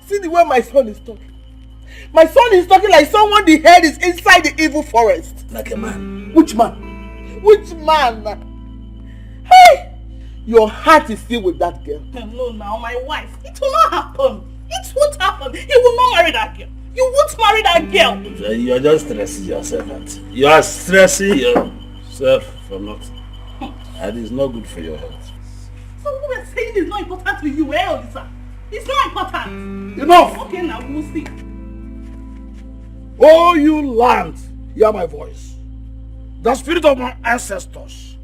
Speaker 12: See the way my son is talking. My son is talking like someone the head is inside the evil forest.
Speaker 13: Like a man.
Speaker 12: Which man? Which man? Hey! Your heart is still with that girl.
Speaker 8: No, now my wife. It will not happen. It won't happen. He will not marry that girl. You won't marry that girl.
Speaker 13: You're just stressing yourself, Auntie. You are stressing yourself for nothing. And it's not good for your health.
Speaker 8: So what we're saying is not important to you, Olisa? It's not important.
Speaker 12: Enough!
Speaker 8: Okay, now we'll see.
Speaker 12: Oh, you land, hear my voice. The spirit of my ancestors,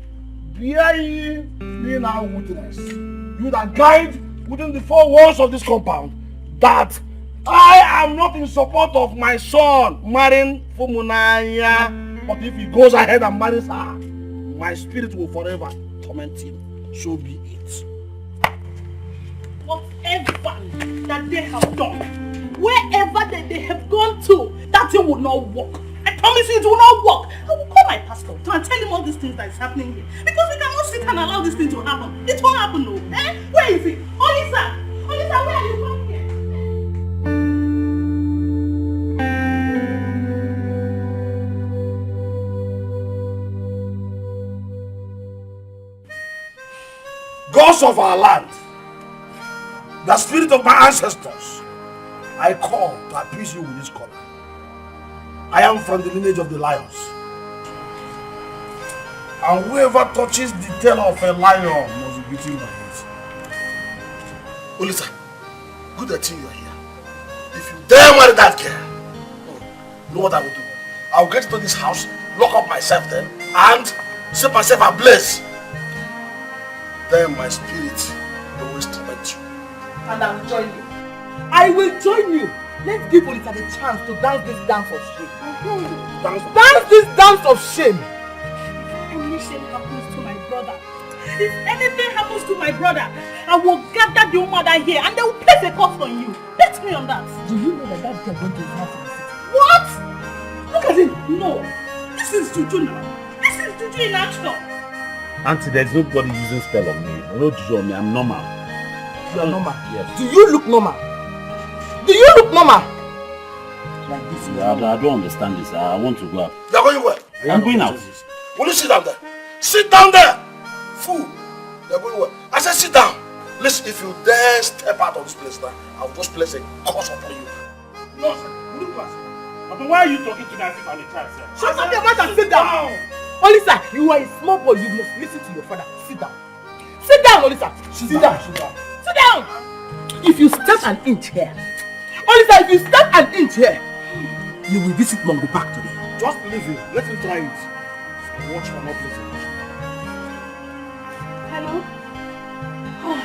Speaker 12: bear ye me now witness. You that guide within the four walls of this compound, that I am not in support of my son marrying Fumunaya. But if he goes ahead and marries her, my spirit will forever torment him. So be it.
Speaker 8: Whatever that they have done, wherever that they have gone to, that thing will not work. I promise you it will not work. I will call my pastor to and tell him all these things that is happening here. Because we cannot sit and allow this thing to happen. It won't happen, no. Where is he? Olisa! Olisa, where are you? Come here.
Speaker 4: gods of our land, the spirit of my ancestors, I call to appease you with this collar. I am from the lineage of the lions. And whoever touches the tail of a lion must be beaten by it. Olisa, good that you are here. If you dare marry that girl, you know what I will do? I will get into this house, lock up myself then, and set myself ablaze. Then my spirit will always torment you.
Speaker 12: And I will join you. I will join you. Let's give Olisa the chance to dance this dance of shame. Dance this dance of shame.
Speaker 8: Anything happens to my brother, if anything happens to my brother, I will gather the mother here and they will place a curse on you. Bet me on that.
Speaker 12: Do you know that that girl went to his house in the city?
Speaker 8: What? Look at him. No. This is juju now. This is juju in action.
Speaker 13: Auntie, there's nobody using spell on me. No juju on me. I'm normal.
Speaker 12: You are normal?
Speaker 13: Yes.
Speaker 12: Do you look normal? Do you look normal?
Speaker 13: Like this. I don't understand this. I want to go out.
Speaker 4: You're going where?
Speaker 13: I'm going out.
Speaker 4: Will you sit down there? Sit down there! Fool! You're going where? I said sit down. Listen, if you dare step out of this place now, I'll just place a curse upon you.
Speaker 1: No, sir. But why are you talking to me as if I'm a child, sir?
Speaker 12: Shut up your mouth and sit down! Olisa, you are a small boy. You must listen to your father. Sit down. Sit down, Olisa. Sit down. Sit down. If you step an inch here, Olisa, if you step an inch here, you will visit Mongo Park today.
Speaker 4: Just leave him. Let him try it. Watch for not listening.
Speaker 8: Hello? Oh,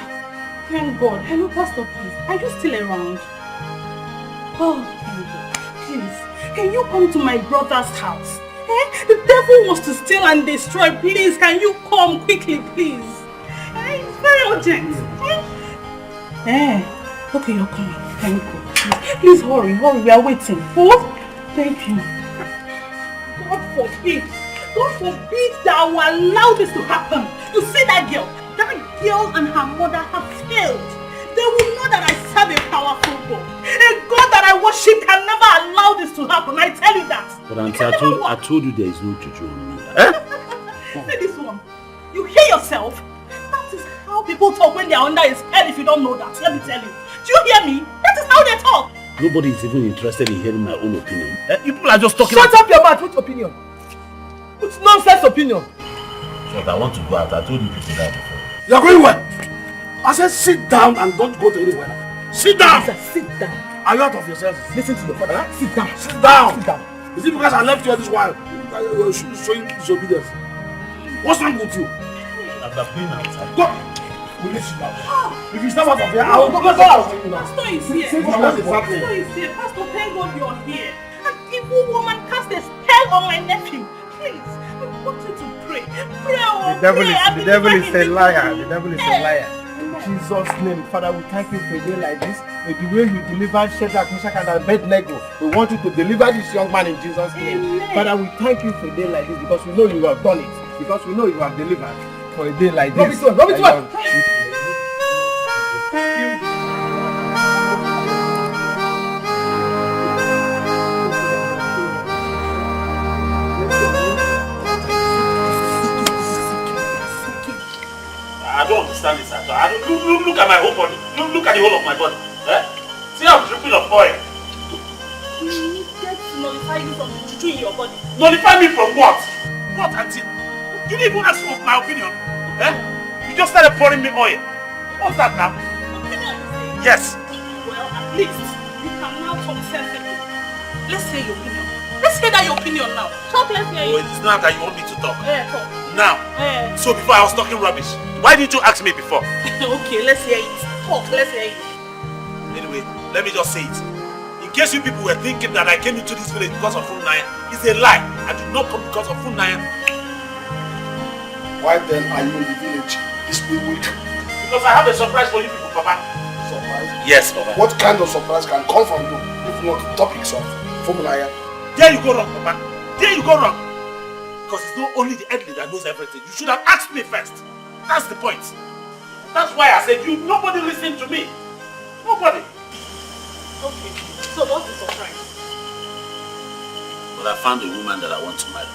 Speaker 8: thank God. Hello, Pastor, please. Are you still around? Oh, thank God. Please, can you come to my brother's house? The devil wants to steal and destroy. Please, can you come quickly, please? It's very urgent. Okay, you're coming. Thank God. Please hurry, we are waiting. What? Thank you. God forbid that I will allow this to happen. You see that girl? That girl and her mother have failed. They will know that I serve a powerful God. A God that I worship can never allow this to happen. I tell you that.
Speaker 13: But auntie, I told you there is no juju on me.
Speaker 8: See this one. You hear yourself? That is how people talk when they are under a spell if you don't know that. Let me tell you. Do you hear me? That is how they talk.
Speaker 13: Nobody is even interested in hearing my own opinion. You people are just talking.
Speaker 12: Shut up your mouth. Which opinion? Which nonsense opinion?
Speaker 13: But I want to go out. I told you people that before.
Speaker 4: You're going where? I said sit down and don't go to anywhere. Sit down!
Speaker 12: Sit down.
Speaker 4: Are you out of your senses?
Speaker 12: Listen to your father. Huh? Sit down.
Speaker 4: Sit down!
Speaker 12: Sit down.
Speaker 4: Is it because I left you all this while? You're showing disobedience. What's wrong with you?
Speaker 13: I've been outside.
Speaker 4: Go! Will you sit down? If you step out of here, I will go out.
Speaker 8: Pastor is here. Pastor is here. Pastor, thank God you're here. An evil woman cast a spell on my nephew. Please, I want you to pray. Pray,
Speaker 14: the devil is a liar. The devil is a liar. In Jesus' name, Father, we thank you for a day like this. With the way you delivered Shadrach, Meshach, and Abednego, we want you to deliver this young man in Jesus' name. Amen. Father, we thank you for a day like this because we know you have done it. Because we know you have delivered for a day like this.
Speaker 12: Rub it one.
Speaker 1: I don't understand this at all. Look at my whole body. Look at the whole of my body. See how I'm dripping of oil.
Speaker 8: You need to nullify you from the juju in your body.
Speaker 1: Nullify me from what? What, auntie? You didn't even ask for my opinion. You just started pouring me oil. What's that now?
Speaker 8: Opinion, you say?
Speaker 1: Yes.
Speaker 8: Well, at least you can now talk sensibly. Let's hear your opinion. Let's hear that your opinion now. Talk, let's hear you.
Speaker 1: Oh, it's not that you want me to talk.
Speaker 8: Talk.
Speaker 1: Now. So before I was talking rubbish. Why didn't you ask me before?
Speaker 8: Okay, let's hear it. Talk, let's hear it.
Speaker 1: Anyway, let me just say it. In case you people were thinking that I came into this village because of Funaya, it's a lie. I did not come because of Funaya.
Speaker 4: Why then are you in the village this week?
Speaker 1: Because I have a surprise for you people, Papa.
Speaker 4: Surprise?
Speaker 1: Yes, Papa.
Speaker 4: What kind of surprise can come from you if not topics of Funaya?
Speaker 1: There you go wrong, Papa. There you go wrong. Because it's not only the elderly that knows everything. You should have asked me first. That's the point. That's why I said nobody listened to me. Nobody.
Speaker 8: Okay, so what's the surprise?
Speaker 13: Well, I found a woman that I want to marry.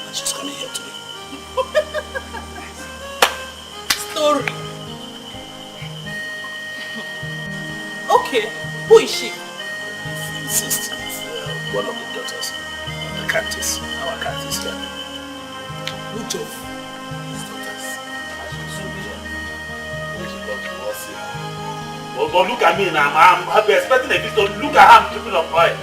Speaker 13: And she's coming here today.
Speaker 8: Story. Okay, who is she?
Speaker 13: Sister, one of the daughters of the Cantis, our Cantis here.
Speaker 8: Which of?
Speaker 1: But look at me now, I'm expecting a visitor. Look at how I'm tripping up right.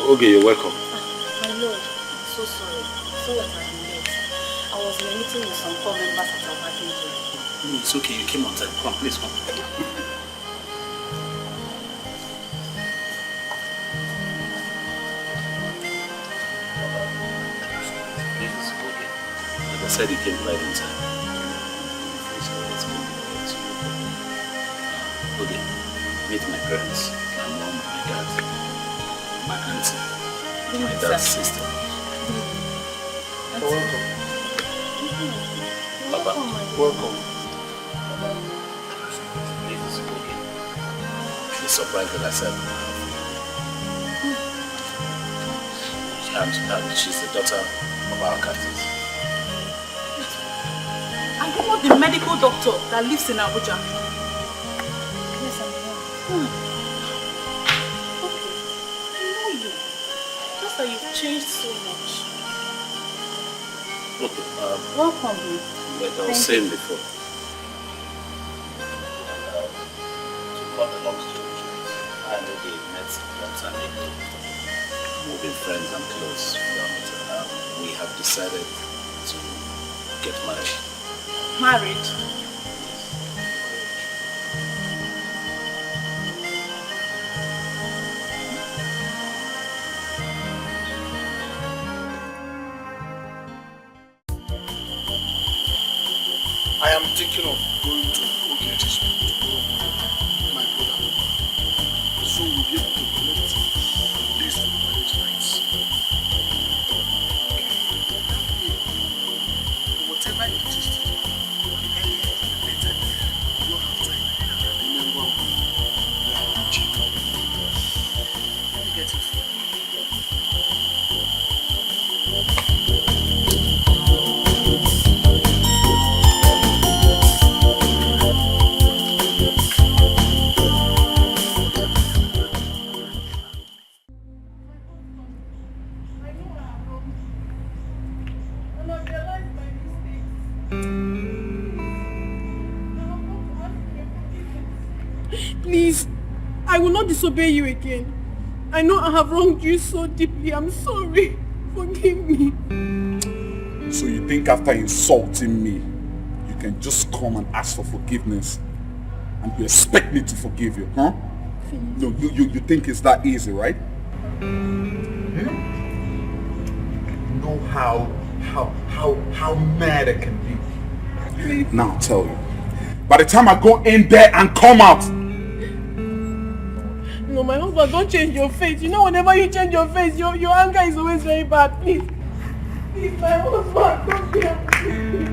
Speaker 13: Okay, you're welcome.
Speaker 15: My lord, I'm so sorry. So that I've been late. I was in a meeting with some core members at our working group.
Speaker 13: It's okay, you came on time. Come, please come. Like I said, you came right in time. Okay, meet my parents, my mom, my dad, my auntie, my dad's sister.
Speaker 14: Welcome.
Speaker 13: Papa.
Speaker 14: Welcome.
Speaker 13: This is okay. The surprise that I said. And she's the daughter of our Cantis.
Speaker 8: Are you not the medical doctor that lives in Abuja?
Speaker 15: Yes, I'm here.
Speaker 8: Okay, I know you. Just that you've changed so much.
Speaker 13: Okay,
Speaker 15: Welcome.
Speaker 13: like I was saying before. To cut the long story short, I know they met long time ago. We've been friends and close, but we have decided to get married.
Speaker 8: Married?
Speaker 3: I am thinking of going to Desmond to borrow my brother. So we'll be able to collect this for marriage rights. Whatever it is to do, the earlier the better. You don't have time. Remember, we are watching. Let me get it for you.
Speaker 9: Please, I will not disobey you again. I know I have wronged you so deeply. I'm sorry. Forgive me.
Speaker 3: So you think after insulting me, you can just come and ask for forgiveness and you expect me to forgive you, huh? No, you think it's that easy, right? You know how mad I can be. Now I'll tell you. By the time I go in there and come out,
Speaker 9: No, my husband, don't change your face. You know, whenever you change your face, your anger is always very bad. Please. Please, my husband, don't be angry.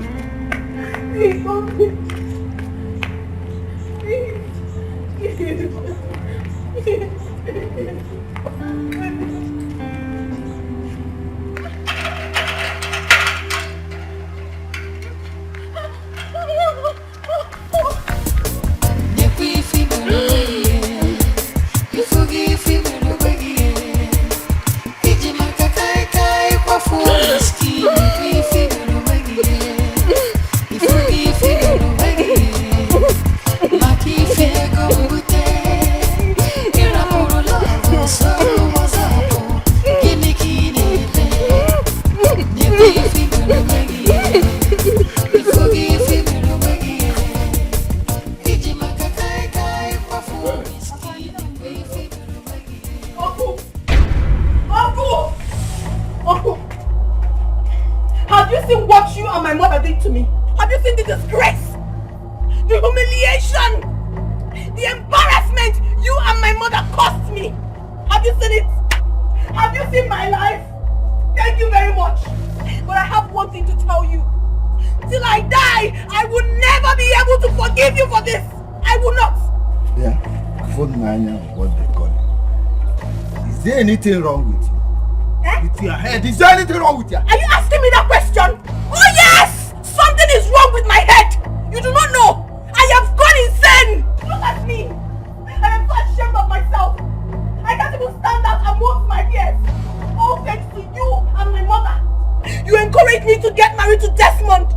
Speaker 9: Please, don't be. Please.
Speaker 10: If you
Speaker 8: did to me? Have you seen the disgrace? The humiliation? The embarrassment you and my mother caused me? Have you seen it? Have you seen my life? Thank you very much. But I have one thing to tell you. Till I die, I will never be able to forgive you for this. I will not.
Speaker 4: Yeah, what they call it. Is there anything wrong with you?
Speaker 8: Eh?
Speaker 4: With your head? Is there anything wrong with you?
Speaker 8: Are you asking me that question? Oh yes! Something is wrong with my head. You do not know. I have gone insane. Look at me. I am so ashamed of myself. I can't even stand out amongst my peers. All thanks to you and my mother. You encouraged me to get married to Desmond.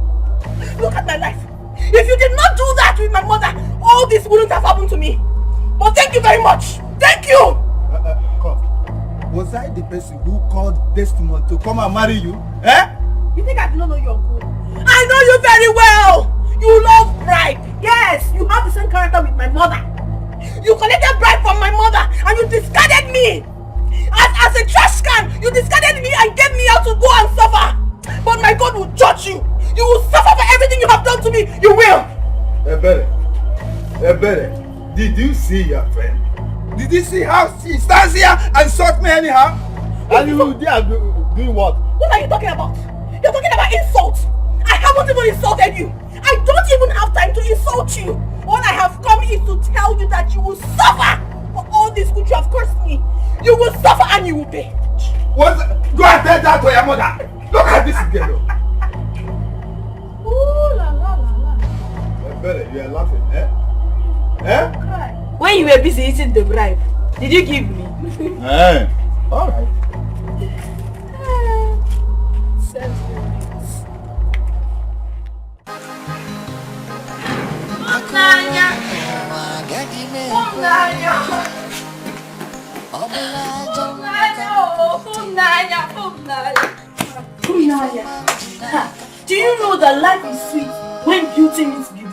Speaker 8: Look at my life. If you did not do that with my mother, all this wouldn't have happened to me. But thank you very much. Thank you.
Speaker 4: Come. Was I the person who called Desmond to come and marry you? Eh?
Speaker 8: You think I do not know you're good? I know you very well. You love bribe. Yes, you have the same character with my mother. You collected bribe from my mother and you discarded me. As a trash can, you discarded me and gave me out to go and suffer. But my God will judge you. You will suffer for everything you have done to me. You will.
Speaker 4: Ebere, did you see your friend? Did you see how she stands here and insult me anyhow? And you are doing what?
Speaker 8: What are you talking about? You're talking about insult. I haven't even insulted you. I don't even have time to insult you. All I have come is to tell you that you will suffer for all this good you have cursed me. You will suffer and you will pay.
Speaker 4: What? Go and tell that to your mother. Look at this girl.
Speaker 8: Ooh la la la la.
Speaker 4: Ebere, you are laughing, eh? Eh?
Speaker 7: When you were busy eating the bribe, did you give me?
Speaker 4: Eh. Alright.
Speaker 7: Do you know that life is sweet when beauty meets beauty?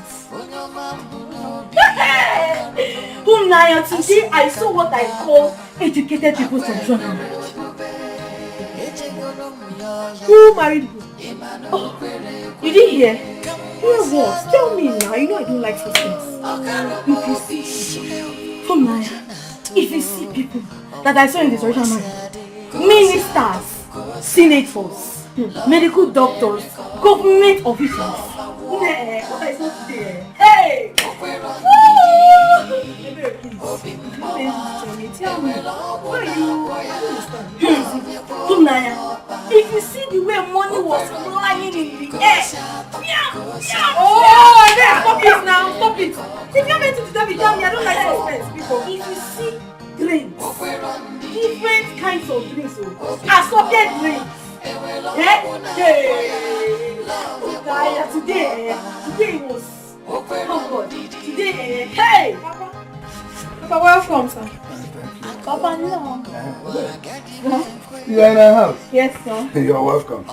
Speaker 7: Naya, today I saw what I call educated people's traditional marriage. Who married who? Oh, you didn't hear? Hear what? Tell me now. You know I don't like such things. If you see, Naya, if you see people that I saw in the traditional marriage, ministers, senators, medical doctors, government officials. Hey! Tell me, why you understand? If you see the way money was flying in the air. Oh, stop it now, stop it. If you're meant to tell me, I don't like suspense, people. If you see drinks, different kinds of drinks, assorted drinks. Today was, oh God, today, hey!
Speaker 8: Papa, welcome, sir.
Speaker 7: Papa, no.
Speaker 4: You are in our house?
Speaker 8: Yes, sir.
Speaker 4: You are welcome.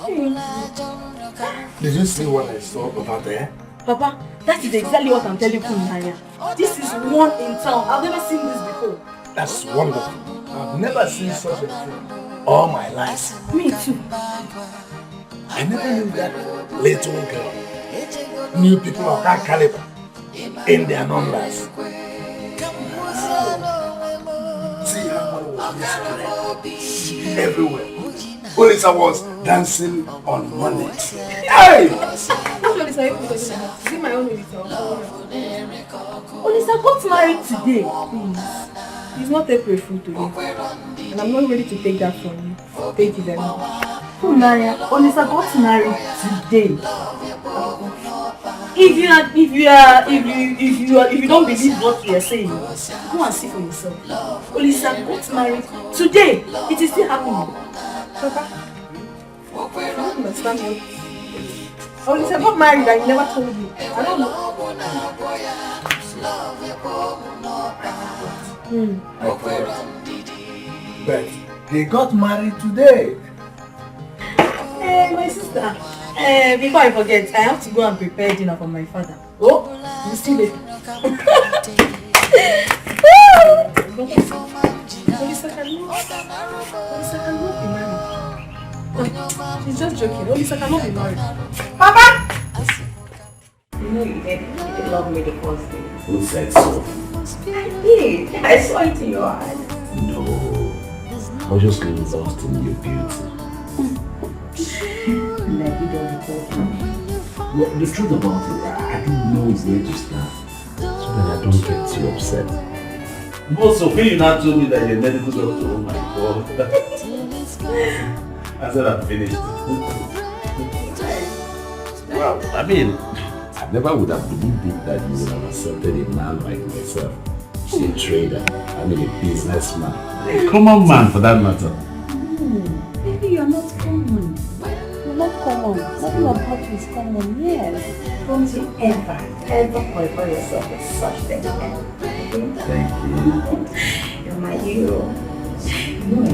Speaker 4: Did you see what I saw over there?
Speaker 7: Papa, that is exactly what I'm telling you, Naya. This is one in town. I've never seen this before.
Speaker 4: That's wonderful. I've never seen such a thing all my life.
Speaker 7: Me too.
Speaker 4: I never knew that little girl knew people of that caliber in their numbers. See how money was spread everywhere. Olisa was dancing on money. Hey!
Speaker 8: Which Olisa are you talking about? Is it my own Olisa?
Speaker 7: Olisa got married today.
Speaker 8: It's not April Fool today. And I'm not ready to take that from you. Thank you very much.
Speaker 7: Naya, Olisa got married today. If you don't believe what we are saying, go and see for yourself. Olisa got married today. It is still happening.
Speaker 8: Papa, I don't understand you. Olisa got married and you never told me. I don't know.
Speaker 4: I forgot. But they got married today.
Speaker 7: Hey, my sister. Before I forget, I have to go and prepare dinner for my father. Oh, you still late.
Speaker 8: Olisa cannot be married. She's just joking. Olisa cannot be married. Papa!
Speaker 15: know you didn't love me the first day.
Speaker 13: Who said so?
Speaker 15: I did. I saw it in your eyes.
Speaker 13: No. I was just lost in your beauty.
Speaker 15: Like you don't report me.
Speaker 13: Well, the truth about it, I don't know where to start. So that I don't get too upset. Also, when you now told me that you're medical doctor, oh my god. I said I'm finished. Well, I mean, I never would have believed it that you would have accepted a man like myself. A trader, I mean a businessman. A common man for that matter.
Speaker 15: Baby, you're not common. You're not common. Nothing about you is common, yes. Don't you ever qualify yourself as such thing again.
Speaker 13: Thank you.
Speaker 15: You're my hero. You know,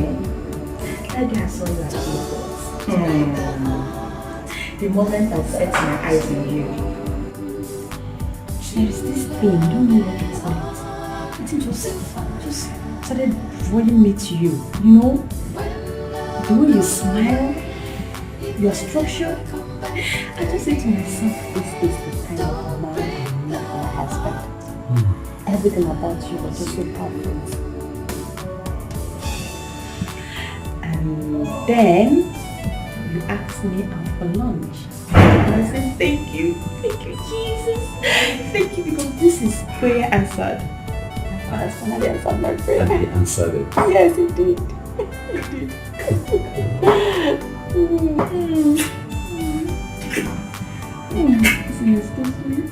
Speaker 15: that day I saw you at the moment I set my eyes on you, there's this thing, I don't know what it's about. It just started drawing me to you, you know? The way you smile, your structure. I just say to myself, this is the kind of man I need for my husband. Everything about you was just so perfect. And then you asked me out for lunch. And I said, thank you, Jesus. Thank you, because this is prayer answered. My father's finally answered my prayer.
Speaker 13: And he answered it.
Speaker 15: Yes, he did. He did. This is so sweet.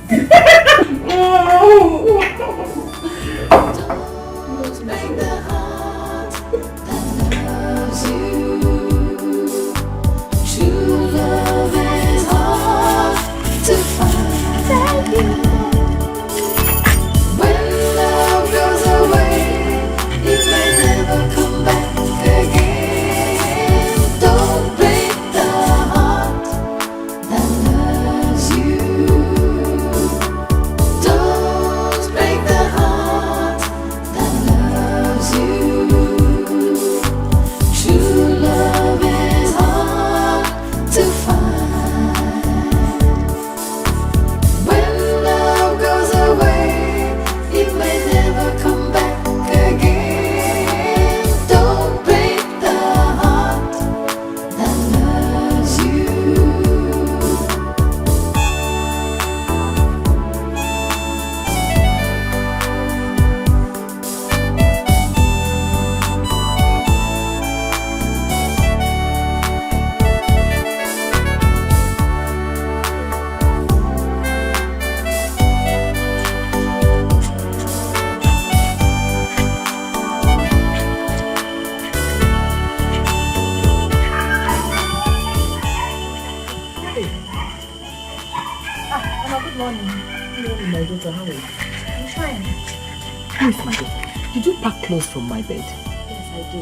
Speaker 12: Clothes from my bed.
Speaker 15: Yes, I do.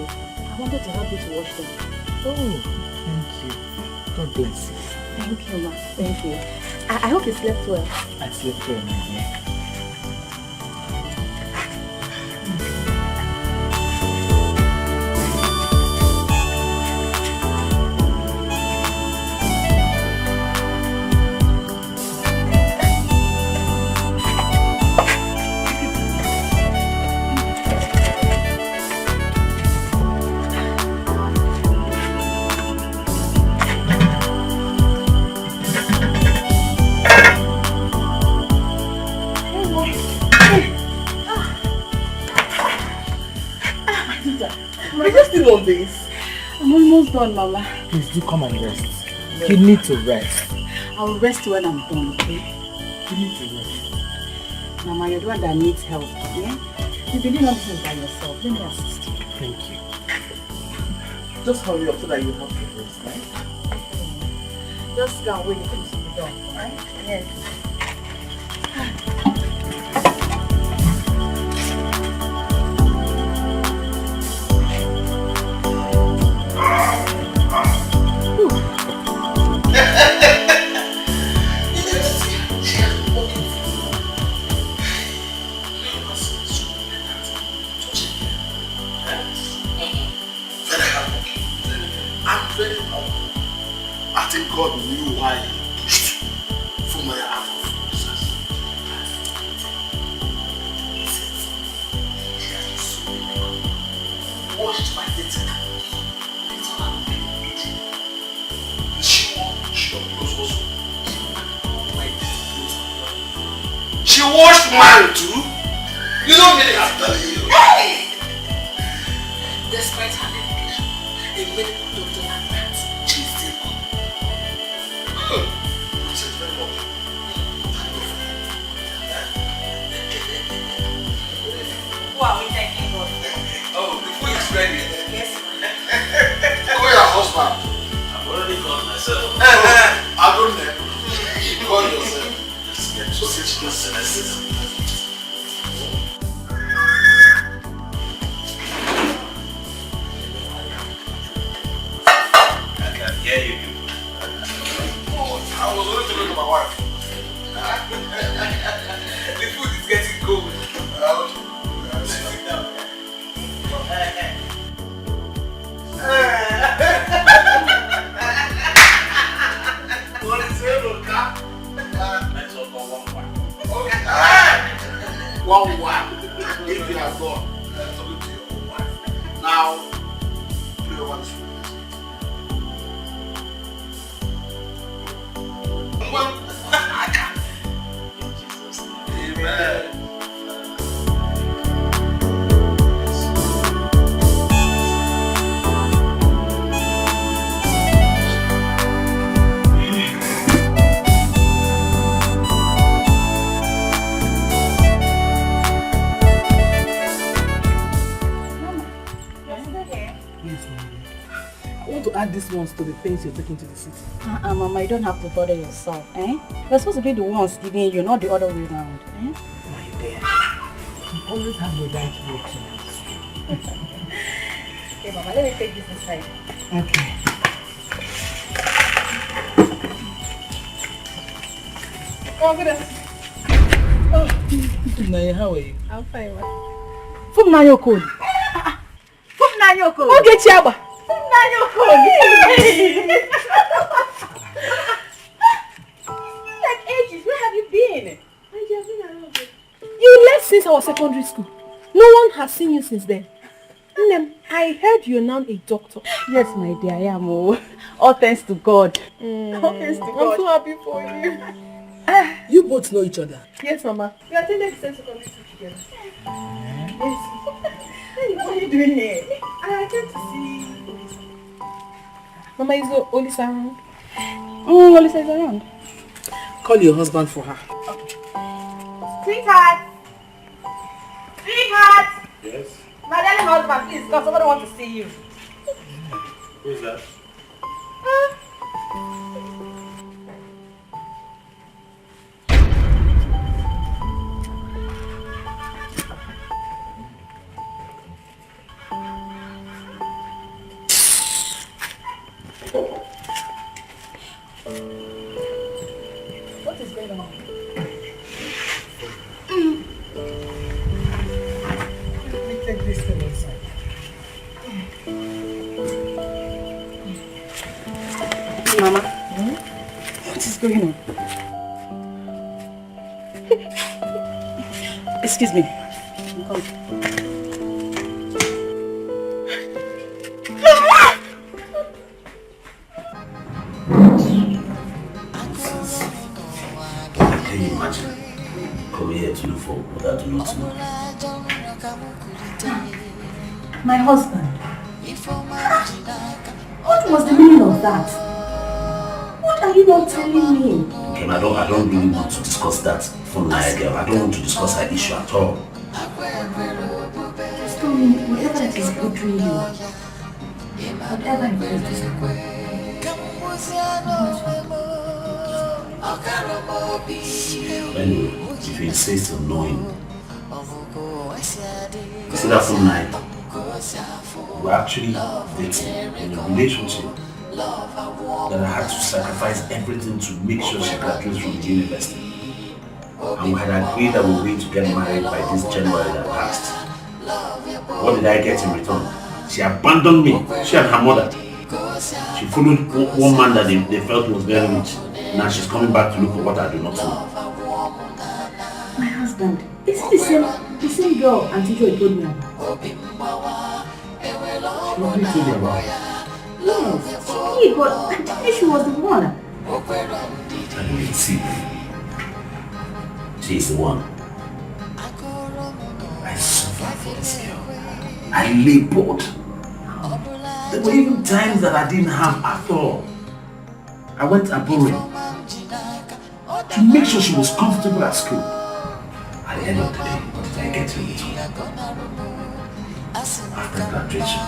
Speaker 15: I wanted to help you to wash them.
Speaker 12: Oh, thank you. God bless you.
Speaker 15: Thank you, ma. Thank you. I hope you slept well.
Speaker 12: I slept well, my dear.
Speaker 15: On this. I'm almost done, Mama.
Speaker 12: Please do come and rest. You need to rest.
Speaker 15: I'll rest when I'm done, okay?
Speaker 12: You need to rest.
Speaker 15: Mama, you're the one that needs help, yeah? You've been doing everything by yourself. Let me assist you.
Speaker 12: Thank you. Just hurry up so that you have to rest, right?
Speaker 15: Just go and wait until you be done, right? Yes.
Speaker 3: I think God knew why he pushed for my heart of
Speaker 4: washed man too? You know me, I'm telling you.
Speaker 2: Hey! Despite her medication, a medical doctor like that, she's still up. Who are we thanking God?
Speaker 4: Oh, the food is ready.
Speaker 2: Yes,
Speaker 4: Call your husband.
Speaker 6: I've already called myself.
Speaker 4: I don't know. Call yourself.
Speaker 6: Let's get to situations. I can hear you.
Speaker 4: Oh, I was only talking to my wife. The food is getting cold. Sit down. What is it, Oka?
Speaker 6: Let's all go one.
Speaker 4: Okay. One. If you are gone, talking to your own wife. Now, pray over this food. Amen.
Speaker 12: I want to add these ones to the things you're taking to the city.
Speaker 15: Mama, you don't have to bother yourself, eh? You're supposed to be the ones giving you, not the other way around, eh?
Speaker 2: My dear, you always have the right way to.
Speaker 15: Okay, Mama, let me take this inside.
Speaker 2: Okay.
Speaker 9: Oh, goodness.
Speaker 12: Naya, how are you?
Speaker 9: I'm fine, ma.
Speaker 12: From Nayo Code.
Speaker 2: From Nayo Code.
Speaker 12: Okay, Chiaba.
Speaker 2: Nayo Code. Like ages, where have you been?
Speaker 9: You left since our secondary school. No one has seen you since then. Nnem, I heard you're now a doctor.
Speaker 15: Yes, my dear, I am. All thanks to God. All thanks to God.
Speaker 9: I'm so happy for you.
Speaker 12: You both know each other.
Speaker 9: Yes, Mama. We attended the same secondary school together. Yes. Hey, what are you doing here? I came to see Olisa. Mama, is Olisa around?
Speaker 15: Olisa is around.
Speaker 12: Call your husband for her.
Speaker 2: Sweetheart! Sweetheart!
Speaker 6: Yes?
Speaker 2: My darling husband, please come. Somebody wants to see you.
Speaker 6: Who is that?
Speaker 2: What is going on? Let me take this thing inside.
Speaker 15: Mama, what is going on? Excuse me. Come.
Speaker 13: Can you imagine? Coming here to look for what I do not know.
Speaker 15: My husband. What was the meaning of that? What are you not telling me?
Speaker 13: Okay, I don't really want to discuss that from my girl. I don't want to discuss that issue at all.
Speaker 15: Just tell me whatever it is bothering you. Whatever it is good.
Speaker 13: Anyway, if you insist on knowing, see that from night, we're actually dating in a relationship that I had to sacrifice everything to make sure she graduates from the university. And we had agreed that we were going to get married by this January that passed. What did I get in return? She abandoned me, she and her mother. She followed one man that they felt was very rich. Now she's coming back to look for what I do not know.
Speaker 15: My husband, is it the same girl Auntie Joy told me about?
Speaker 13: What did you tell me about?
Speaker 15: Yes, she did, but I think she was the one.
Speaker 13: I didn't see. She's the one.
Speaker 1: for this girl. I labored. There were even times that I didn't have at all. I went abroad to make sure she was comfortable at school. At the end of the day, what did I get to it? After graduation,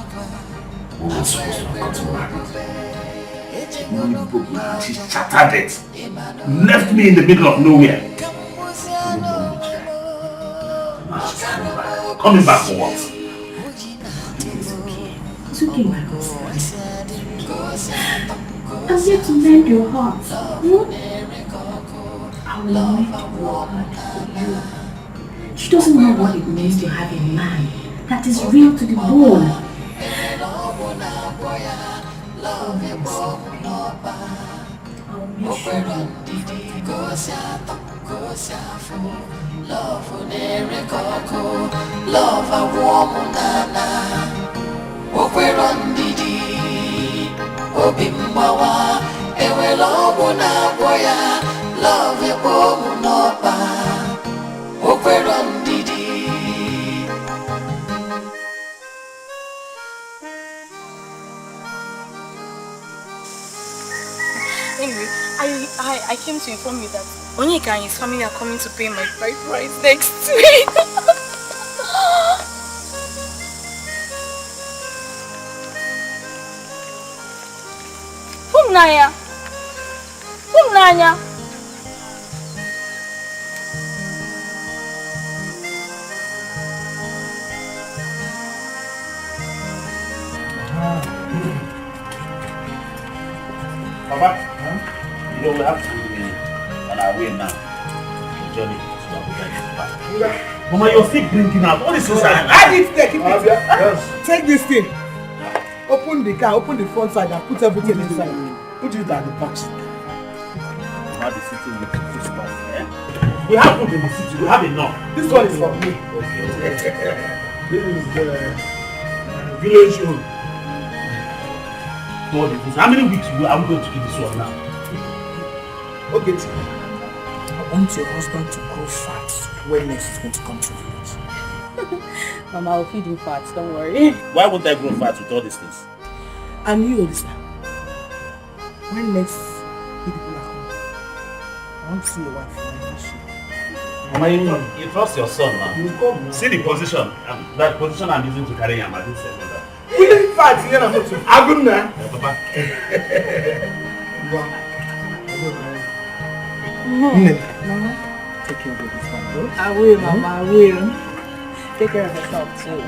Speaker 1: we were supposed to have gotten married. Money broke my heart, she shattered it. Left me in the middle of nowhere. Now she's coming back. Coming back for what?
Speaker 15: It's okay, my God. I'm here to mend your heart. I will mend your heart for you. She doesn't know what it means to have a man that is real to the bone. I'll make sure
Speaker 10: love a woman okwero ndidi obi mgbawa ewele ọgwụ na-agwọ ya love ekwe ụmụ n'ọba okwero ndidi.
Speaker 9: Anyway, I came to inform you that Onyeka and his family are coming to pay my bride price next week. Nanya.
Speaker 1: Papa, you know we have to be on our way now. The journey to Abuja. Mama, you're still drinking out. What is this?
Speaker 14: I did take it. Yes. Take this thing. Open the car, open the front side and put everything inside. Put it at the box.
Speaker 1: Now the city with the food stuff. We have food in the city. We have enough.
Speaker 14: This one is for me.
Speaker 1: Okay.
Speaker 14: This is the
Speaker 1: village home. How many weeks are we going to keep this one now?
Speaker 14: Okay. I want your husband to grow fat when next is going to come to the village.
Speaker 8: Mama, I'll feed him fat, don't worry.
Speaker 1: Why won't I grow fat with all these things?
Speaker 14: And you, Olisa, when next people are coming, I want to see your wife.
Speaker 1: Mama, you trust your son now.
Speaker 14: You come now.
Speaker 1: See the position, that position I'm using to carry him. I didn't say that.
Speaker 14: We need fat here now. Aguna.
Speaker 1: Papa.
Speaker 14: Mama, take care of this family.
Speaker 8: I will, Mama, I will. Take care of yourself too.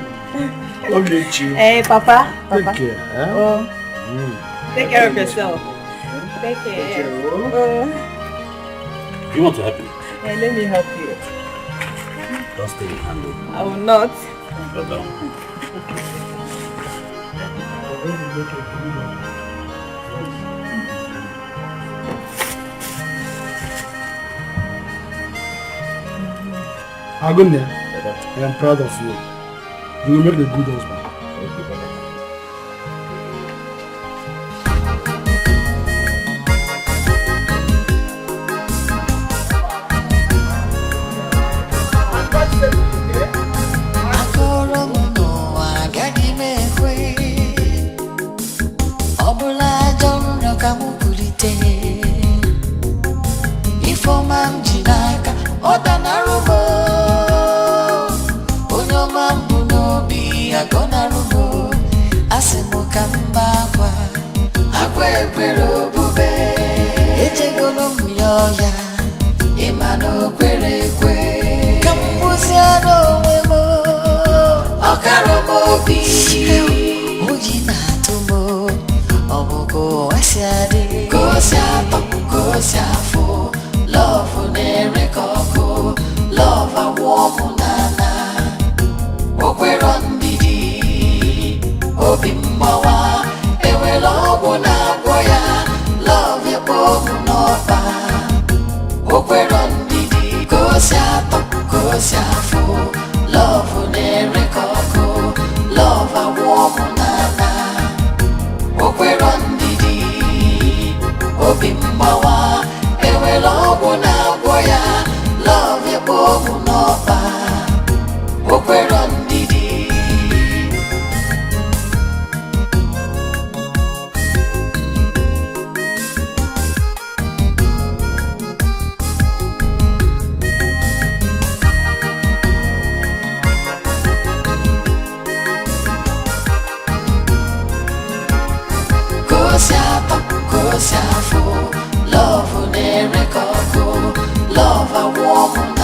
Speaker 14: Only you.
Speaker 8: Hey, Papa.
Speaker 14: Take care. Huh?
Speaker 8: Oh. Take care of yourself. Take care.
Speaker 1: You want to help me?
Speaker 8: Hey, let me help you.
Speaker 1: Don't stay in hand.
Speaker 8: I will not.
Speaker 1: Go down.
Speaker 14: Agunya, I am proud of you. You will make a good husband.
Speaker 10: Love you, ọmụ